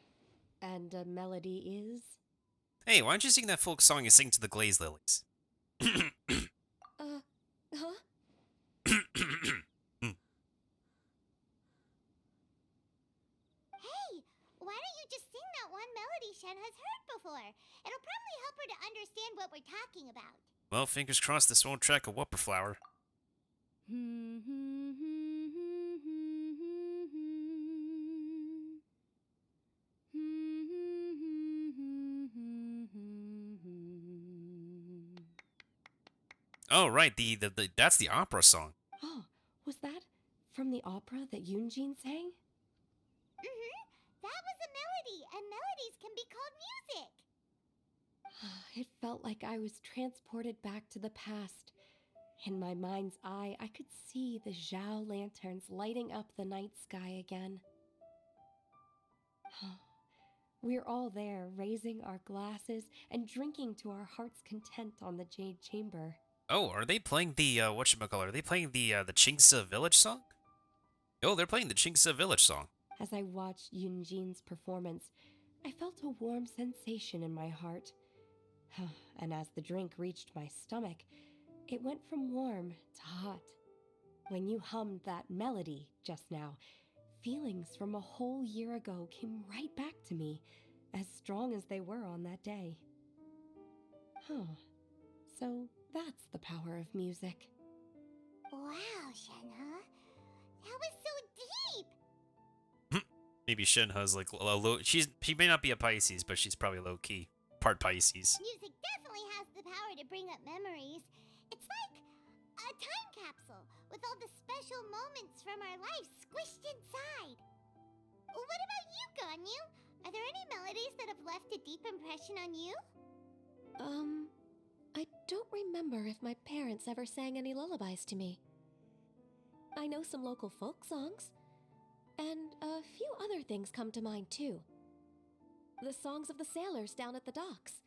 And a melody is? Hey, why don't you sing that folk song you sing to the glazed lilies? Huh? Hey, why don't you just sing that one melody Shen has heard before? It'll probably help her to understand what we're talking about. Well, fingers crossed this won't track a whooper flower. Oh, right, that's the opera song. Oh, was that from the opera that Yunjin sang? That was a melody, and melodies can be called music. It felt like I was transported back to the past. In my mind's eye, I could see the Zhao lanterns lighting up the night sky again. We're all there, raising our glasses and drinking to our heart's content on the Jade Chamber. Oh, are they playing the, whatchamacallit? Are they playing the Chingsa Village song? Oh, they're playing the Chingsa Village song. As I watched Yunjin's performance, I felt a warm sensation in my heart. And as the drink reached my stomach, it went from warm to hot. When you hummed that melody just now, feelings from a whole year ago came right back to me, as strong as they were on that day. So that's the power of music. Wow, Shenhe. That was so deep! Maybe Shenhe's like low. She may not be a Pisces, but she's probably low key, part Pisces. Music definitely has the power to bring up memories. It's like a time capsule with all the special moments from our lives squished inside. What about you, Ganyu? Are there any melodies that have left a deep impression on you? I don't remember if my parents ever sang any lullabies to me. I know some local folk songs, and a few other things come to mind too. The songs of the sailors down at the docks,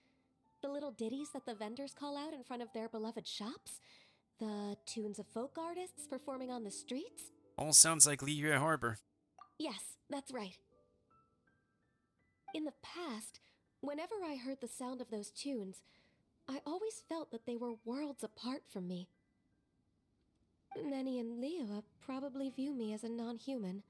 the little ditties that the vendors call out in front of their beloved shops, the tunes of folk artists performing on the streets. All sounds like Liyue Harbor. Yes, that's right. In the past, whenever I heard the sound of those tunes, I always felt that they were worlds apart from me. Nenny and Liyue probably view me as a non-human.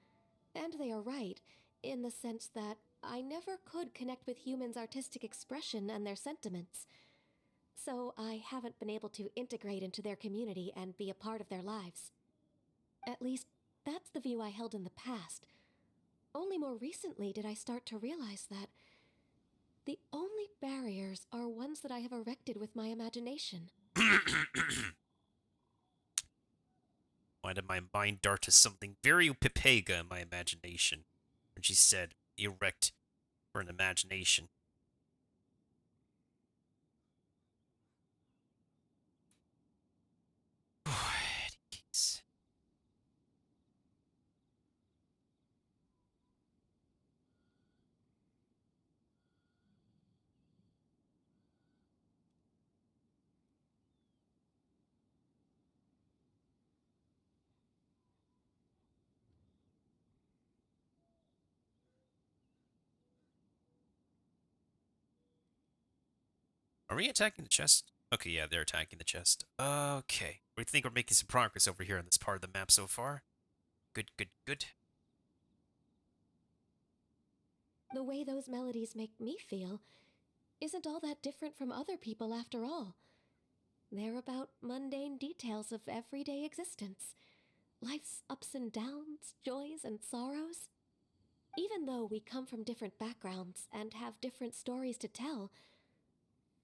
And they are right, in the sense that I never could connect with humans' artistic expression and their sentiments. So I haven't been able to integrate into their community and be a part of their lives. At least, that's the view I held in the past. Only more recently did I start to realize that the only barriers are ones that I have erected with my imagination. Why did my mind dart to something very Pepega in my imagination when she said erect for an imagination? Jeez. Are we attacking the chest? Okay, yeah, they're attacking the chest. Okay. We think we're making some progress over here on this part of the map so far. Good, good, good. The way those melodies make me feel isn't all that different from other people after all. They're about mundane details of everyday existence. Life's ups and downs, joys and sorrows. Even though we come from different backgrounds and have different stories to tell,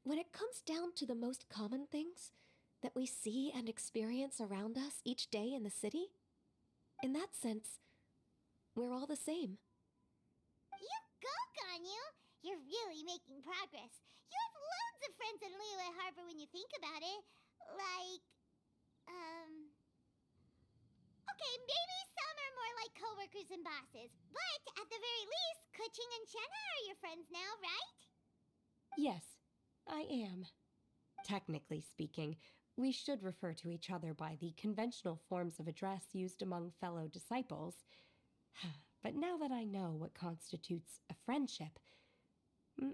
when it comes down to the most common things that we see and experience around us each day in the city, in that sense, we're all the same. You go, Ganyu! You're really making progress. You have loads of friends in Liyue Harbor when you think about it. Like, okay, maybe some are more like coworkers and bosses, but at the very least, Kuching and Shenna are your friends now, right? Yes, I am. Technically speaking, we should refer to each other by the conventional forms of address used among fellow disciples. But now that I know what constitutes a friendship,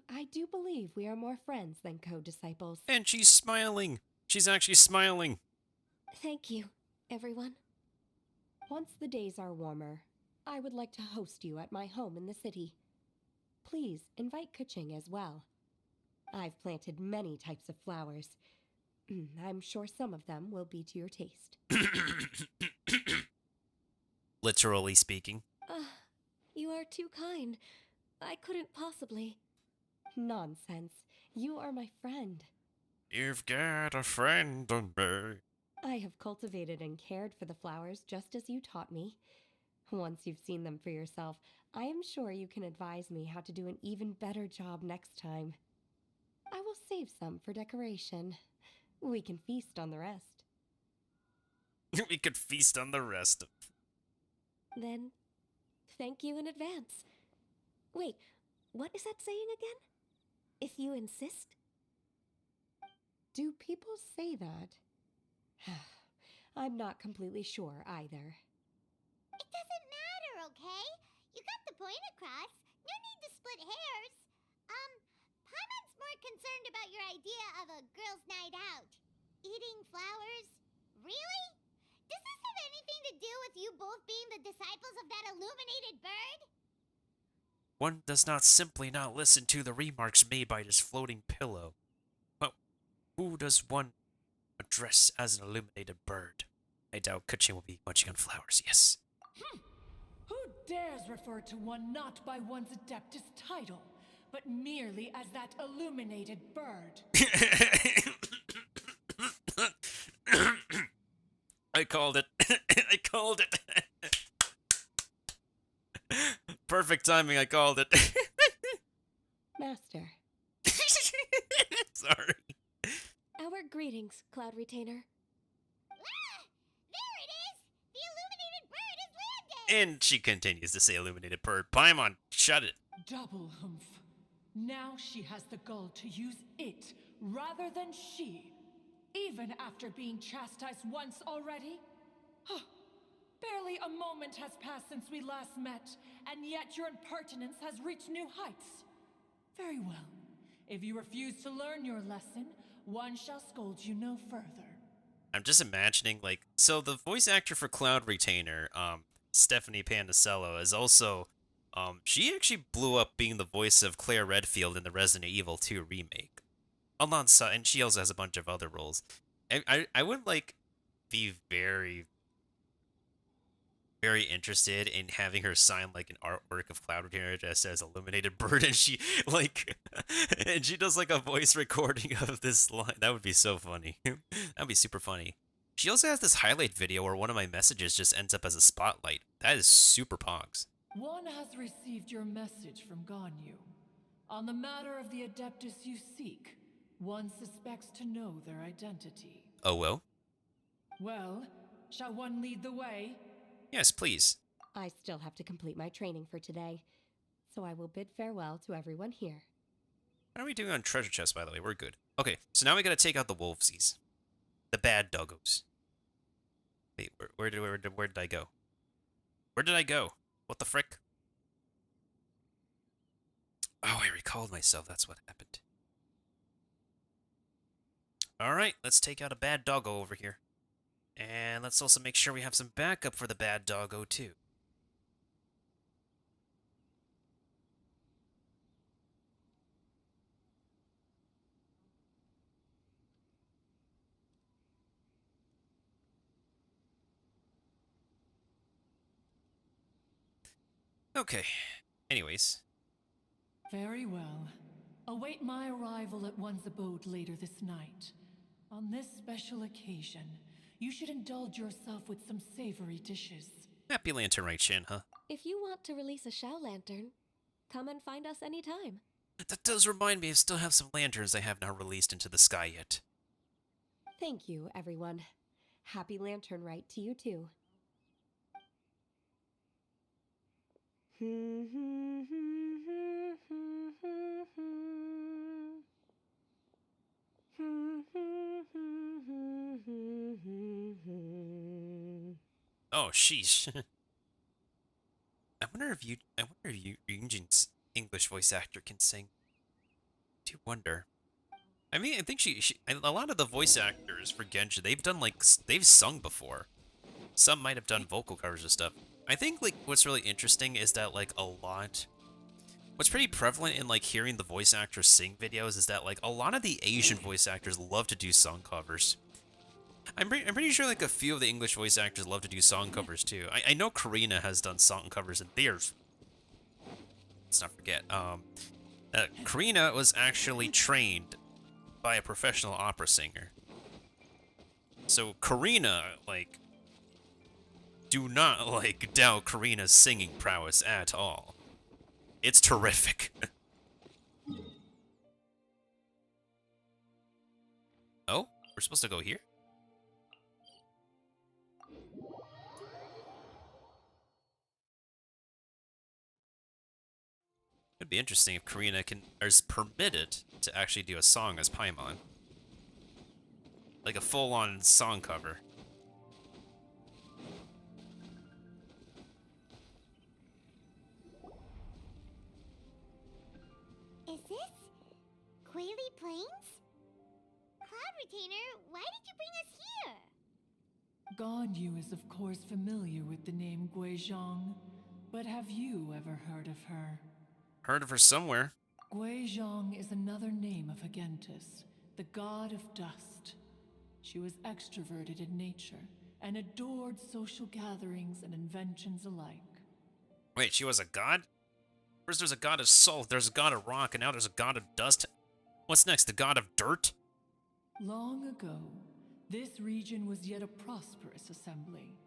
I do believe we are more friends than co-disciples. And she's smiling. She's actually smiling. Thank you, everyone. Once the days are warmer, I would like to host you at my home in the city. Please invite Kuching as well. I've planted many types of flowers. I'm sure some of them will be to your taste. Literally speaking. You are too kind. I couldn't possibly. Nonsense. You are my friend. You've got a friend in me. I have cultivated and cared for the flowers just as you taught me. Once you've seen them for yourself, I am sure you can advise me how to do an even better job next time. I will save some for decoration. We can feast on the rest. We could feast on the rest. Then, thank you in advance. Wait, what is that saying again? If you insist? Do people say that? I'm not completely sure either. It doesn't matter, okay? You got the point across. No need to split hairs. Paimon's more concerned about your idea of a girls' night out. Eating flowers? Really? Does this have anything to do with you both being the disciples of that illuminated bird? One does not simply not listen to the remarks made by this floating pillow. Well, who does one address as an illuminated bird? I doubt Kuching will be munching on flowers, yes. Who dares refer to one not by one's Adeptus title, but merely as that illuminated bird? I called it. I called it. Perfect timing, I called it. Master. Sorry. Our greetings, Cloud Retainer. There it is! The illuminated bird has landed! And she continues to say illuminated bird. Paimon, shut it. Double humph. Now she has the gall to use it rather than she. Even after being chastised once already? Barely a moment has passed since we last met, and yet your impertinence has reached new heights. Very well. If you refuse to learn your lesson, one shall scold you no further. I'm just imagining, like, so the voice actor for Cloud Retainer, Stephanie Pandacello, is also, she actually blew up being the voice of Claire Redfield in the Resident Evil 2 remake. Alongside, and she also has a bunch of other roles. I would, like, be very interested in having her sign like an artwork of Cloud Retainer just as Illuminated Bird, and she like and she does like a voice recording of this line. That would be so funny. That'd be super funny. She also has this highlight video where one of my messages just ends up as a spotlight. That is super pogs. One has received your message from Ganyu. On the matter of the Adeptus you seek, one suspects to know their identity. Oh well? Well, shall one lead the way? Yes, please. I still have to complete my training for today, so I will bid farewell to everyone here. How are we doing on treasure chest, by the way? We're good. Okay, so now we gotta take out the wolvesies. The bad doggos. Wait, where did I go? Where did I go? What the frick? Oh, I recalled myself. That's what happened. Alright, let's take out a bad doggo over here. And let's also make sure we have some backup for the bad doggo, too. Okay. Anyways. Very well. Await my arrival at one's abode later this night. On this special occasion, you should indulge yourself with some savory dishes. Happy Lantern Rite, Shin, huh? If you want to release a Shao Lantern, come and find us anytime. That does remind me, I still have some lanterns I have not released into the sky yet. Thank you, everyone. Happy Lantern Rite to you too. Oh, sheesh. I wonder if Yunjin's English voice actor can sing. I do wonder. I mean, I think a lot of the voice actors for Genshin, they've sung before. Some might have done vocal covers and stuff. I think, like, what's really interesting is that, like, what's pretty prevalent in, like, hearing the voice actors sing videos is that, like, a lot of the Asian voice actors love to do song covers. I'm pretty sure, like, a few of the English voice actors love to do song covers, too. I know Karina has done song covers in theirs. Let's not forget, Karina was actually trained by a professional opera singer. So Karina, like, do not, like, doubt Karina's singing prowess at all. It's terrific. Oh, we're supposed to go here? It'd be interesting if Karina is permitted to actually do a song as Paimon. Like a full-on song cover. Is this Quaily Plains? Cloud Retainer, why did you bring us here? Ganyu is of course familiar with the name Guizhong, but have you ever heard of her? Heard of her somewhere. Guizhong is another name of Agentis, the god of dust. She was extroverted in nature and adored social gatherings and inventions alike. Wait, she was a god? First there's a god of salt, there's a god of rock, and now there's a god of dust. What's next, the god of dirt? Long ago, this region was yet a prosperous assembly.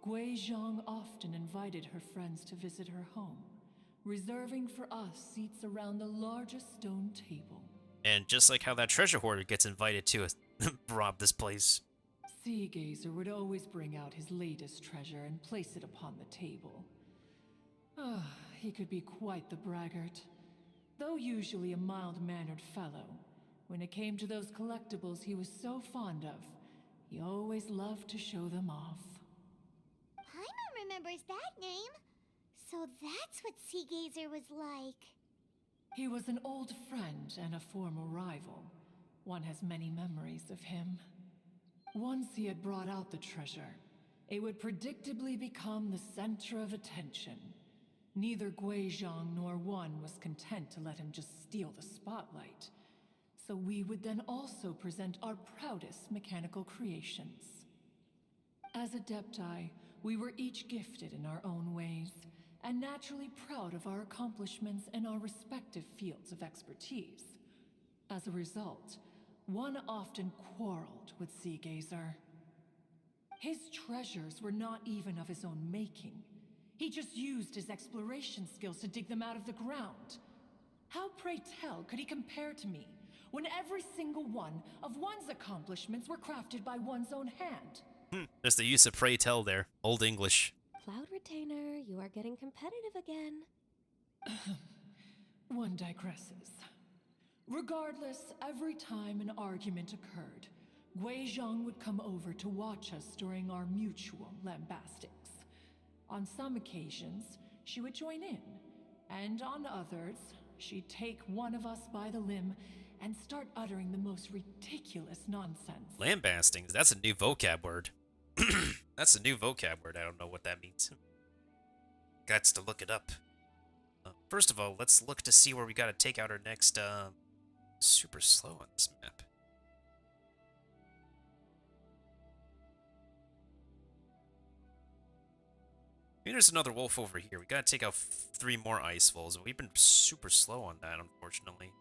Guizhong often invited her friends to visit her home, reserving for us seats around the largest stone table. And just like how that treasure hoarder gets invited to rob this place. Sea Gazer would always bring out his latest treasure and place it upon the table. He could be quite the braggart. Though usually a mild-mannered fellow, when it came to those collectibles he was so fond of, he always loved to show them off. Paimon remembers that name. So that's what Sea Gazer was like. He was an old friend and a former rival. One has many memories of him. Once he had brought out the treasure, it would predictably become the center of attention. Neither Guizhong nor One was content to let him just steal the spotlight. So we would then also present our proudest mechanical creations. As Adepti, we were each gifted in our own ways, and naturally proud of our accomplishments in our respective fields of expertise. As a result, One often quarreled with Seagazer. His treasures were not even of his own making. He just used his exploration skills to dig them out of the ground. How, pray tell, could he compare to me, when every single one of One's accomplishments were crafted by one's own hand? There's the use of pray tell there. Old English. Cloud Retainer, you are getting competitive again. One digresses. Regardless, every time an argument occurred, Guizhong would come over to watch us during our mutual lambastics. On some occasions, she would join in, and on others, she'd take one of us by the limb and start uttering the most ridiculous nonsense. Lambasting, that's a new vocab word. That's a new vocab word. I don't know what that means. Gots to look it up. First of all, let's look to see where we gotta take out our next, super slow on this map. Maybe there's another wolf over here. We gotta take out 3 more ice wolves. We've been super slow on that, unfortunately.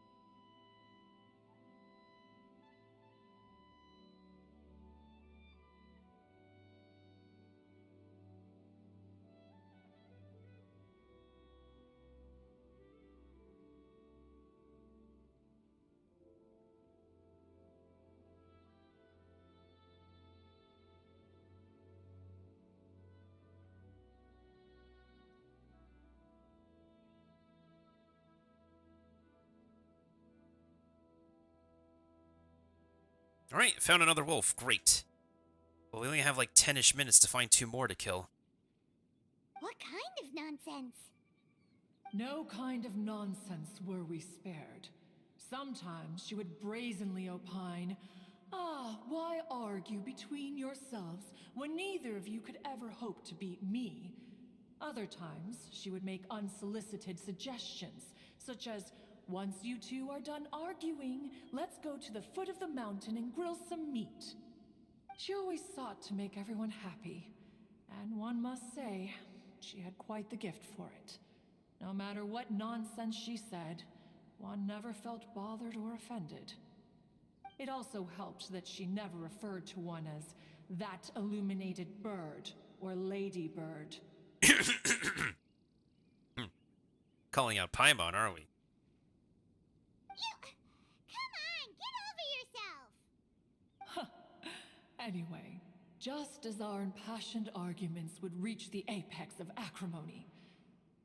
Alright, found another wolf. Great. Well, we only have like 10-ish minutes to find 2 more to kill. What kind of nonsense? No kind of nonsense were we spared. Sometimes she would brazenly opine, why argue between yourselves when neither of you could ever hope to beat me? Other times, she would make unsolicited suggestions, such as, once you two are done arguing, let's go to the foot of the mountain and grill some meat. She always sought to make everyone happy, and one must say, she had quite the gift for it. No matter what nonsense she said, one never felt bothered or offended. It also helped that she never referred to one as that illuminated bird or ladybird. Calling out Paimon, are we? Come on, get over yourself! Anyway, just as our impassioned arguments would reach the apex of acrimony,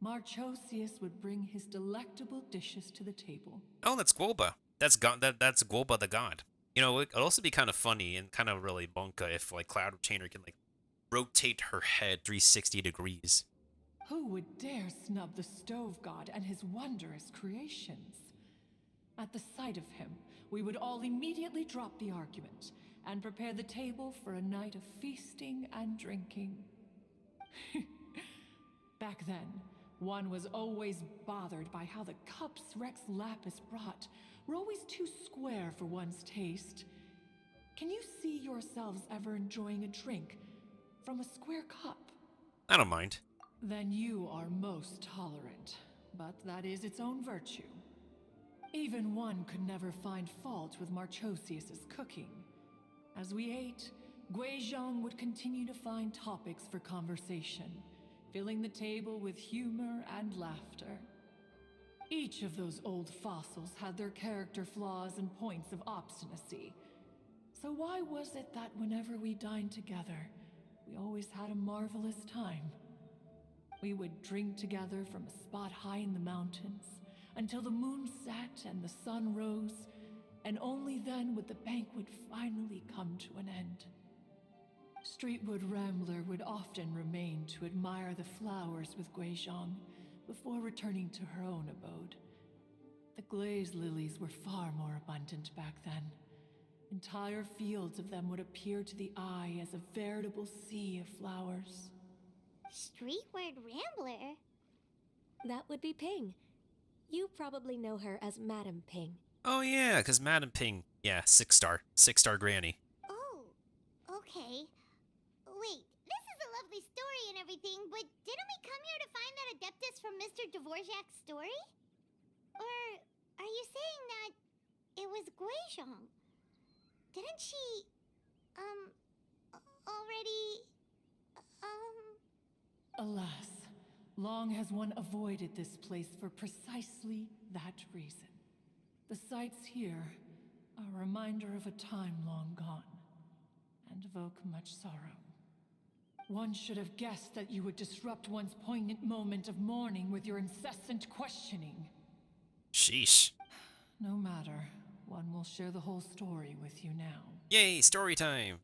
Marchosius would bring his delectable dishes to the table. Oh, that's Golba. That's Golba the god. You know, it'd also be kind of funny and kind of really bunka if, like, Cloud Retainer can, like, rotate her head 360 degrees. Who would dare snub the stove god and his wondrous creations? At the sight of him, we would all immediately drop the argument and prepare the table for a night of feasting and drinking. Back then, one was always bothered by how the cups Rex Lapis brought were always too square for one's taste. Can you see yourselves ever enjoying a drink from a square cup? I don't mind. Then you are most tolerant, but that is its own virtue. Even one could never find fault with Marchosius's cooking. As we ate, Guizhong would continue to find topics for conversation, filling the table with humor and laughter. Each of those old fossils had their character flaws and points of obstinacy. So why was it that whenever we dined together, we always had a marvelous time? We would drink together from a spot high in the mountains, until the moon set and the sun rose, and only then would the banquet finally come to an end. Streetwood Rambler would often remain to admire the flowers with Guizhong before returning to her own abode. The glaze lilies were far more abundant back then, Entire fields of them would appear to the eye as a veritable sea of flowers. Streetward Rambler? That would be Ping. You probably know her as Madam Ping. Oh yeah, because Madam Ping, yeah, 6-star. 6-star granny. Oh, okay. Wait, this is a lovely story and everything, but didn't we come here to find that Adeptus from Mr. Dvorak's story? Or are you saying that it was Guizhong? Didn't she, already, Alas, long has one avoided this place for precisely that reason. The sights here are a reminder of a time long gone, and evoke much sorrow. One should have guessed that you would disrupt one's poignant moment of mourning with your incessant questioning. Sheesh. No matter, one will share the whole story with you now. Yay, story time!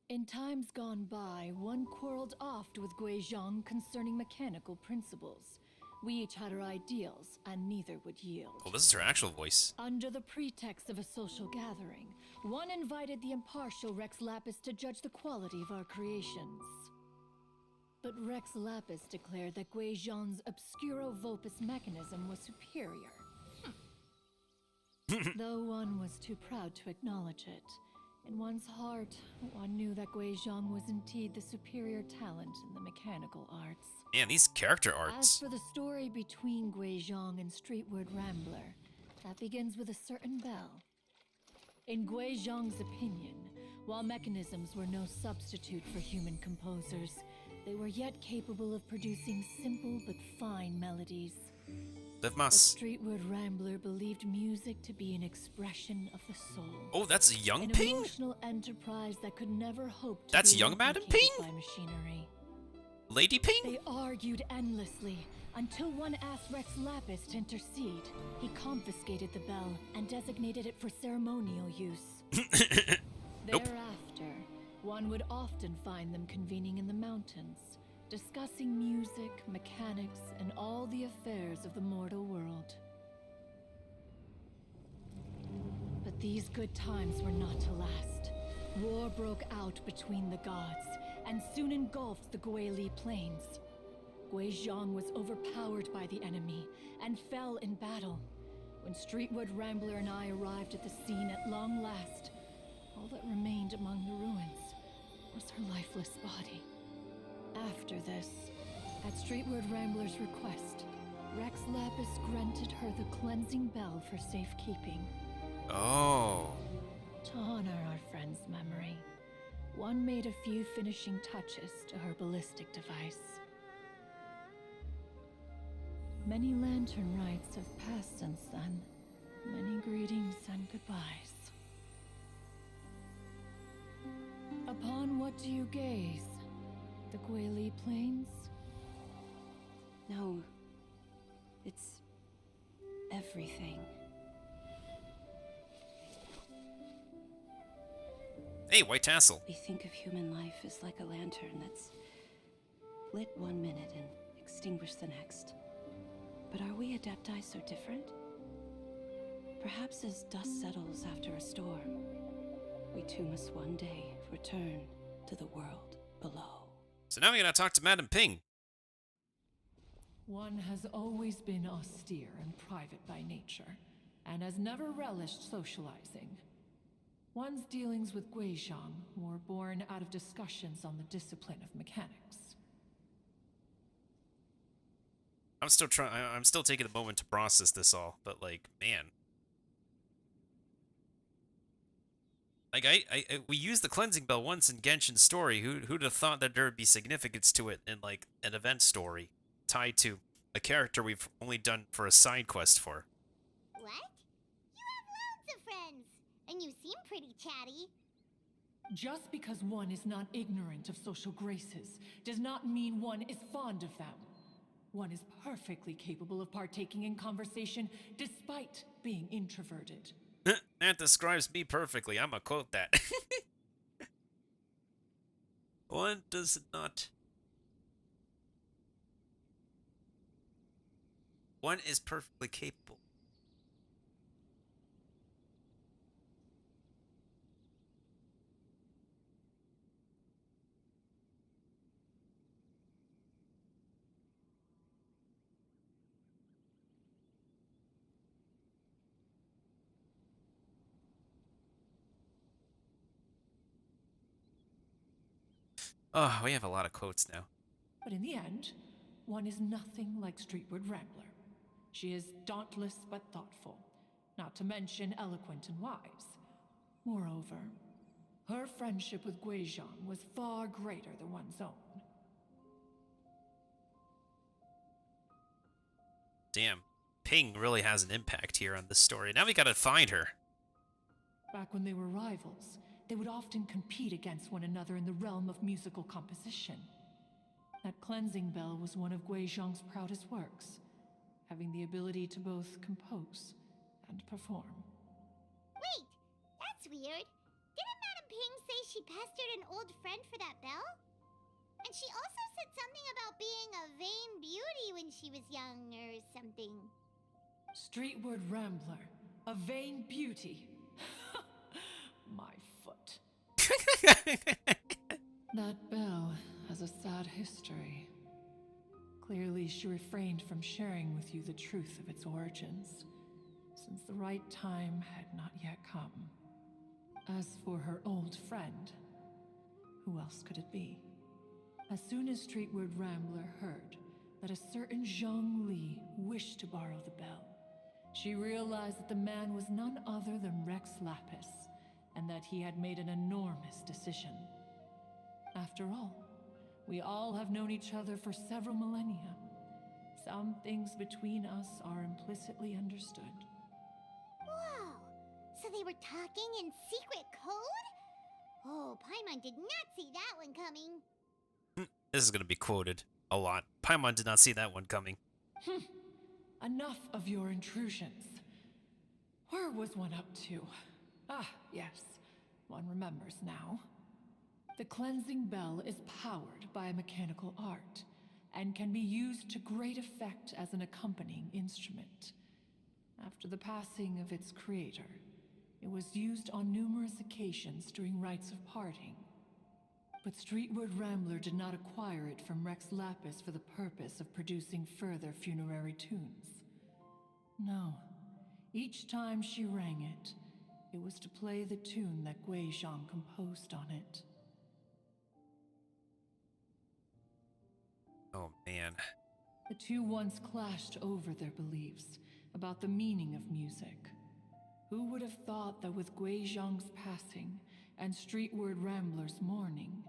In times gone by, one quarreled oft with Guizhong concerning mechanical principles. We each had our ideals, and neither would yield. Oh, this is her actual voice. Under the pretext of a social gathering, one invited the impartial Rex Lapis to judge the quality of our creations. But Rex Lapis declared that Guizhong's Obscuro Vulpus mechanism was superior. Though one was too proud to acknowledge it, in one's heart, one knew that Guizhong was indeed the superior talent in the mechanical arts. Man, these character As arts. for the story between Guizhong and Streetward Rambler, that begins with a certain bell. In Guizhong's opinion, while mechanisms were no substitute for human composers, they were yet capable of producing simple but fine melodies. Liv The Mas. Streetward Rambler believed music to be an expression of the soul. Oh, that's a young An Ping? emotional enterprise that could never hope to That's be young Madam replicated Ping? by machinery. Lady Ping? They argued endlessly until one asked Rex Lapis to intercede. He confiscated the bell and designated it for ceremonial use. Nope. Thereafter, one would often find them convening in the mountains, discussing music, mechanics, and all the affairs of the mortal world. But these good times were not to last. War broke out between the gods, and soon engulfed the Guili plains. Guizhong was overpowered by the enemy, and fell in battle. When Streetward Rambler and I arrived at the scene at long last, all that remained among the ruins was her lifeless body. After this, at Streetward Rambler's request, Rex Lapis granted her the cleansing bell for safekeeping. Oh. To honor our friend's memory, one made a few finishing touches to her ballistic device. Many lantern rites have passed since then. Many greetings and goodbyes. Upon what do you gaze? The Guili Plains? No. It's everything. Hey, White Tassel. We think of human life as like a lantern that's lit one minute and extinguished the next. But are we Adepti so different? Perhaps as dust settles after a storm, we too must one day return to the world below. So now we gotta talk to Madam Ping. One has always been austere and private by nature, and has never relished socializing. One's dealings with Guizhong were born out of discussions on the discipline of mechanics. I'm still taking a moment to process this all, but like, man. Like, we used the cleansing bell once in Genshin's story. Who'd have thought that there'd be significance to it in, like, an event story tied to a character we've only done for a side quest for? What? You have loads of friends, and you seem pretty chatty. Just because one is not ignorant of social graces does not mean one is fond of them. One is perfectly capable of partaking in conversation despite being introverted. That describes me perfectly. I'ma quote that. One does not... One is perfectly capable. Oh, we have a lot of quotes now. But in the end, one is nothing like Streetward Rambler. She is dauntless but thoughtful, not to mention eloquent and wise. Moreover, her friendship with Guizhong was far greater than one's own. Damn, Ping really has an impact here on this story. Now we gotta find her. Back when they were rivals, they would often compete against one another in the realm of musical composition. That cleansing bell was one of Guizhong's proudest works, having the ability to both compose and perform. Wait, that's weird. Didn't Madame Ping say she pestered an old friend for that bell? And she also said something about being a vain beauty when she was young or something. Streetward Rambler, a vain beauty. My foot. That bell has a sad history. Clearly, she refrained from sharing with you the truth of its origins, since the right time had not yet come. As for her old friend, who else could it be? As soon as Streetward Rambler heard that a certain Zhang Li wished to borrow the bell, she realized that the man was none other than Rex Lapis, and that he had made an enormous decision. After all, we all have known each other for several millennia. Some things between us are implicitly understood. Whoa! So they were talking in secret code? Oh, Paimon did not see that one coming. This is gonna be quoted a lot. Paimon did not see that one coming. Enough of your intrusions. Where was one up to? Ah, yes. One remembers now. The cleansing bell is powered by a mechanical art, and can be used to great effect as an accompanying instrument. After the passing of its creator, it was used on numerous occasions during rites of parting. But Streetward Rambler did not acquire it from Rex Lapis for the purpose of producing further funerary tunes. No. Each time she rang it, it was to play the tune that Guizhong composed on it. Oh man. The two once clashed over their beliefs about the meaning of music. Who would have thought that with Guizhong's passing and Streetward Rambler's mourning,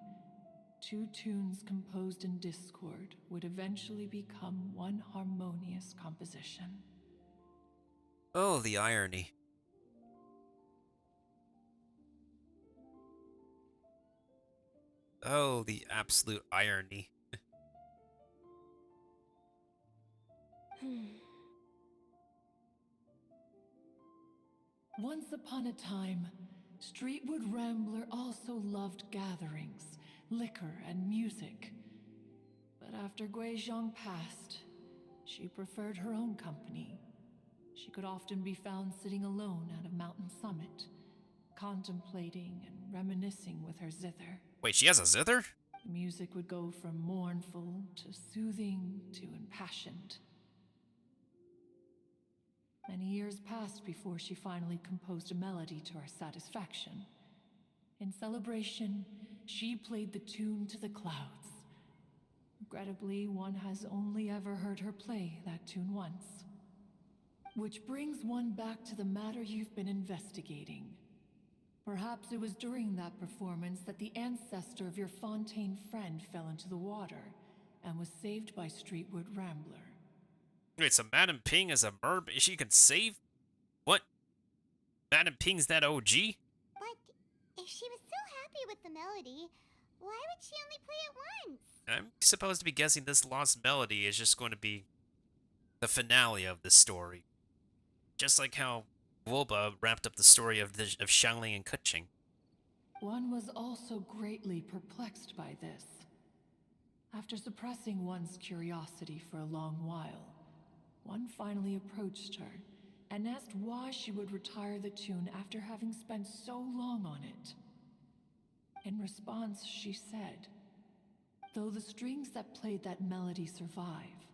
two tunes composed in discord would eventually become one harmonious composition? Oh, the irony. Oh, the absolute irony. Once upon a time, Streetwood Rambler also loved gatherings, liquor, and music. But after Guizhong passed, she preferred her own company. She could often be found sitting alone at a mountain summit, contemplating and reminiscing with her zither. Wait, she has a zither? The music would go from mournful to soothing to impassioned. Many years passed before she finally composed a melody to her satisfaction. In celebration, she played the tune to the clouds. Regrettably, one has only ever heard her play that tune once. Which brings one back to the matter you've been investigating. Perhaps it was during that performance that the ancestor of your Fontaine friend fell into the water and was saved by Streetwood Rambler. Wait, so Madame Ping is a merb? She can save? What? Madame Ping's that OG? But if she was so happy with the melody, why would she only play it once? I'm supposed to be guessing this lost melody is just going to be the finale of the story. Just like how Wolba wrapped up the story of Xiangling and Keqing. One was also greatly perplexed by this. After suppressing one's curiosity for a long while, one finally approached her and asked why she would retire the tune after having spent so long on it. In response, she said, "Though the strings that played that melody survive,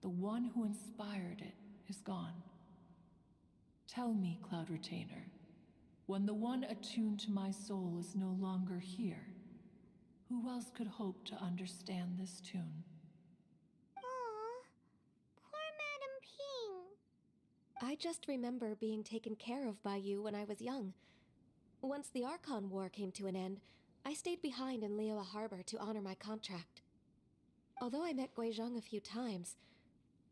the one who inspired it is gone. Tell me, Cloud Retainer, when the one attuned to my soul is no longer here, Who else could hope to understand this tune? Aw, poor Madam Ping. I just remember being taken care of by you when I was young. Once the Archon War came to an end, I stayed behind in Liyue Harbor to honor my contract. Although I met Guizhong a few times,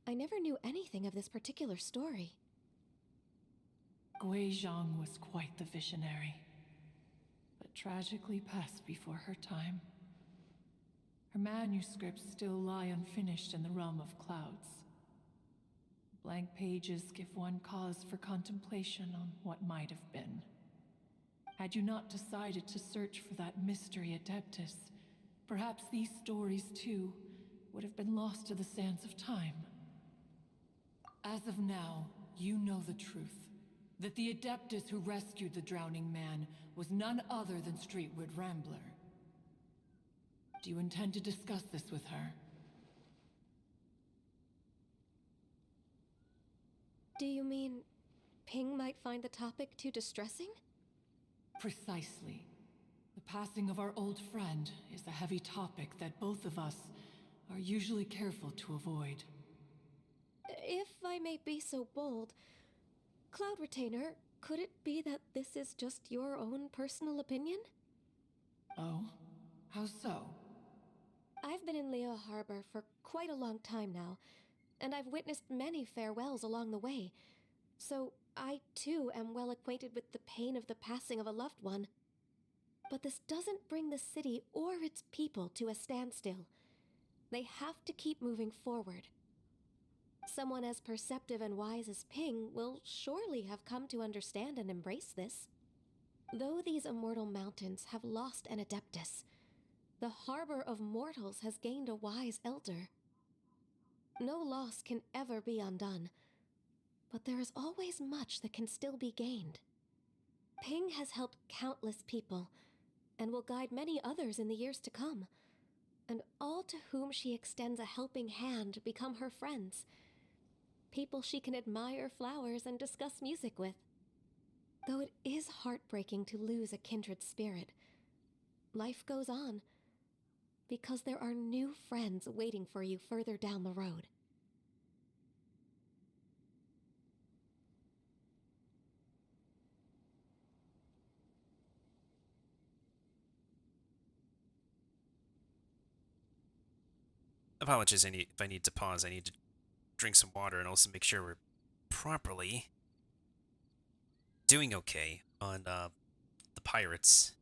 I never knew anything of this particular story. Guizhong was quite the visionary, but tragically passed before her time. Her manuscripts still lie unfinished in the realm of clouds. Blank pages give one cause for contemplation on what might have been. Had you not decided to search for that mystery Adeptus, perhaps these stories too would have been lost to the sands of time. As of now, you know the truth. That the Adeptus who rescued the drowning man was none other than Streetwood Rambler. Do you intend to discuss this with her? Do you mean Ping might find the topic too distressing? Precisely. The passing of our old friend is a heavy topic that both of us are usually careful to avoid. If I may be so bold, Cloud Retainer, could it be that this is just your own personal opinion? Oh? How so? I've been in Liyue Harbor for quite a long time now, and I've witnessed many farewells along the way, so I too am well acquainted with the pain of the passing of a loved one. But this doesn't bring the city or its people to a standstill. They have to keep moving forward. Someone as perceptive and wise as Ping will surely have come to understand and embrace this. Though these immortal mountains have lost an Adeptus, the harbor of mortals has gained a wise elder. No loss can ever be undone, but there is always much that can still be gained. Ping has helped countless people, and will guide many others in the years to come, and all to whom she extends a helping hand become her friends. People she can admire flowers and discuss music with. Though it is heartbreaking to lose a kindred spirit, life goes on, because there are new friends waiting for you further down the road. Apologies if I need to pause. I need to drink some water and also make sure we're properly doing okay on the pirates.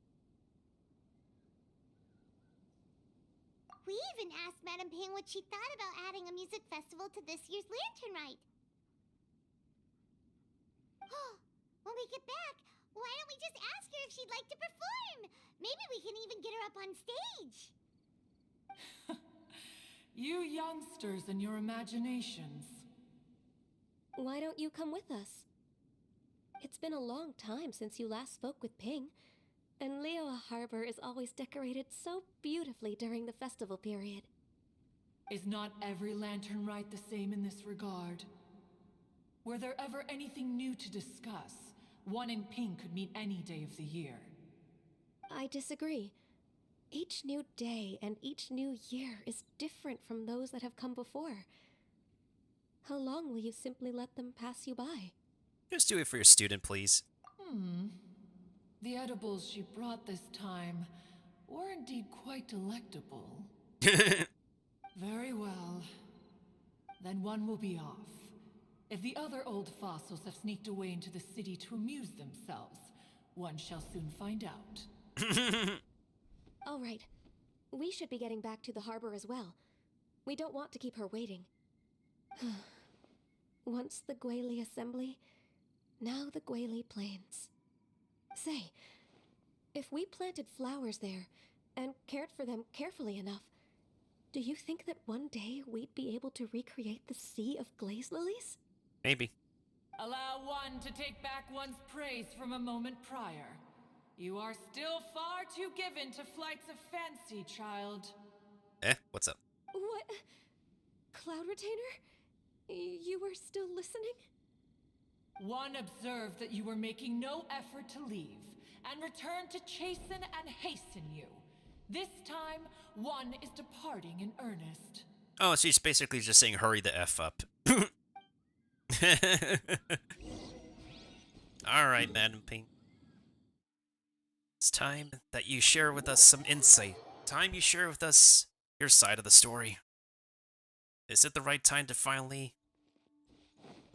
We even asked Madam Ping what she thought about adding a music festival to this year's Lantern Rite. When we get back, why don't we just ask her if she'd like to perform? Maybe we can even get her up on stage. You youngsters and your imaginations. Why don't you come with us? It's been a long time since you last spoke with Ping, and Liyue Harbor is always decorated so beautifully during the festival period. Is not every Lantern Rite the same in this regard? Were there ever anything new to discuss, one in Ping could meet any day of the year. I disagree. Each new day and each new year is different from those that have come before. How long will you simply let them pass you by? Just do it for your student, please. The edibles she brought this time were indeed quite delectable. Very well. Then one will be off. If the other old fossils have sneaked away into the city to amuse themselves, one shall soon find out. All right. We should be getting back to the harbor as well. We don't want to keep her waiting. Once the Guili Assembly, now the Guili Plains. Say, if we planted flowers there and cared for them carefully enough, do you think that one day we'd be able to recreate the sea of glaze lilies? Maybe. Allow one to take back one's praise from a moment prior. You are still far too given to flights of fancy, child. What's up? What? Cloud Retainer? You were still listening? One observed that you were making no effort to leave, and returned to chasten and hasten you. This time, one is departing in earnest. Oh, she's basically just saying hurry the F up. Alright, Madam Pink. It's time that you share with us some insight. Time you share with us your side of the story. Is it the right time to finally...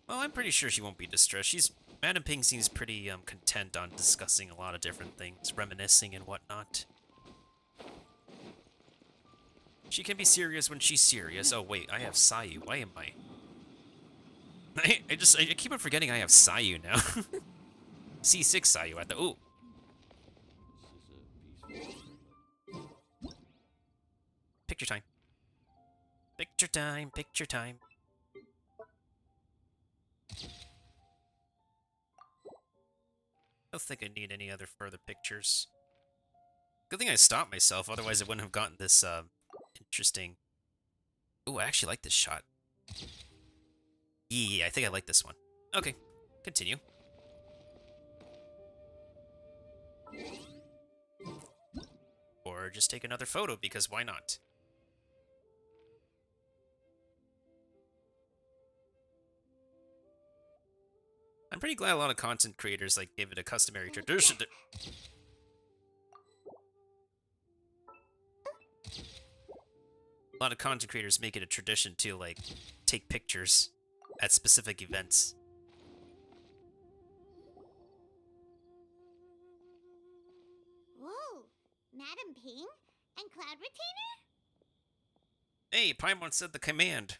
Well, I'm pretty sure she won't be distressed. Madam Ping seems pretty content on discussing a lot of different things, reminiscing and whatnot. She can be serious when she's serious. Oh wait, I have Sayu. Why am I? I keep on forgetting I have Sayu now. C6 Sayu at the... Ooh. Picture time. Picture time, picture time. I don't think I need any other further pictures. Good thing I stopped myself, otherwise I wouldn't have gotten this, interesting... Ooh, I actually like this shot. Yeah, I think I like this one. Okay, continue. Or just take another photo, because why not? I'm pretty glad a lot of content creators like give it a customary tradition to... A lot of content creators make it a tradition to, like, take pictures at specific events. Whoa, Madam Ping and Cloud Retainer? Hey, Paimon said the command.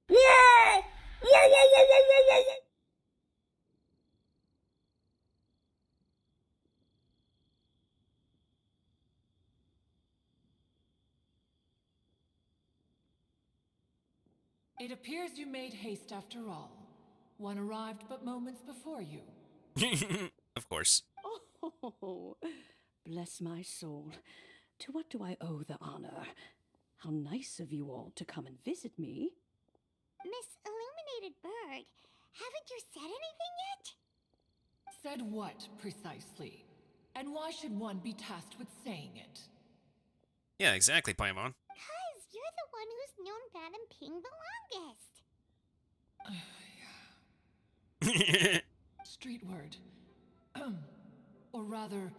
Yeah! Yeah, yeah, yeah, yeah, yeah, yeah. It appears you made haste after all. One arrived but moments before you. Of course. Oh, bless my soul. To what do I owe the honor? How nice of you all to come and visit me. Miss Illuminated Bird, haven't you said anything yet? Said what, precisely? And why should one be tasked with saying it? Yeah, exactly, Paimon. Because you're the one who's known Madam Ping the longest. Street word. Or rather,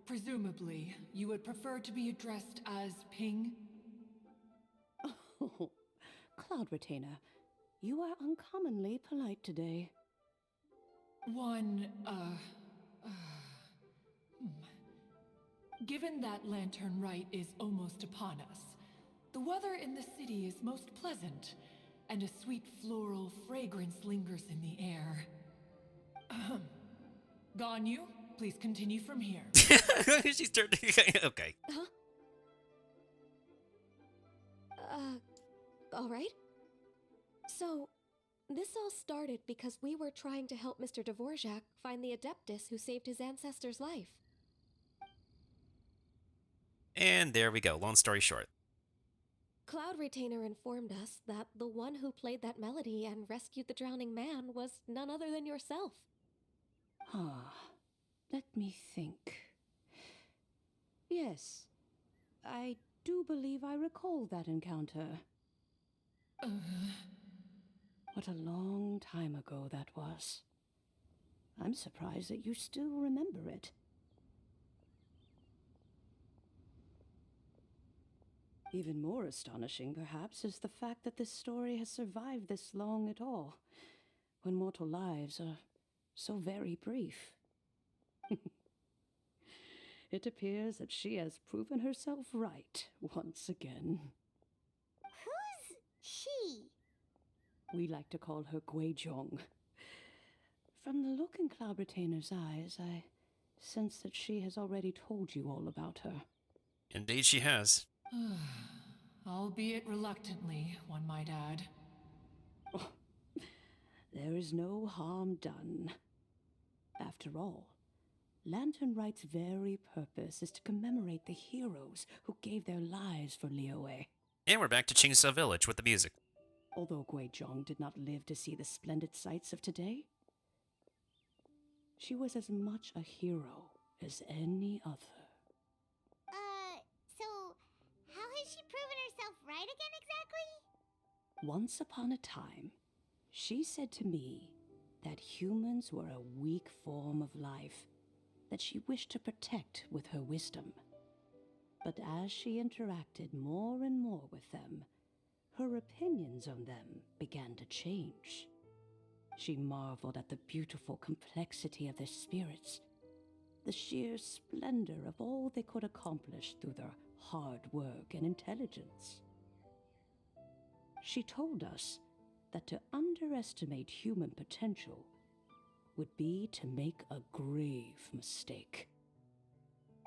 presumably, you would prefer to be addressed as Ping? Oh, Cloud Retainer, you are uncommonly polite today. Given that Lantern Rite is almost upon us, the weather in the city is most pleasant, and a sweet floral fragrance lingers in the air. Ganyu, please continue from here. She's turned... Okay. Huh? Alright. So, this all started because we were trying to help Mr. Dvorak find the Adeptus who saved his ancestor's life. And there we go, long story short. Cloud Retainer informed us that the one who played that melody and rescued the drowning man was none other than yourself. Ah, let me think. Yes, I do believe I recall that encounter. What a long time ago that was. I'm surprised that you still remember it. Even more astonishing, perhaps, is the fact that this story has survived this long at all, when mortal lives are so very brief. It appears that she has proven herself right once again. Who's she? We like to call her Guizhong. From the look in Cloud Retainer's eyes, I sense that she has already told you all about her. Indeed she has. Albeit reluctantly, one might add. Oh, there is no harm done. After all, Lantern Rite's very purpose is to commemorate the heroes who gave their lives for Liyue. And we're back to Chingsa Village with the music. Although Guizhong did not live to see the splendid sights of today, she was as much a hero as any other. again exactly? Once upon a time, she said to me that humans were a weak form of life that she wished to protect with her wisdom. But as she interacted more and more with them, her opinions on them began to change. She marveled at the beautiful complexity of their spirits, the sheer splendor of all they could accomplish through their hard work and intelligence. She told us that to underestimate human potential would be to make a grave mistake.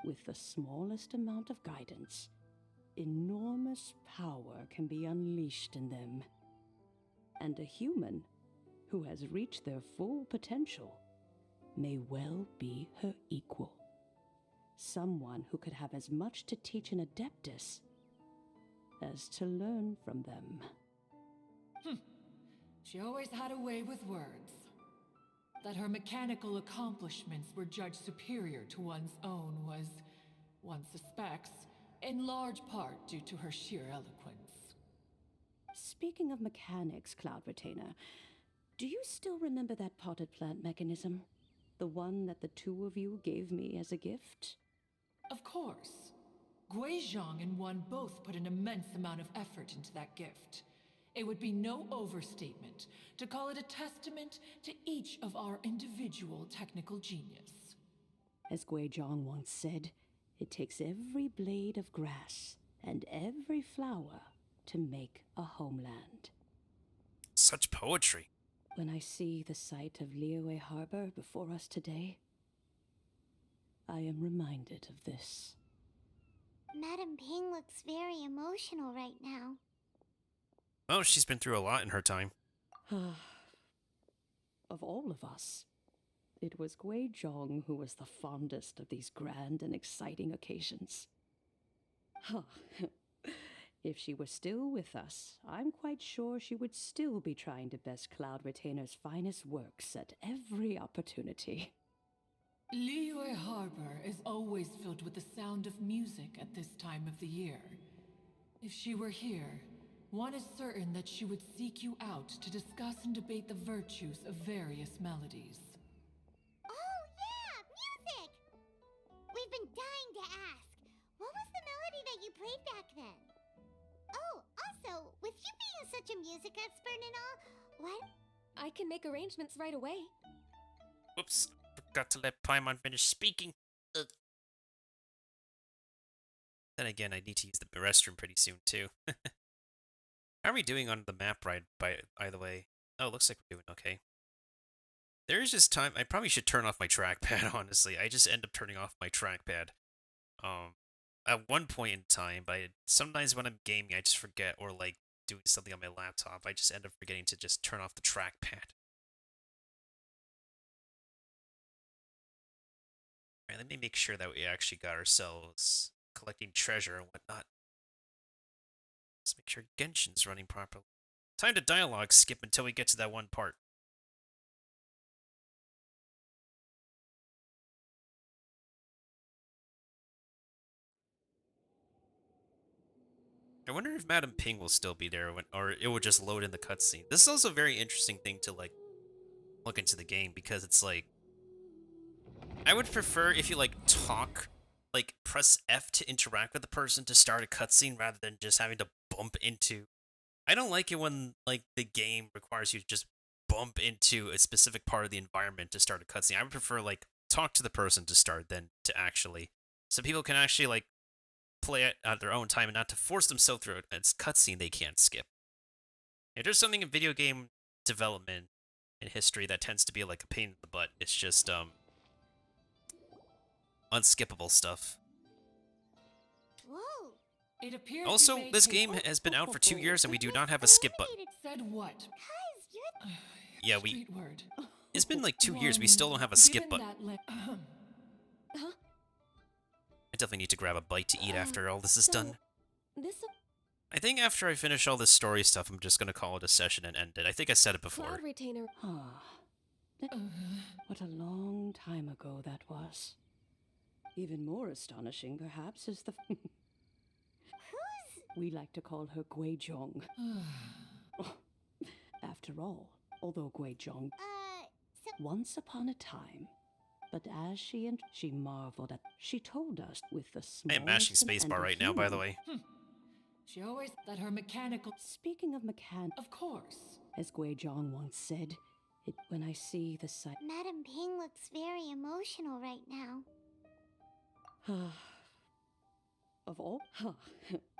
With the smallest amount of guidance, enormous power can be unleashed in them. And a human who has reached their full potential may well be her equal. Someone who could have as much to teach an adeptus as to learn from them. She always had a way with words. That her mechanical accomplishments were judged superior to one's own was, one suspects, in large part due to her sheer eloquence. Speaking of mechanics, Cloud Retainer, do you still remember that potted plant mechanism? The one that the two of you gave me as a gift? Of course. Guizhong and one both put an immense amount of effort into that gift. It would be no overstatement to call it a testament to each of our individual technical genius. As Guizhong once said, it takes every blade of grass and every flower to make a homeland. Such poetry. When I see the sight of Liyue Harbor before us today, I am reminded of this. Madam Ping looks very emotional right now. Oh, she's been through a lot in her time. Of all of us, it was Guizhong who was the fondest of these grand and exciting occasions. If she were still with us, I'm quite sure she would still be trying to best Cloud Retainer's finest works at every opportunity. Liyue Harbor is always filled with the sound of music at this time of the year. If she were here, one is certain that she would seek you out to discuss and debate the virtues of various melodies. Oh yeah, music! We've been dying to ask, what was the melody that you played back then? Oh, also, with you being such a music expert and all, what? I can make arrangements right away. Whoops, forgot to let Paimon finish speaking. Ugh. Then again, I need to use the restroom pretty soon, too. How are we doing on the map ride, by the way? Oh, looks like we're doing okay. There is just time... I probably should turn off my trackpad, honestly. I just end up turning off my trackpad. At one point in time, but sometimes when I'm gaming, I just forget, or, like, doing something on my laptop, I just end up forgetting to just turn off the trackpad. Alright, let me make sure that we actually got ourselves collecting treasure and whatnot. Let's make sure Genshin's running properly. Time to dialogue skip until we get to that one part. I wonder if Madam Ping will still be there, or it will just load in the cutscene. This is also a very interesting thing to, like, look into the game, because it's like... I would prefer if you, like, talk, like, press F to interact with the person to start a cutscene rather than just having to bump into... I don't like it when, like, the game requires you to just bump into a specific part of the environment to start a cutscene. I would prefer, like, talk to the person to start than to actually... So people can actually, like, play it at their own time and not to force themselves through a cutscene they can't skip. If there's something in video game development and history that tends to be like a pain in the butt, it's just unskippable stuff. Whoa. It appears Also, this game has been out for 2 years and we do not have a skip button. Said what? Guys, you're... Yeah, Street word. It's been like 2 years, we still don't have a skip button. Huh? I definitely need to grab a bite to eat after all this is done. This I think after I finish all this story stuff, I'm just gonna call it a session and end it. I think I said it before. Cloud Retainer. What a long time ago that was. Even more astonishing, perhaps, is the... We like to call her Guizhong. After all, although Guizhong... Once upon a time. But as she marveled at... She told us with the smallest... I am mashing spacebar right now, by the way. She always that her mechanical... Speaking of Of course. As Guizhong once said, when I see the sight... Madam Ping looks very emotional right now. Of all...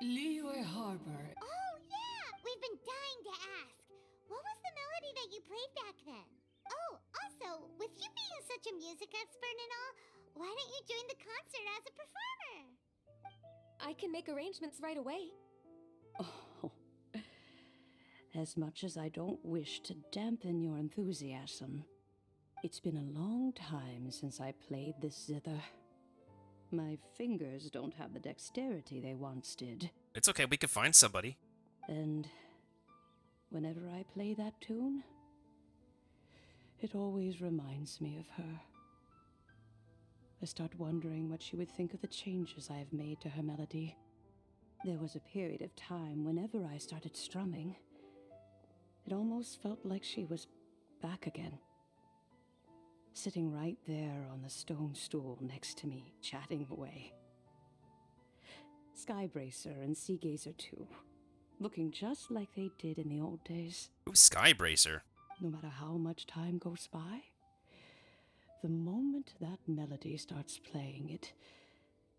Liyue Harbor. Oh, yeah! We've been dying to ask. What was the melody that you played back then? Oh, also, with you being such a music expert and all, why don't you join the concert as a performer? I can make arrangements right away. Oh. As much as I don't wish to dampen your enthusiasm, it's been a long time since I played this zither. My fingers don't have the dexterity they once did. It's okay, we can find somebody. And whenever I play that tune, it always reminds me of her. I start wondering what she would think of the changes I have made to her melody. There was a period of time whenever I started strumming, it almost felt like she was back again. Sitting right there on the stone stool next to me, chatting away. Skybracer and Seagazer too, looking just like they did in the old days. Who's Skybracer? No matter how much time goes by, the moment that melody starts playing, it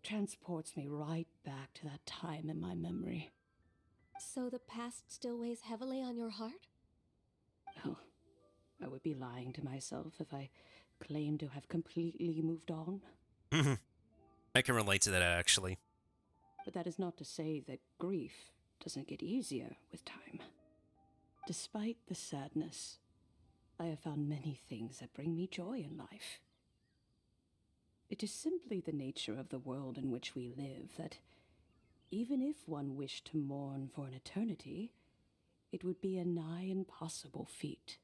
transports me right back to that time in my memory. So the past still weighs heavily on your heart? Oh, I would be lying to myself if I claimed to have completely moved on. I can relate to that, actually. But that is not to say that grief doesn't get easier with time. Despite the sadness, I have found many things that bring me joy in life. It is simply the nature of the world in which we live that, even if one wished to mourn for an eternity, it would be a nigh impossible feat.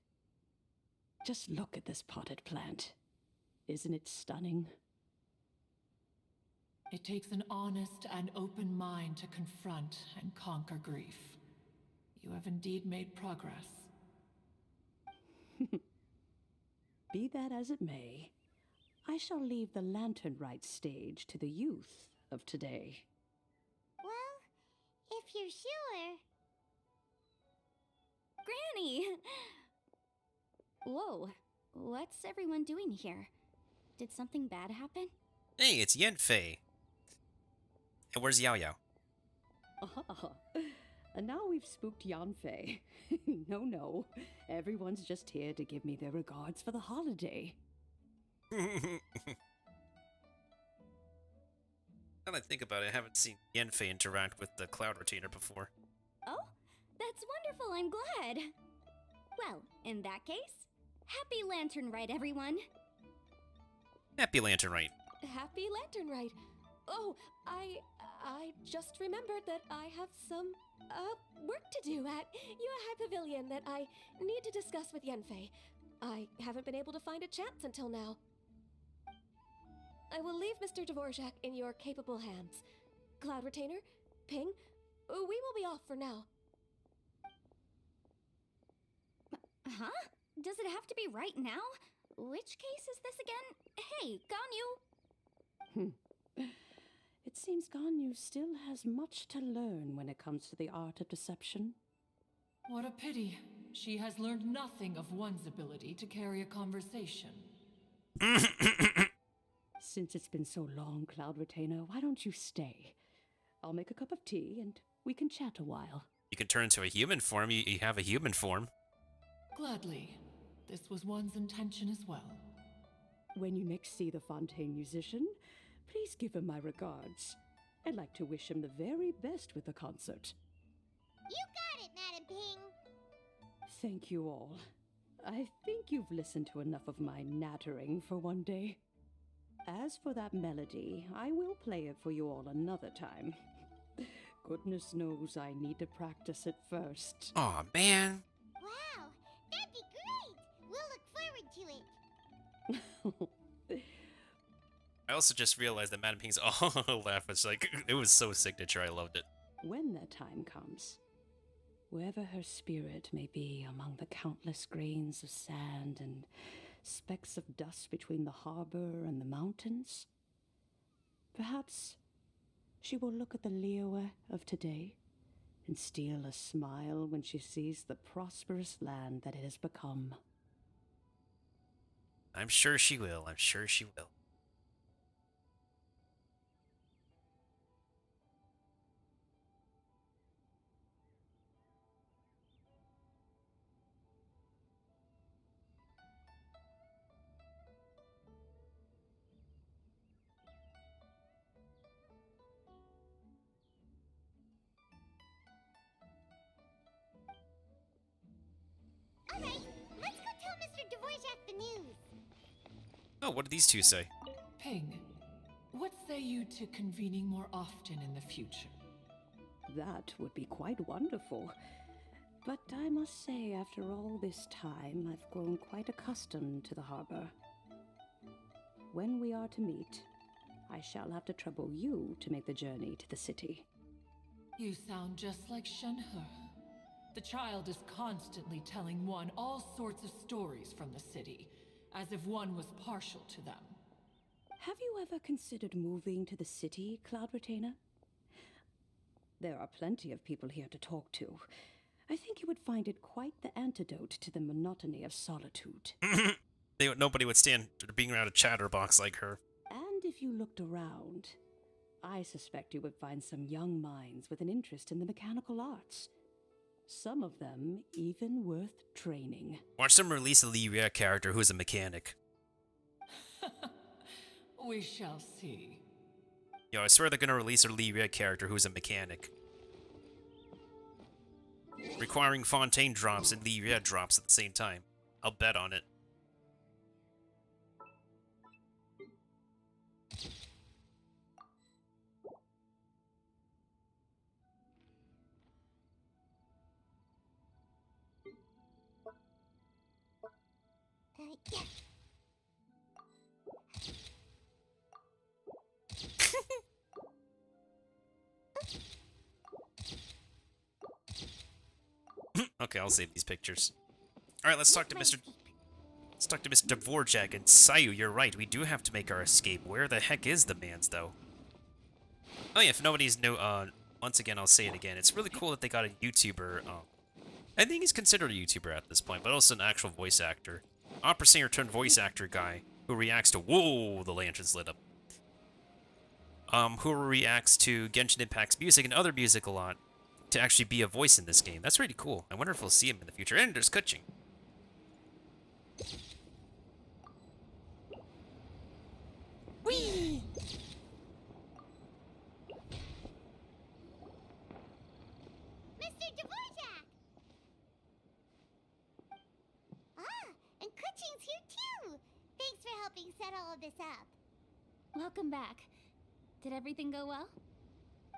Just look at this potted plant. Isn't it stunning? It takes an honest and open mind to confront and conquer grief. You have indeed made progress. Be that as it may, I shall leave the Lantern Rite stage to the youth of today. Well, if you're sure... Granny! Whoa, what's everyone doing here? Did something bad happen? Hey, it's Yanfei. And where's Yao Yao? And now we've spooked Yanfei. No, everyone's just here to give me their regards for the holiday. Now that I think about it, I haven't seen Yanfei interact with the Cloud Retainer before. Oh, that's wonderful, I'm glad. Well, in that case, happy Lantern Rite, everyone. Happy Lantern Rite. Happy Lantern Rite. Oh, I just remembered that I have some, work to do at Yuehai Pavilion that I need to discuss with Yanfei. I haven't been able to find a chance until now. I will leave Mr. Dvorak in your capable hands. Cloud Retainer, Ping, we will be off for now. Huh? Does it have to be right now? Which case is this again? Hey, Ganyu! It seems Ganyu still has much to learn when it comes to the art of deception. What a pity. She has learned nothing of one's ability to carry a conversation. Since it's been so long, Cloud Retainer, why don't you stay? I'll make a cup of tea and we can chat a while. You can turn into a human form. You have a human form. Gladly. This was one's intention as well. When you next see the Fontaine musician, please give him my regards. I'd like to wish him the very best with the concert. You got it, Madam Ping! Thank you all. I think you've listened to enough of my nattering for one day. As for that melody, I will play it for you all another time. Goodness knows I need to practice it first. Aw, man. Wow, that'd be great! We'll look forward to it. I also just realized that Madam Ping's laugh was like, it was so signature, I loved it. when that time comes, wherever her spirit may be among the countless grains of sand and specks of dust between the harbor and the mountains, perhaps she will look at the Liyue of today and steal a smile when she sees the prosperous land that it has become. I'm sure she will. I'm sure she will. Alright, let's go tell Mr. Dvorak the news. Oh, what did these two say? Ping, what say you to convening more often in the future? That would be quite wonderful. But I must say, after all this time, I've grown quite accustomed to the harbor. When we are to meet, I shall have to trouble you to make the journey to the city. You sound just like Shenhe. The child is constantly telling one all sorts of stories from the city, as if one was partial to them. Have you ever considered moving to the city, Cloud Retainer? There are plenty of people here to talk to. I think you would find it quite the antidote to the monotony of solitude. Nobody would stand being around a chatterbox like her. And if you looked around, I suspect you would find some young minds with an interest in the mechanical arts. Some of them even worth training. Watch them release a Liyue character who's a mechanic. We shall see. Yo, I swear they're gonna release a Liyue character who's a mechanic. Requiring Fontaine drops and Liyue drops at the same time. I'll bet on it. Yeah. Okay, I'll save these pictures. Alright, let's talk to Mr. Dvorak and Sayu, you're right, we do have to make our escape. Where the heck is the man's, though? Oh yeah, if nobody's new, once again, I'll say it again. It's really cool that they got a YouTuber, I think he's considered a YouTuber at this point, but also an actual voice actor. Opera singer turned voice actor guy who reacts to— whoa, the lantern's lit up. Who reacts to Genshin Impact's music and other music a lot to actually be a voice in this game. That's really cool. I wonder if we'll see him in the future. And there's Kuching. Whee! Mr. Dvorak! Ah, and Kuching's here too! Thanks for helping set all of this up. Welcome back. Did everything go well?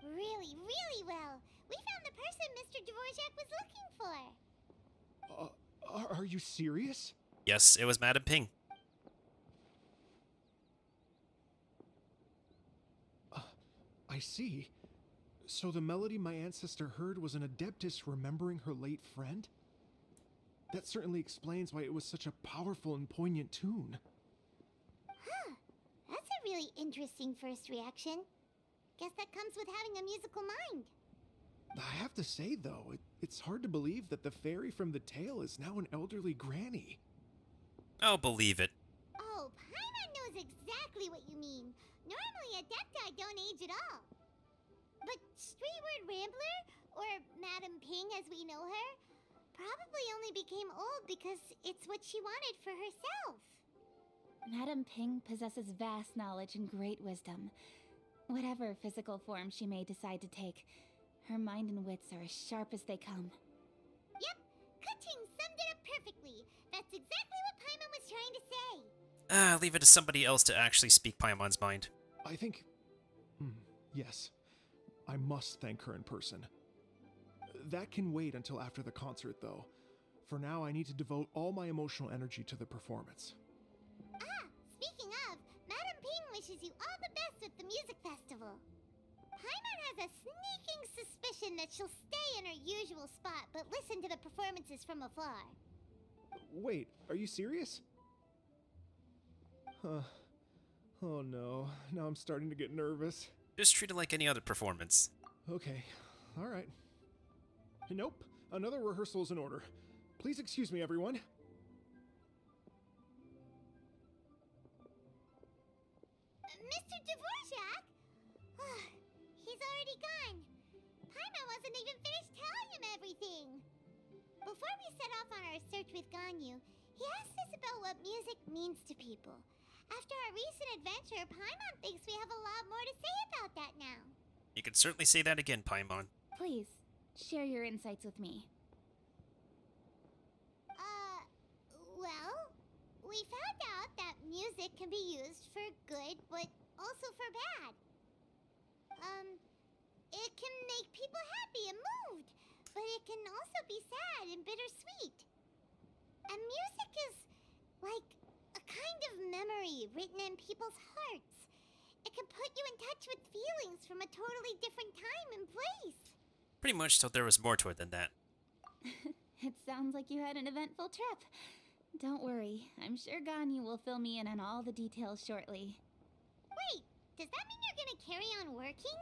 Really, really well. We found the person Mr. Dvorak was looking for. Are you serious? Yes, it was Madam Ping. I see. So the melody my ancestor heard was an adeptus remembering her late friend? That certainly explains why it was such a powerful and poignant tune. Huh. That's a really interesting first reaction. Guess that comes with having a musical mind. I have to say, though, it's hard to believe that the fairy from the tale is now an elderly granny. I'll believe it. Oh, Paimon knows exactly what you mean. Normally, Adepti don't age at all. But Streetward Rambler, or Madam Ping as we know her, probably only became old because it's what she wanted for herself. Madam Ping possesses vast knowledge and great wisdom. Whatever physical form she may decide to take, her mind and wits are as sharp as they come. Yep, Kuching summed it up perfectly. That's exactly what Paimon was trying to say. Leave it to somebody else to actually speak Paimon's mind. I think... yes. I must thank her in person. That can wait until after the concert, though. For now, I need to devote all my emotional energy to the performance. Ah, speaking of, Madam Ping wishes you all the best with the music festival. Paimon has has a sneaking suspicion that she'll stay in her usual spot but listen to the performances from afar. Wait, are you serious? Huh. Oh no, now I'm starting to get nervous. Just treat it like any other performance. Okay, alright. Nope, another rehearsal is in order. Please excuse me, everyone. Mr. Dvorak? He's already gone. Paimon wasn't even finished telling him everything. Before we set off on our search with Ganyu, he asked us about what music means to people. After our recent adventure, Paimon thinks we have a lot more to say about that now. You can certainly say that again, Paimon. Please, share your insights with me. Well, we found out that music can be used for good, but also for bad. It can make people happy and moved, but it can also be sad and bittersweet. And music is like a kind of memory written in people's hearts. It can put you in touch with feelings from a totally different time and place. Pretty much thought there was more to it than that. It sounds like you had an eventful trip. Don't worry, I'm sure Ganyu will fill me in on all the details shortly. Wait, does that mean you're gonna carry on working?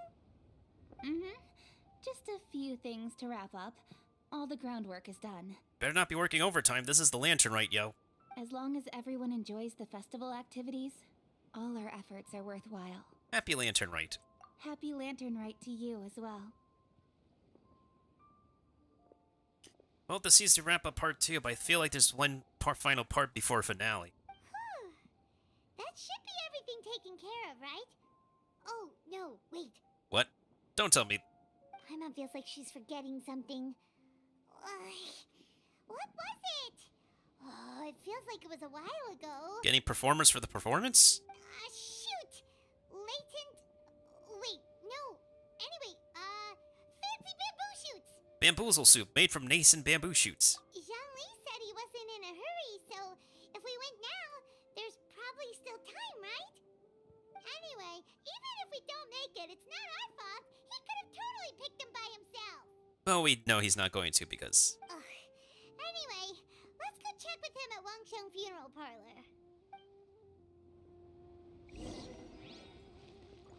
Mm-hmm. Just a few things to wrap up. All the groundwork is done. Better not be working overtime. This is the Lantern Rite, yo. As long as everyone enjoys the festival activities, all our efforts are worthwhile. Happy Lantern Rite. Happy Lantern Rite to you as well. Well, this seems to wrap up part 2, but I feel like there's one final part before finale. That should be everything taken care of, right? Oh, no, wait. What? Don't tell me. Paimon feels like she's forgetting something. What was it? Oh, it feels like it was a while ago. Getting performers for the performance? Shoot! Latent... Wait, no. Anyway, fancy bamboo shoots! Bamboozle soup, made from nascent bamboo shoots. Zhangli said he wasn't in a hurry, so if we went now, there's probably still time, right? Anyway, even if we don't make it, it's not our fault. He could have totally picked them by himself. Well, we know he's not going to because... Anyway, let's go check with him at Wangsheng Funeral Parlor.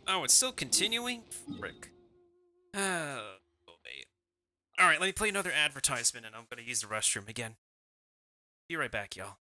Oh, it's still continuing? Frick. Oh, wait. Alright, let me play another advertisement and I'm gonna use the restroom again. Be right back, y'all.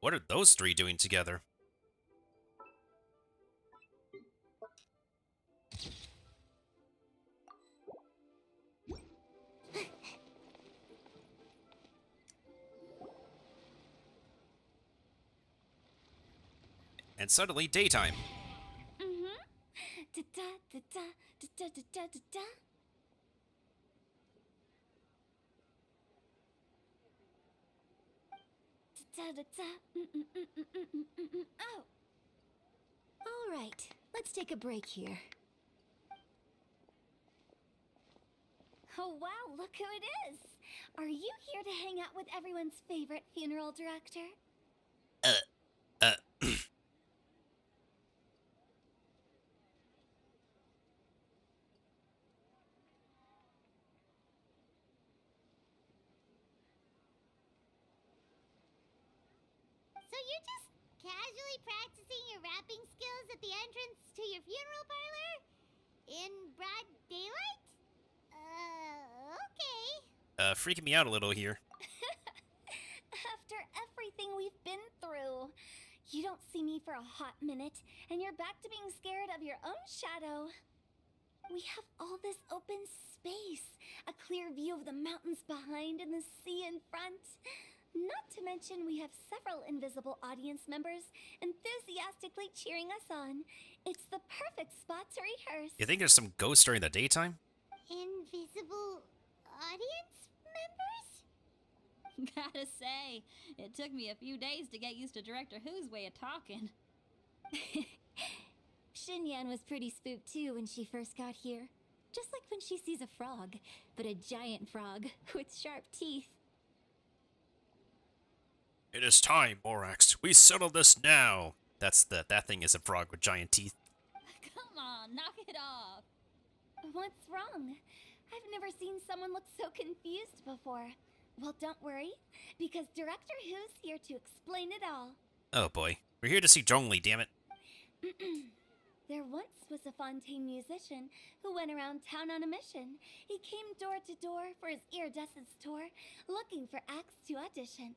What are those three doing together? And suddenly, daytime. Da da da da da da da da da. Da da da. Oh. All right, let's take a break here. Oh wow, look who it is! Are you here to hang out with everyone's favorite funeral director? So you're just casually practicing your rapping skills at the entrance to your funeral parlor? In broad daylight? Okay. Freaking me out a little here. After everything we've been through, you don't see me for a hot minute, and you're back to being scared of your own shadow. We have all this open space, a clear view of the mountains behind and the sea in front. Not to mention we have several invisible audience members enthusiastically cheering us on. It's the perfect spot to rehearse. You think there's some ghosts during the daytime? Invisible audience members? Gotta say, it took me a few days to get used to Director Who's way of talking. Xinyan was pretty spooked too when she first got here. Just like when she sees a frog, but a giant frog with sharp teeth. It is time, Morax. We settle this now. That thing is a frog with giant teeth. Come on, knock it off. What's wrong? I've never seen someone look so confused before. Well, don't worry, because Director Who's here to explain it all. Oh boy. We're here to see Zhongli, damn it. There once was a Fontaine musician who went around town on a mission. He came door to door for his iridescence tour, looking for acts to audition.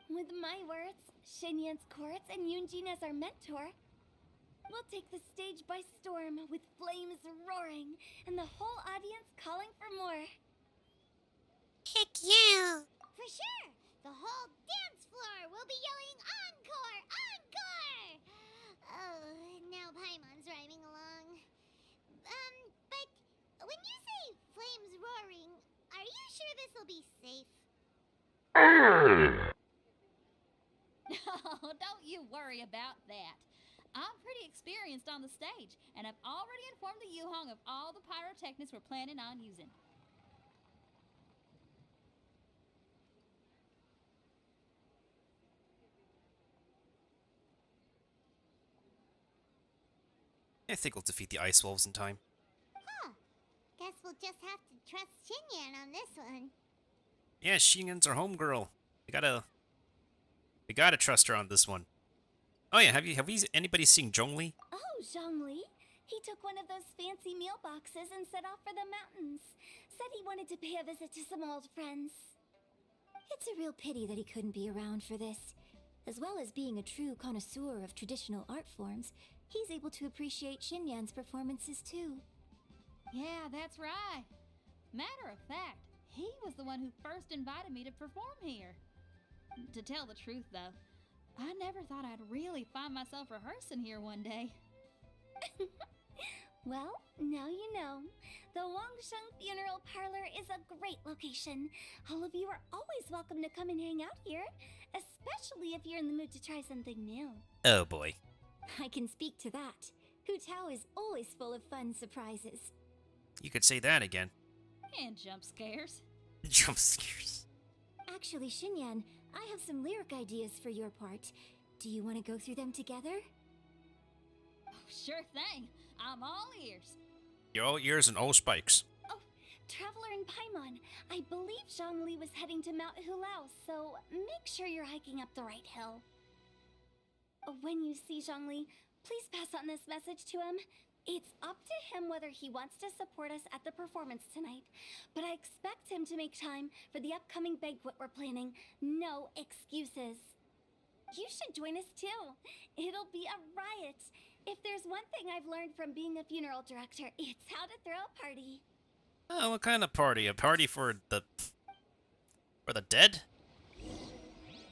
With my words, Xinyan's chorus, and Yunjin as our mentor, we'll take the stage by storm with flames roaring and the whole audience calling for more. Heck yeah! For sure! The whole dance floor will be yelling encore! Encore! Oh, now Paimon's rhyming along. But when you say flames roaring, are you sure this'll be safe? Oh, don't you worry about that. I'm pretty experienced on the stage, and I've already informed the Yuhong of all the pyrotechnics we're planning on using. I think we'll defeat the Ice Wolves in time. Huh. Guess we'll just have to trust Xinyan on this one. Yeah, Xinyan's our homegirl. We gotta trust her on this one. Oh yeah, have anybody seen Zhongli? Oh, Zhongli. He took one of those fancy meal boxes and set off for the mountains. Said he wanted to pay a visit to some old friends. It's a real pity that he couldn't be around for this. As well as being a true connoisseur of traditional art forms, he's able to appreciate Xinyan's performances too. Yeah, that's right. Matter of fact, he was the one who first invited me to perform here. To tell the truth, though, I never thought I'd really find myself rehearsing here one day. Well, now you know. The Wangsheng Funeral Parlor is a great location. All of you are always welcome to come and hang out here, especially if you're in the mood to try something new. Oh boy. I can speak to that. Hu Tao is always full of fun surprises. You could say that again. And jump scares. Jump scares. Actually, Xinyan, I have some lyric ideas for your part. Do you want to go through them together? Oh, sure thing. I'm all ears. You're all ears and all spikes. Oh, Traveler and Paimon, I believe Zhongli was heading to Mount Hulao, so make sure you're hiking up the right hill. When you see Zhongli, please pass on this message to him. It's up to him whether he wants to support us at the performance tonight, but I expect him to make time for the upcoming banquet we're planning. No excuses. You should join us too. It'll be a riot. If there's one thing I've learned from being a funeral director, it's how to throw a party. Oh, what kind of party? A party for the dead?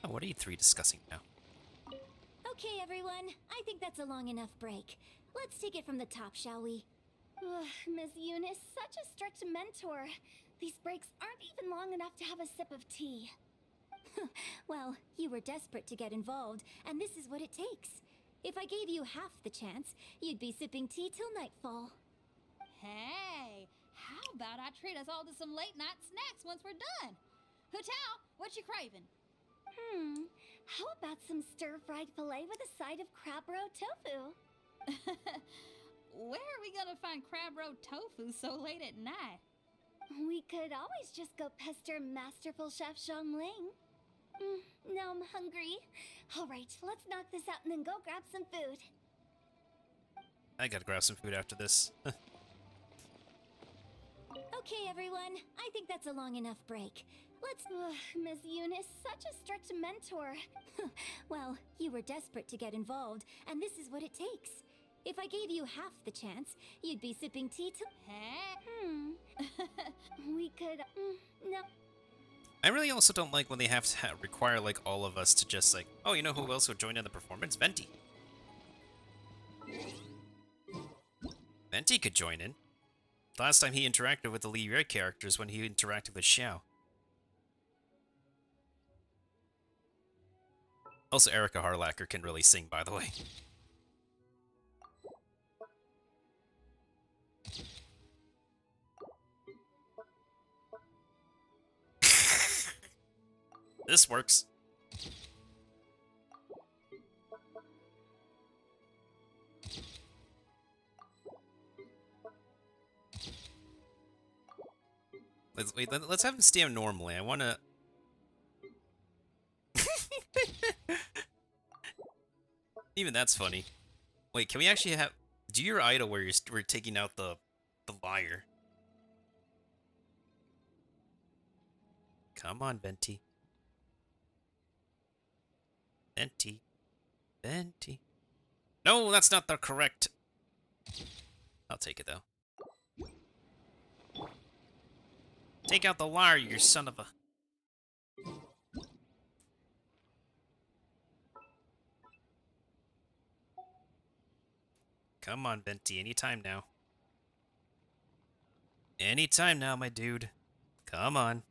Oh, what are you three discussing now? Okay, everyone. I think that's a long enough break. Let's take it from the top, shall we? Ugh, Miss Eunice, such a strict mentor. These breaks aren't even long enough to have a sip of tea. Well, you were desperate to get involved, and this is what it takes. If I gave you half the chance, you'd be sipping tea till nightfall. Hey, how about I treat us all to some late-night snacks once we're done? Hutao, what you craving? How about some stir-fried filet with a side of crab roe tofu? Where are we gonna find crab roe tofu so late at night? We could always just go pester Masterful Chef Zhongling. Now I'm hungry. Alright, let's knock this out and then go grab some food. I gotta grab some food after this. Okay, everyone. I think that's a long enough break. Let's... Miss Eunice, such a strict mentor. Well, you were desperate to get involved, and this is what it takes. If I gave you half the chance, you'd be sipping tea till... We could... No. I really also don't like when they have to require, like, all of us to just, like, oh, you know who else would join in the performance? Venti. Venti could join in. Last time he interacted with the Li Yue characters when he interacted with Xiao. Also, Erica Harlacker can really sing, by the way. This works. Let's have him stand normally. I want to... Even that's funny. Wait, can we actually have... Do your idol where we're taking out the liar. Come on, Venti. Venti. Venti. No, that's not the correct... I'll take it, though. Take out the liar, you son of a... Come on, Venti, anytime now. Anytime now, my dude. Come on.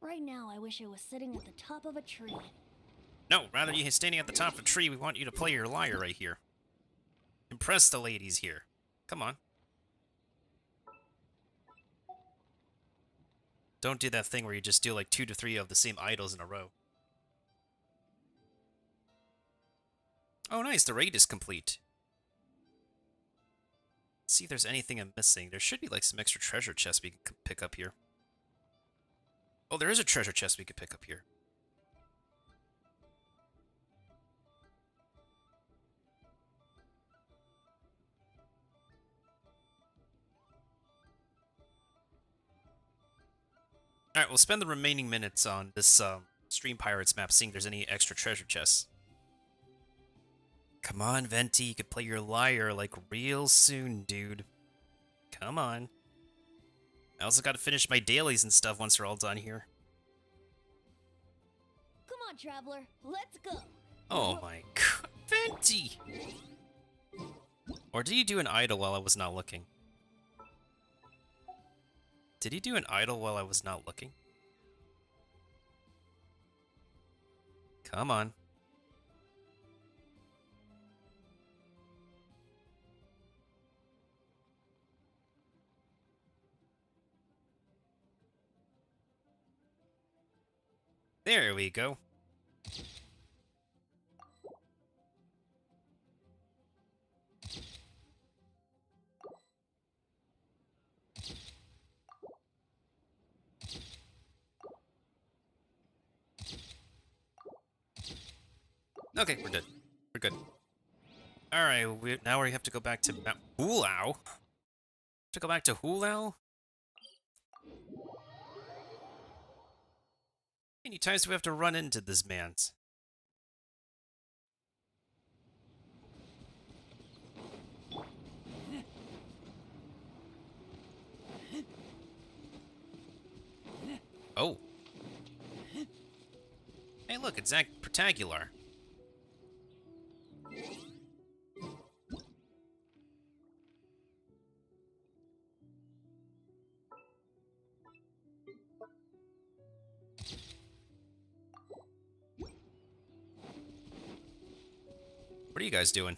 Right now, I wish I was sitting at the top of a tree. No, rather you standing at the top of a tree, we want you to play your liar right here. Impress the ladies here. Come on. Don't do that thing where you just do like 2 to 3 of the same idols in a row. Oh nice, the raid is complete. Let's see if there's anything I'm missing. There should be like some extra treasure chests we can pick up here. Oh, there is a treasure chest we could pick up here. Alright, we'll spend the remaining minutes on this Stream Pirates map, seeing if there's any extra treasure chests. Come on, Venti, you could play your liar like real soon, dude. Come on. I also gotta finish my dailies and stuff once they're all done here. Come on, traveler, let's go. Oh my god, Venti! Or did he do an idol while I was not looking? Did he do an idol while I was not looking? Come on. There we go. Okay, we're good. We're good. Alright, now we have to go back to Mount Hulao. To go back to Hulao? many times do we have to run into this man? Oh. Hey, look, it's Zach Protagular. What are you guys doing?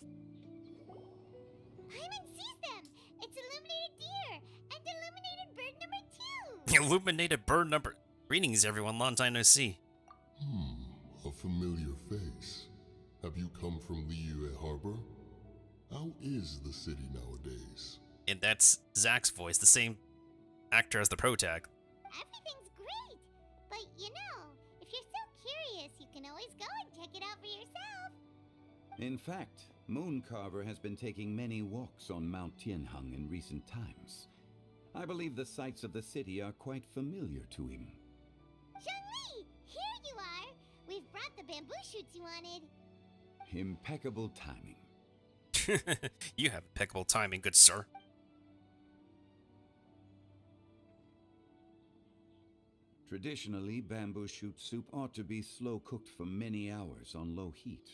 Paimon sees them! It's illuminated deer and illuminated bird number 2! Illuminated bird number... Greetings, everyone. Long time no see. A familiar face. Have you come from Liyue Harbor? How is the city nowadays? And that's Zach's voice, the same actor as the protag. Everything's great! But you know, if you're so curious, you can always go and check it out for yourself! In fact, Mooncarver has been taking many walks on Mount Tianheng in recent times. I believe the sights of the city are quite familiar to him. Zhongli! Here you are! We've brought the bamboo shoots you wanted. Impeccable timing. You have impeccable timing, good sir. Traditionally, bamboo shoot soup ought to be slow cooked for many hours on low heat.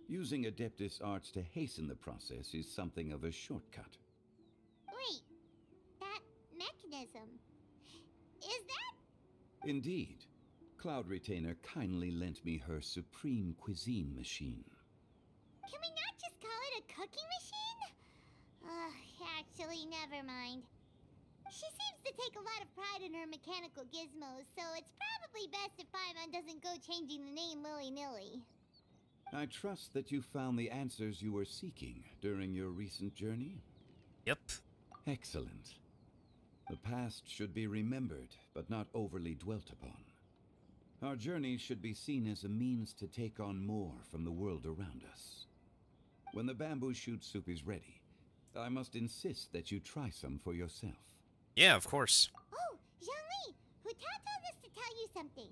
Using Adeptus arts to hasten the process is something of a shortcut. Wait, that mechanism, is that? Indeed. Cloud Retainer kindly lent me her supreme cuisine machine. Can we not just call it a cooking machine? Actually, never mind. She seems to take a lot of pride in her mechanical gizmos, so it's probably best if Paimon doesn't go changing the name willy-nilly. I trust that you found the answers you were seeking during your recent journey? Yep. Excellent. The past should be remembered, but not overly dwelt upon. Our journey should be seen as a means to take on more from the world around us. When the bamboo shoot soup is ready, I must insist that you try some for yourself. Yeah, of course. Oh, Zhongli! Huta told us to tell you something.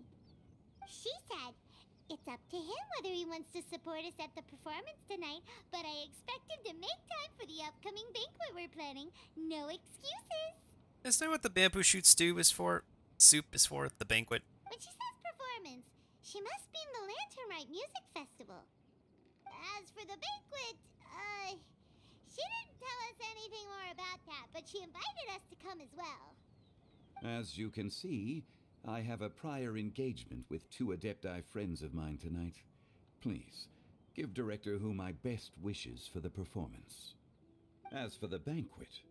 She said, it's up to him whether he wants to support us at the performance tonight, but I expect him to make time for the upcoming banquet we're planning. No excuses! Isn't that what the bamboo shoot stew is for? Soup is for? The banquet? When she says performance, she must mean the Lantern Rite Music Festival. As for the banquet, she didn't tell us anything more about that, but she invited us to come as well. As you can see, I have a prior engagement with 2 Adepti friends of mine tonight. Please, give Director Hu my best wishes for the performance. As for the banquet,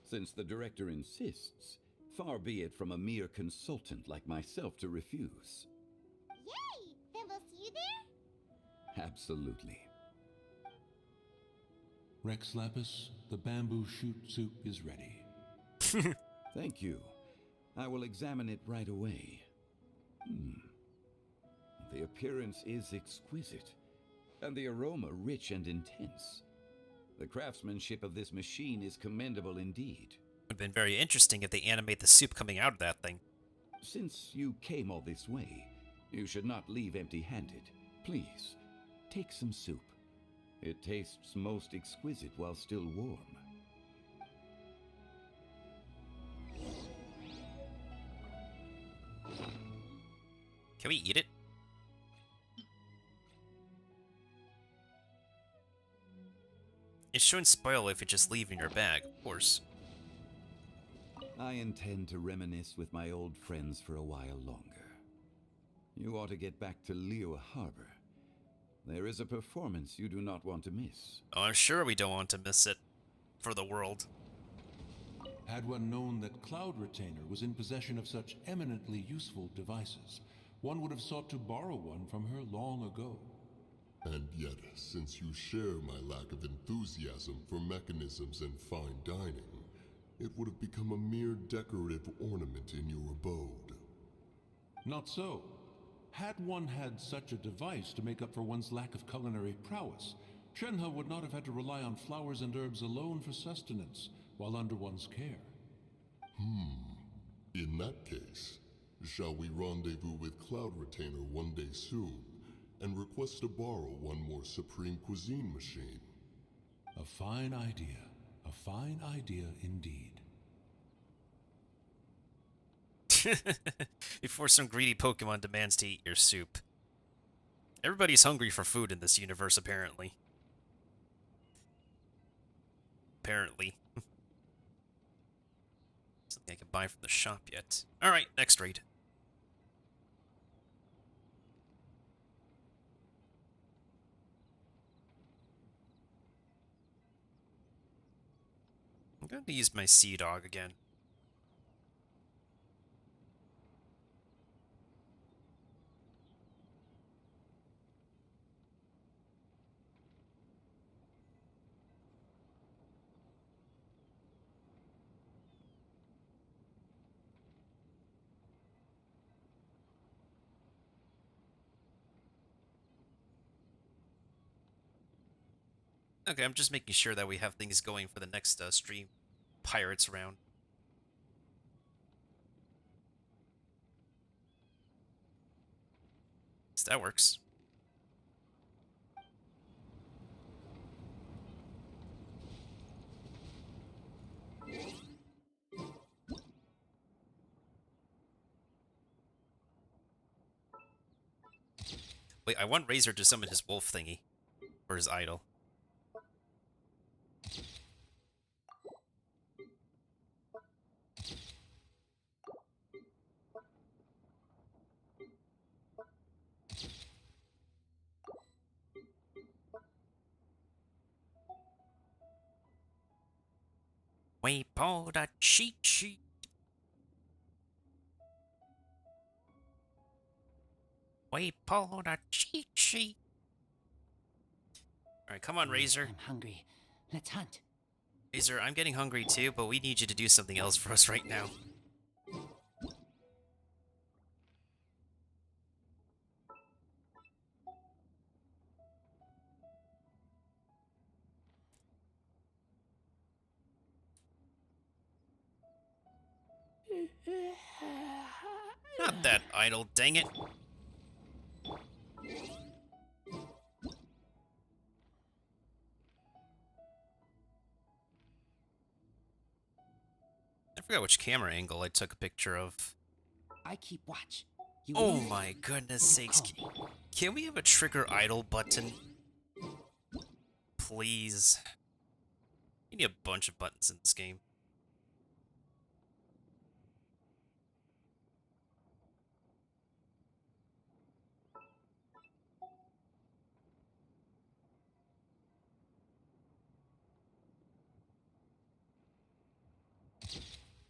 since the Director insists, far be it from a mere consultant like myself to refuse. Yay! Then we'll see you there? Absolutely. Rex Lapis, the bamboo shoot soup is ready. Thank you. I will examine it right away. The appearance is exquisite, and the aroma rich and intense. The craftsmanship of this machine is commendable indeed. It would have been very interesting if they animate the soup coming out of that thing. Since you came all this way, you should not leave empty-handed. Please, take some soup. It tastes most exquisite while still warm. Can we eat it? It shouldn't spoil if you just leave in your bag, of course. I intend to reminisce with my old friends for a while longer. You ought to get back to Liyue Harbor. There is a performance you do not want to miss. Oh, I'm sure we don't want to miss it. For the world. Had one known that Cloud Retainer was in possession of such eminently useful devices, one would have sought to borrow one from her long ago. And yet, since you share my lack of enthusiasm for mechanisms and fine dining, it would have become a mere decorative ornament in your abode. Not so. Had one had such a device to make up for one's lack of culinary prowess, Shenhe would not have had to rely on flowers and herbs alone for sustenance, while under one's care. In that case, Shall we rendezvous with Cloud Retainer one day soon, and request to borrow one more Supreme Cuisine machine? A fine idea. A fine idea indeed. Before some greedy Pokemon demands to eat your soup. Everybody's hungry for food in this universe, apparently. Apparently. Something I can buy from the shop yet. Alright, next raid. I'm going to use my Sea Dog again. Okay, I'm just making sure that we have things going for the next stream Pirates round. So that works. Wait, I want Razor to summon his wolf thingy. Or his idol. We pulled a cheat sheet. We pulled a cheat sheet. Alright, come on, Razor. I'm hungry. Let's hunt. Razor, I'm getting hungry too, but we need you to do something else for us right now. Not that idol, dang it. I forgot which camera angle I took a picture of. I keep watch. You Oh leave. my goodness sakes. Can we have a trigger idle button? Please. We need a bunch of buttons in this game.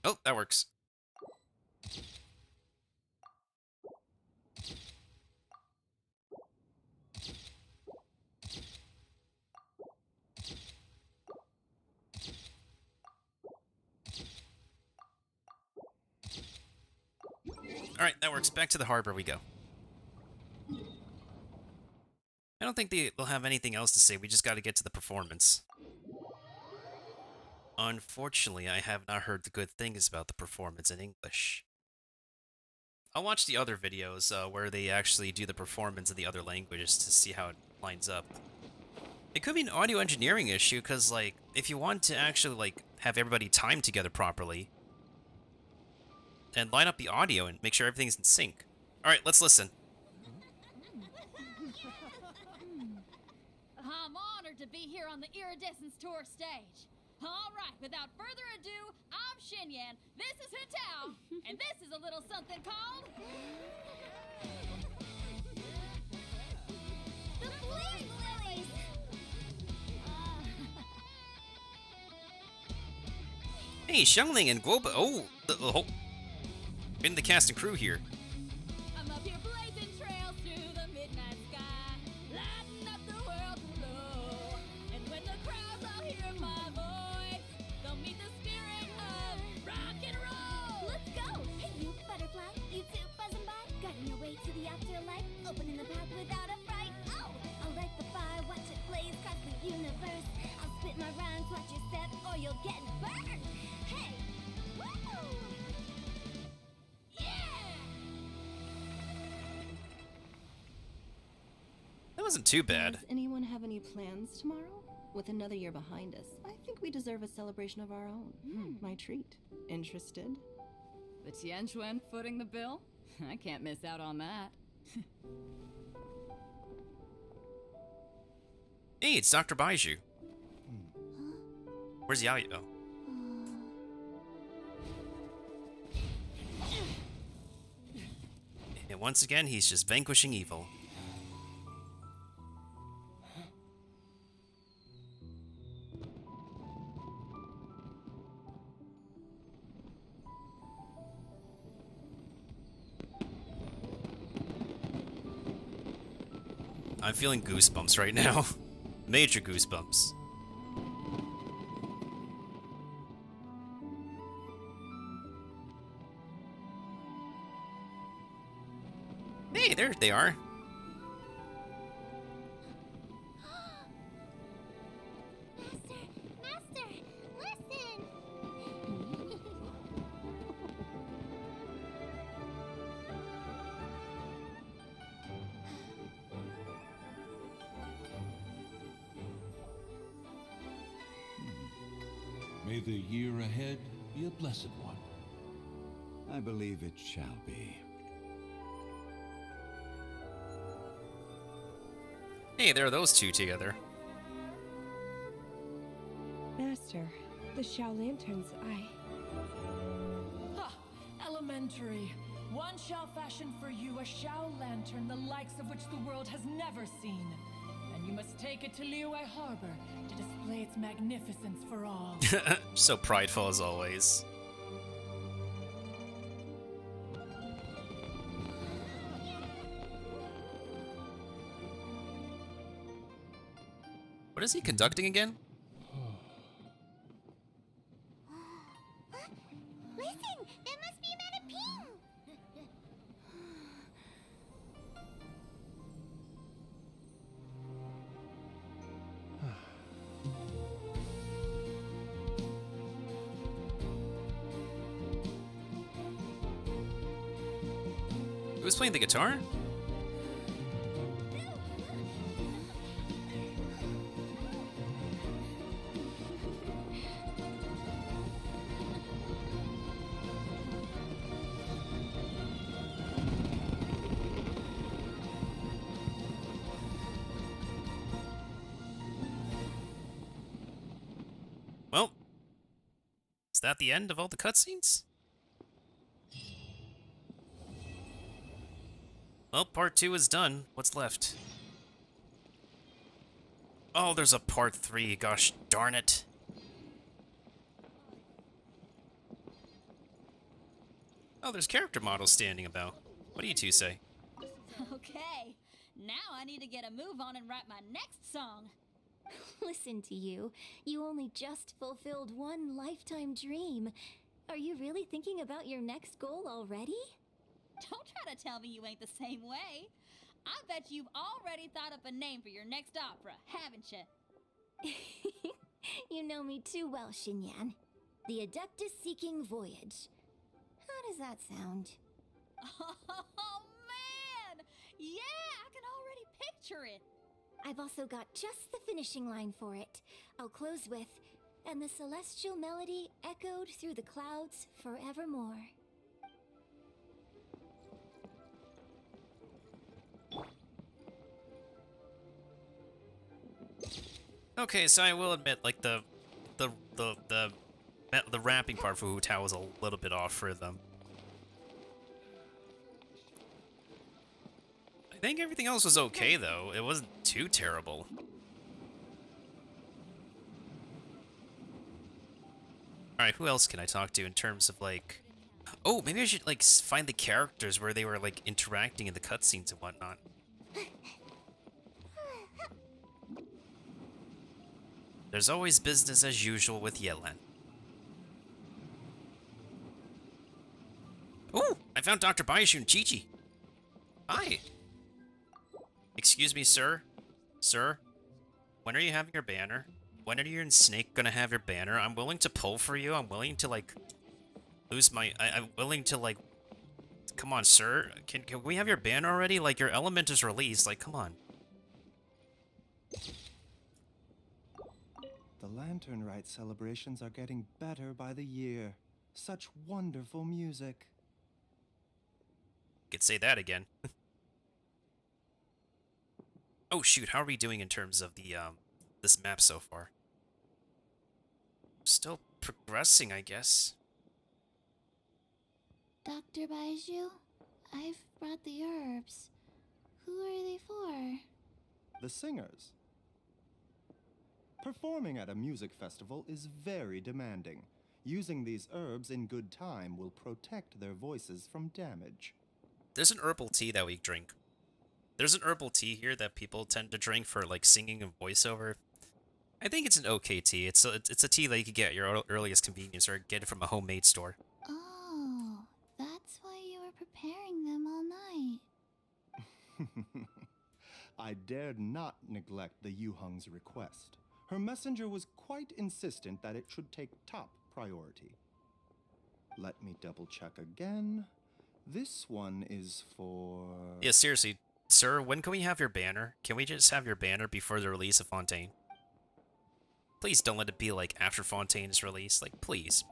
Oh, that works. Alright, that works. Back to the harbor we go. I don't think they'll have anything else to say. We just got to get to the performance. Unfortunately, I have not heard the good things about the performance in English. I'll watch the other videos where they actually do the performance in the other languages to see how it lines up. It could be an audio engineering issue, because, like, if you want to actually, like, have everybody time together properly, and line up the audio and make sure everything's in sync. Alright, let's listen. I'm honored to be here on the Iridescence Tour stage. All right, without further ado, I'm Xinyan, this is Hetao, and this is a little something called... The Blaze Lilies! Hey, Xiangling and Guoba. Oh, in the cast and crew here. I'm up here blazing trails through the midnight sky, lighting up the world below. And when the crowds all hear my voice, they'll meet the spirit of rock and roll. Let's go! Hey, you butterfly, you two buzzing by, guiding your way to the afterlife, opening the path without a fright. Oh, I'll light the fire, watch it blaze across the universe. I'll spit my rhymes, watch your step, or you'll get burned. Hey, woo! Yeah! wasn't too bad. Does anyone have any plans tomorrow? With another year behind us, I think we deserve a celebration of our own. My treat. Interested? The Tianquan footing the bill? I can't miss out on that. Hey, it's Dr. Baiju. Where's Yao? Oh. And once again, he's just vanquishing evil. I'm feeling goosebumps right now. Major goosebumps. Hey, there they are. Master, listen! May the year ahead be a blessed one. I believe it shall be. Hey, there are those two together. Master, the Xiao Lanterns, Ha! Elementary. One shall fashion for you a Xiao Lantern the likes of which the world has never seen. And you must take it to Liyue Harbor to display its magnificence for all. So prideful as always. What is he conducting again? Listen, that must be Madame Ping! Who was playing the guitar? Well, is that the end of all the cutscenes? Well, part 2 is done. What's left? Oh, there's a part 3. Gosh darn it. Oh, there's character models standing about. What do you two say? Okay, now I need to get a move on and write my next song. Listen to you. You only just fulfilled one lifetime dream. Are you really thinking about your next goal already? Don't try to tell me you ain't the same way. I bet you've already thought up a name for your next opera, haven't you? You know me too well, Xinyan. The Adeptus Seeking Voyage. How does that sound? Oh, man! Yeah, I can already picture it. I've also got just the finishing line for it. I'll close with, and the celestial melody echoed through the clouds forevermore. Okay, so I will admit, like the rapping part for Wu Tao was a little bit off rhythm. I think everything else was okay though. It wasn't too terrible. Alright, who else can I talk to in terms of like... Oh, maybe I should like find the characters where they were like interacting in the cutscenes and whatnot. There's always business as usual with Yelan. Oh, I found Dr. Baishu and Chi-Chi. Hi. Excuse me, sir. Sir, when are you having your banner? When are you and Snake gonna have your banner? I'm willing to pull for you. I'm willing to, like, lose my... I'm willing to, like... Come on, sir. Can we have your banner already? Like, your element is released. Like, come on. Lantern Rite celebrations are getting better by the year. Such wonderful music. Could say that again. Oh shoot, how are we doing in terms of the this map so far? Still progressing, I guess. Dr. Baiju, I've brought the herbs. Who are they for? The singers. Performing at a music festival is very demanding. Using these herbs in good time will protect their voices from damage. There's an herbal tea that we drink. There's an herbal tea here that people tend to drink for like singing and voiceover. I think it's an okay tea. It's a tea that you could get at your earliest convenience or get it from a homemade store. Oh, that's why you were preparing them all night. I dared not neglect the Yuheng's request. Her messenger was quite insistent that it should take top priority. Let me double check again. This one is for... Yeah, seriously, sir, when can we have your banner? Can we just have your banner before the release of Fontaine? Please don't let it be like after Fontaine is released, like please.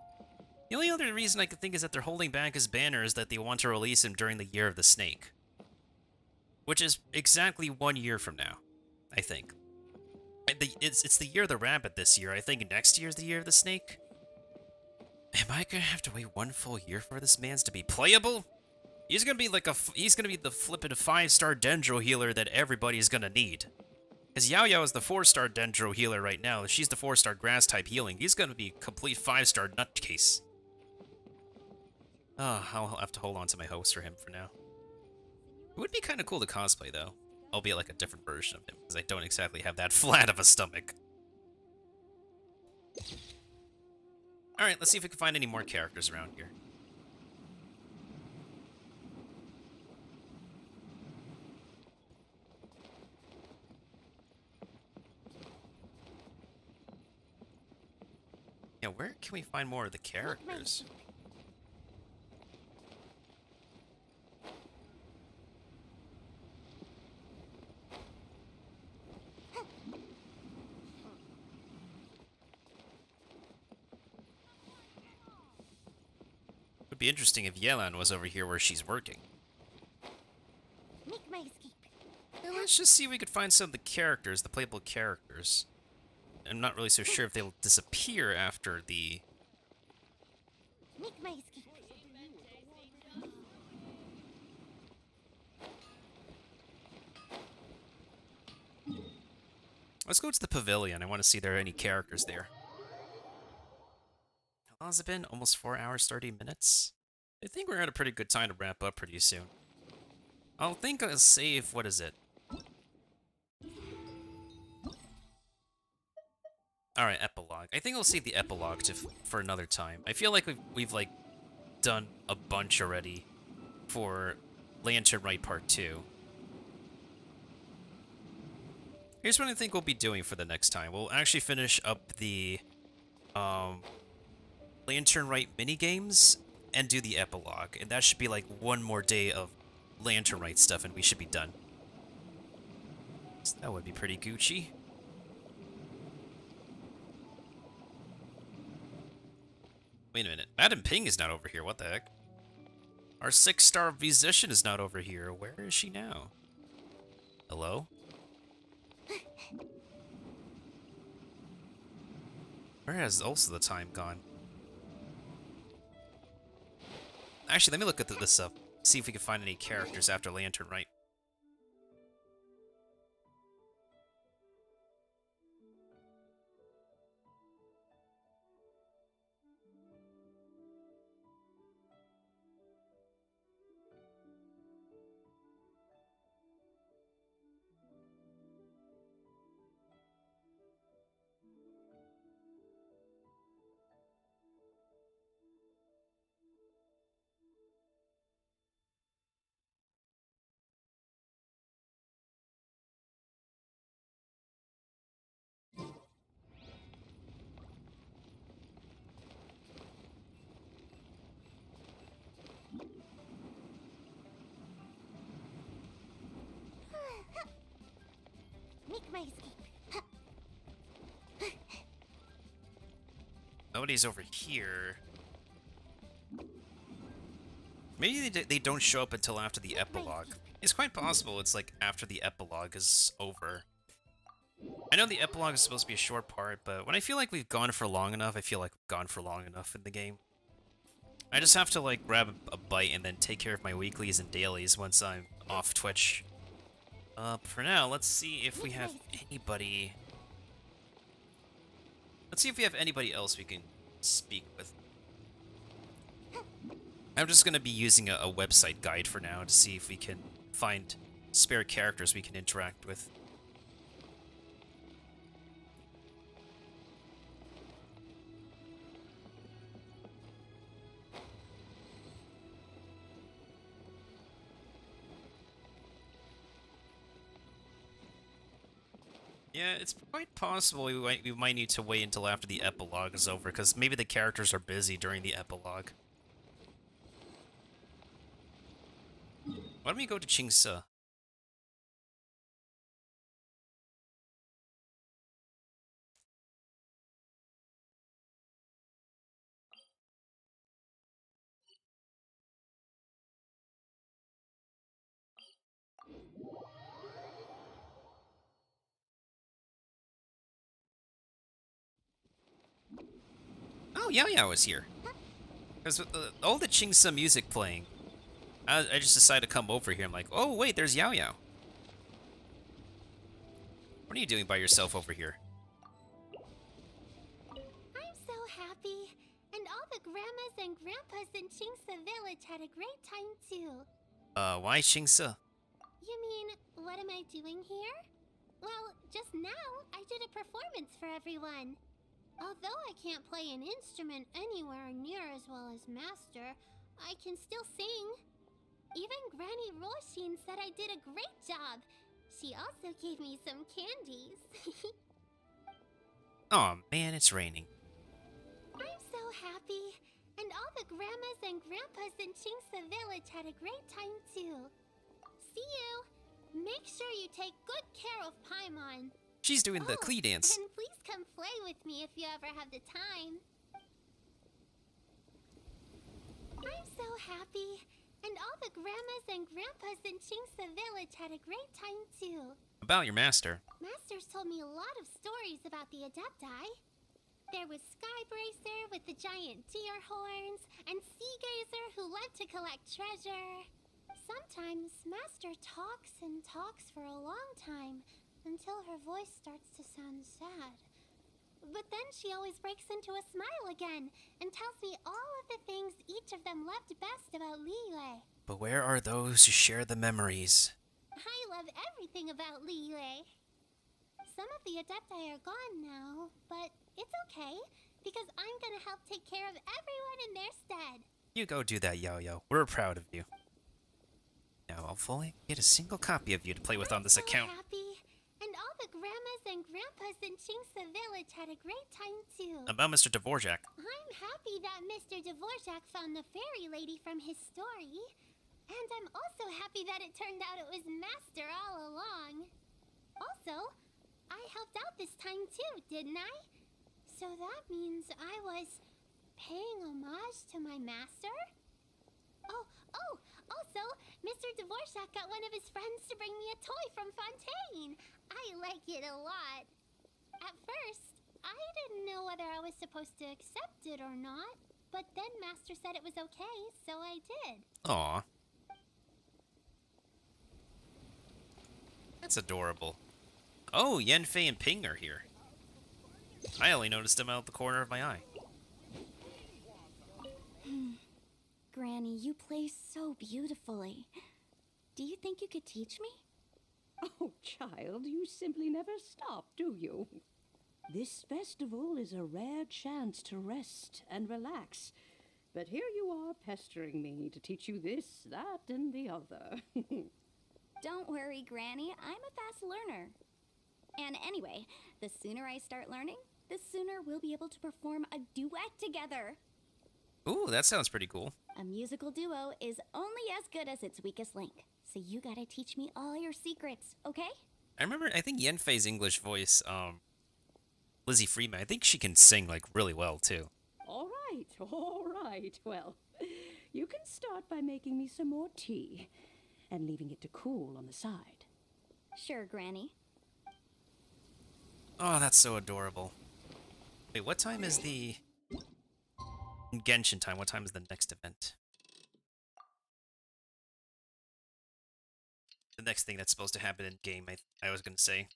The only other reason I could think is that they're holding back his banner is that they want to release him during the Year of the Snake. Which is exactly 1 year from now, I think. It's the Year of the Rabbit this year. I think next year's the Year of the Snake. Am I gonna have to wait 1 full year for this man's to be playable? He's gonna be like he's gonna be the flippin' 5-star Dendro healer that everybody's gonna need. Because Yao Yao is the 4-star Dendro healer right now. She's the 4-star grass type healing. He's gonna be a complete 5-star nutcase. I'll have to hold on to my hopes for him for now. It would be kind of cool to cosplay though. Albeit like a different version of him, because I don't exactly have that flat of a stomach. Alright, let's see if we can find any more characters around here. Yeah, where can we find more of the characters? Would be interesting if Yelan was over here where she's working. Make my escape. Yeah, let's just see if we could find some of the characters, the playable characters. I'm not really so sure if they'll disappear after the... Make my escape. Let's go to the pavilion. I want to see if there are any characters there. How long has it been? Almost 4 hours, 30 minutes? I think we're at a pretty good time to wrap up pretty soon. I'll save, what is it? Alright, epilogue. I think I'll save the epilogue for another time. I feel like we've like done a bunch already for Lantern Rite Part 2. Here's what I think we'll be doing for the next time. We'll actually finish up the Lantern Rite minigames and do the epilogue. And that should be like one more day of Lantern Rite stuff and we should be done. So that would be pretty Gucci. Wait a minute. Madam Ping is not over here. What the heck? Our 6-star musician is not over here. Where is she now? Hello? Where has also the time gone? Actually, let me look at this up. See if we can find any characters after Lantern Rite. Make my escape. Nobody's over here. Maybe they don't show up until after the epilogue. It's quite possible it's like after the epilogue is over. I know the epilogue is supposed to be a short part, but when I feel like we've gone for long enough, I feel like we've gone for long enough in the game. I just have to like grab a bite and then take care of my weeklies and dailies once I'm off Twitch. For now, let's see if we have anybody... Let's see if we have anybody else we can speak with. I'm just going to be using a website guide for now to see if we can find spare characters we can interact with. Yeah, it's quite possible we might need to wait until after the epilogue is over, because maybe the characters are busy during the epilogue. Why don't we go to Qingse? Oh, Yao Yao is here. Because with all the Qingse music playing, I just decided to come over here. I'm like, oh wait, there's Yao Yao. What are you doing by yourself over here? I'm so happy. And all the grandmas and grandpas in Qingse Village had a great time too. Why Qingse? You mean, what am I doing here? Well, just now, I did a performance for everyone. Although I can't play an instrument anywhere near as well as Master, I can still sing. Even Granny Roshin said I did a great job. She also gave me some candies. Oh man, it's raining. I'm so happy. And all the grandmas and grandpas in Qingse Village had a great time too. See you. Make sure you take good care of Paimon. She's doing the Klee dance. And please come play with me if you ever have the time. I'm so happy. And all the grandmas and grandpas in Qingse Village had a great time too. About your master. Master's told me a lot of stories about the Adepti. There was Skybracer with the giant deer horns, and Seagazer who loved to collect treasure. Sometimes Master talks and talks for a long time, until her voice starts to sound sad. But then she always breaks into a smile again, and tells me all of the things each of them loved best about Liyue. But where are those who share the memories? I love everything about Liyue. Some of the Adepti are gone now, but it's okay, because I'm gonna help take care of everyone in their stead. You go do that, Yao Yao. We're proud of you. Now I'll fully get a single copy of you to play with on this account. Happy. And all the grandmas and grandpas in Qingse Village had a great time too. About Mr. Dvorak. I'm happy that Mr. Dvorak found the fairy lady from his story. And I'm also happy that it turned out it was Master all along. Also, I helped out this time too, didn't I? So that means I was paying homage to my master? Oh, also, Mr. Dvorak got one of his friends to bring me a toy from Fontaine. I like it a lot. At first, I didn't know whether I was supposed to accept it or not, but then Master said it was okay, so I did. Aw. That's adorable. Oh, Yanfei and Ping are here. I only noticed them out the corner of my eye. Granny, you play so beautifully. Do you think you could teach me? Oh, child, you simply never stop, do you? This festival is a rare chance to rest and relax. But here you are pestering me to teach you this, that, and the other. Don't worry, Granny. I'm a fast learner. And anyway, the sooner I start learning, the sooner we'll be able to perform a duet together. Ooh, that sounds pretty cool. A musical duo is only as good as its weakest link. So you gotta teach me all your secrets, okay? I think Yanfei's English voice, Lizzie Freeman, I think she can sing, like, really well, too. All right. Well, you can start by making me some more tea and leaving it to cool on the side. Sure, Granny. Oh, that's so adorable. Wait, what time is the... Genshin time, what time is the next event? The next thing that's supposed to happen in game, I was gonna say.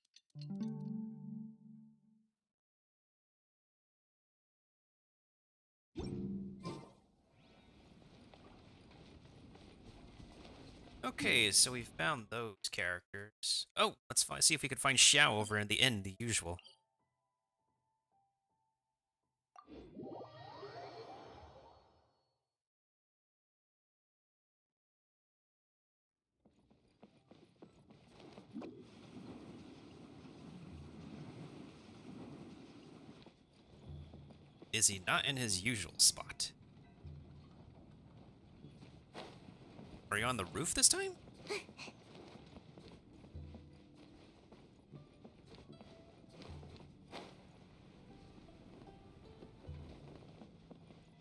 Okay, so we found those characters. Oh, let's see if we can find Xiao over in the inn, the usual. Is he not in his usual spot? Are you on the roof this time?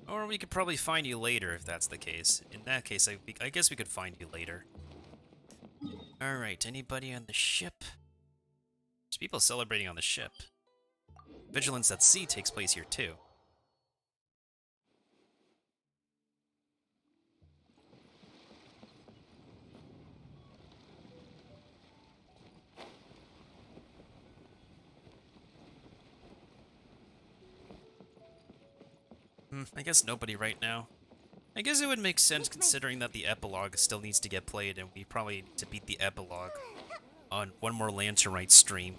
Or we could probably find you later if that's the case. In that case, I guess we could find you later. Alright, anybody on the ship? There's people celebrating on the ship. Vigilance at Sea takes place here too. I guess nobody right now. I guess it would make sense considering that the epilogue still needs to get played and we probably need to beat the epilogue on one more Lantern Rite stream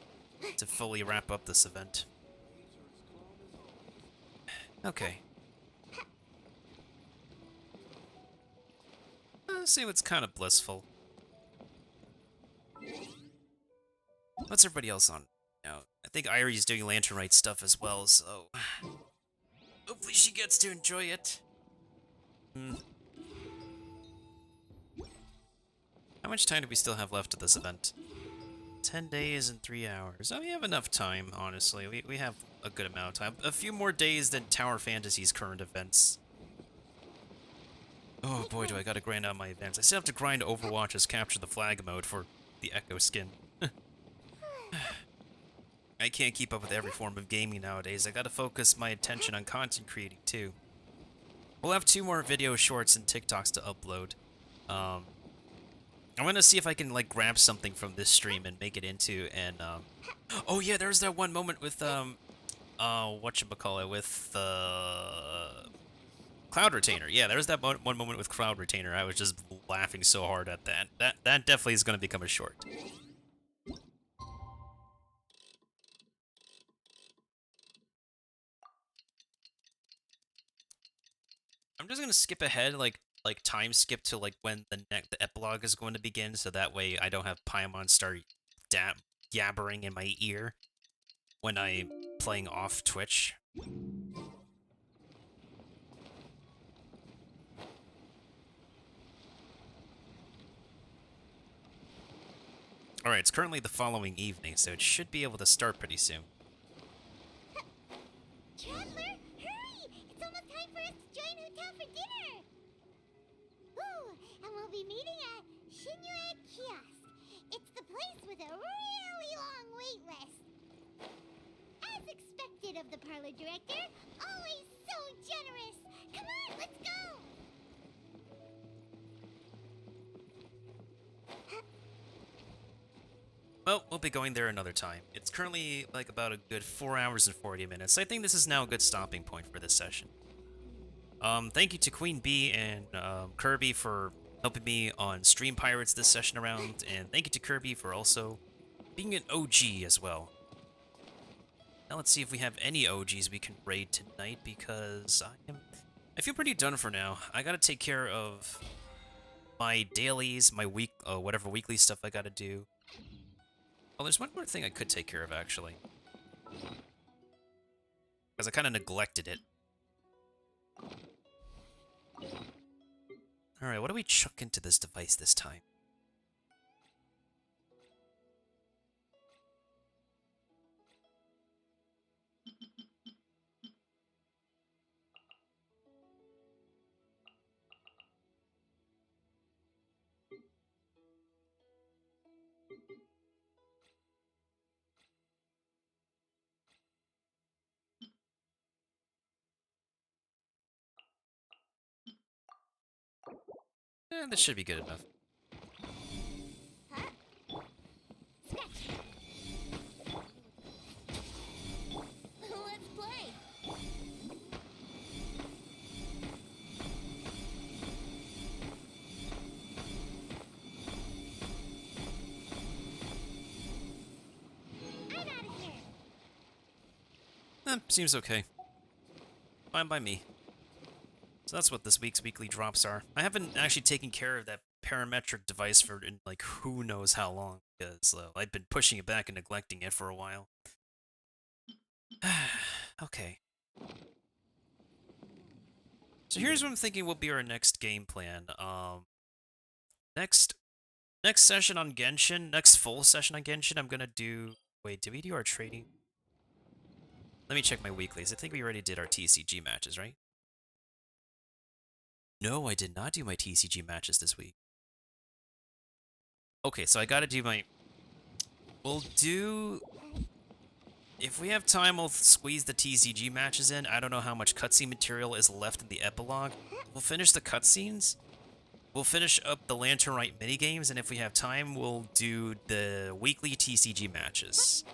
to fully wrap up this event. Okay. See what's kind of blissful. What's everybody else on now? I think Irie's doing Lantern Rite stuff as well, so hopefully she gets to enjoy it. How much time do we still have left of this event? 10 days and 3 hours. Oh, we have enough time, honestly. We have a good amount of time. A few more days than Tower Fantasy's current events. Oh boy, do I gotta grind out my events. I still have to grind Overwatch's Capture the Flag mode for the Echo skin. I can't keep up with every form of gaming nowadays. I gotta focus my attention on content creating too. We'll have 2 more video shorts and TikToks to upload. I'm gonna see if I can like grab something from this stream and make it into an oh yeah, there's that one moment with whatchamacallit with Cloud Retainer. Yeah, there's that one moment with Cloud Retainer. I was just laughing so hard at that. That definitely is gonna become a short. I'm just gonna skip ahead, like time skip to like when the epilogue is going to begin, so that way I don't have Paimon start yabbering in my ear when I'm playing off Twitch. Alright, it's currently the following evening, so it should be able to start pretty soon. Traveler, hurry! It's almost time for us to join Hotel for dinner! Ooh, and we'll be meeting at Shinyue Kiosk. It's the place with a really long wait list. As expected of the parlor director, always so generous! Come on, let's go! Well, we'll be going there another time. It's currently like about a good 4 hours and 40 minutes. I think this is now a good stopping point for this session. Thank you to Queen Bee and Kirby for helping me on Stream Pirates this session around, and thank you to Kirby for also being an OG as well. Now let's see if we have any OGs we can raid tonight, because I feel pretty done for now. I gotta take care of my dailies, my whatever weekly stuff I gotta do. Oh, there's one more thing I could take care of, actually. Because I kind of neglected it. Alright, what do we chuck into this device this time? This should be good enough. Let's play. Seems okay. Fine by me. So that's what this week's weekly drops are. I haven't actually taken care of that parametric device for like who knows how long, because I've been pushing it back and neglecting it for a while. Okay. So here's what I'm thinking will be our next game plan. Next session on Genshin, next full session on Genshin, I'm gonna do... Wait, did we do our trading? Let me check my weeklies. I think we already did our TCG matches, right? No, I did not do my TCG matches this week. Okay, so I gotta do my... We'll do... If we have time, we'll squeeze the TCG matches in. I don't know how much cutscene material is left in the epilogue. We'll finish the cutscenes. We'll finish up the Lantern Rite minigames, and if we have time, we'll do the weekly TCG matches.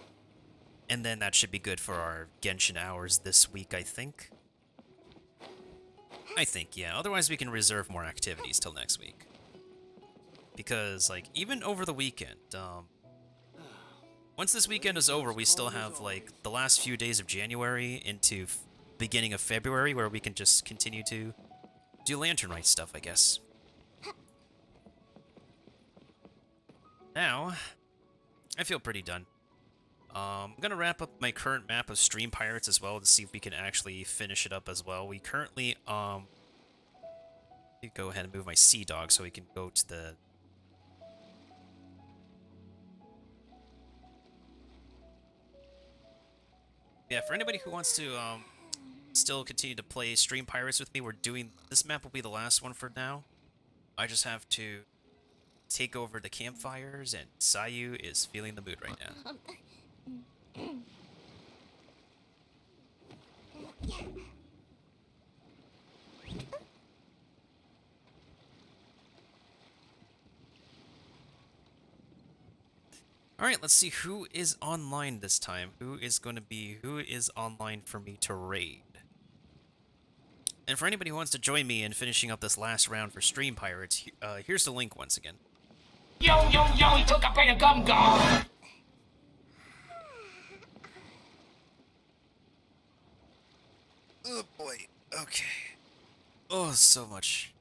And then that should be good for our Genshin hours this week, I think. Yeah. Otherwise, we can reserve more activities till next week. Because, like, even over the weekend, once this weekend is over, we still have, like, the last few days of January into beginning of February, where we can just continue to do Lantern Rite stuff, I guess. Now, I feel pretty done. I'm gonna wrap up my current map of Stream Pirates as well to see if we can actually finish it up as well. We currently, go ahead and move my Sea Dog so we can go to the... Yeah, for anybody who wants to, still continue to play Stream Pirates with me, we're doing... This map will be the last one for now. I just have to take over the campfires, and Sayu is feeling the mood right now. Alright, let's see who is online this time. Who is online for me to raid? And for anybody who wants to join me in finishing up this last round for Stream Pirates, here's the link once again. Yo, he took a bit of gum gum. Oh boy, okay. Oh, so much.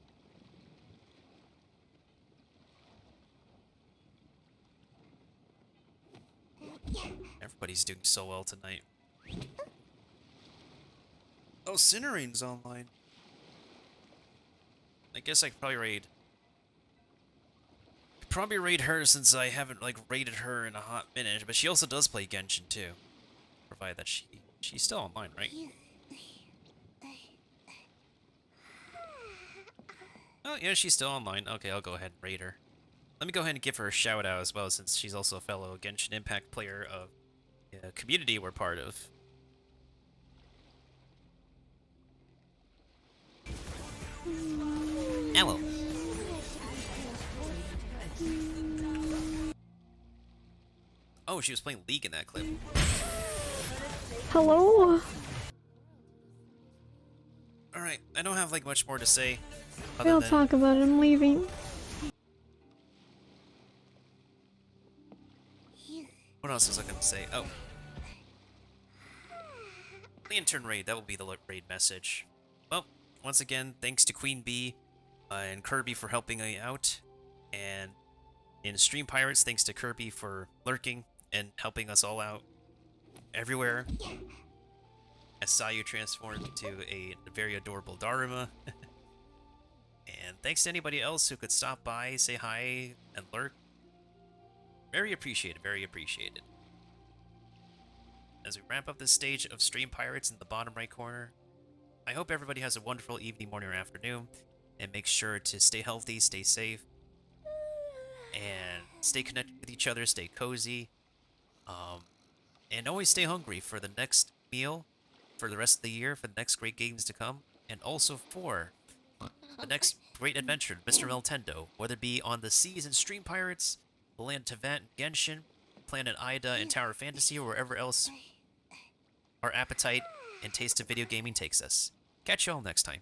Everybody's doing so well tonight. Oh, Cinnerain's online. I guess I could probably raid her since I haven't, like, raided her in a hot minute, but she also does play Genshin too. Provided that she's still online, right? Oh, yeah, she's still online. Okay, I'll go ahead and raid her. Let me go ahead and give her a shout out as well, since she's also a fellow Genshin Impact player of the community we're part of. Hello. Oh, she was playing League in that clip. Hello? Alright, I don't have, like, much more to say. We'll talk about it, I'm leaving. What else was I gonna say? Oh. Lantern Raid, that will be the raid message. Well, once again, thanks to Queen Bee and Kirby for helping me out. And in Stream Pirates, thanks to Kirby for lurking and helping us all out everywhere. As Sayu transformed into a very adorable Daruma. And thanks to anybody else who could stop by, say hi, and lurk. Very appreciated, very appreciated. As we wrap up this stage of Stream Pirates in the bottom right corner, I hope everybody has a wonderful evening, morning, or afternoon, and make sure to stay healthy, stay safe, and stay connected with each other, stay cozy, and always stay hungry for the next meal, for the rest of the year, for the next great games to come, and also for the next great adventure of Mr. Nintendo, whether it be on the seas in Stream Pirates, the land Tavant in Genshin, Planet Ida in Tower Fantasy, or wherever else our appetite and taste of video gaming takes us. Catch you all next time.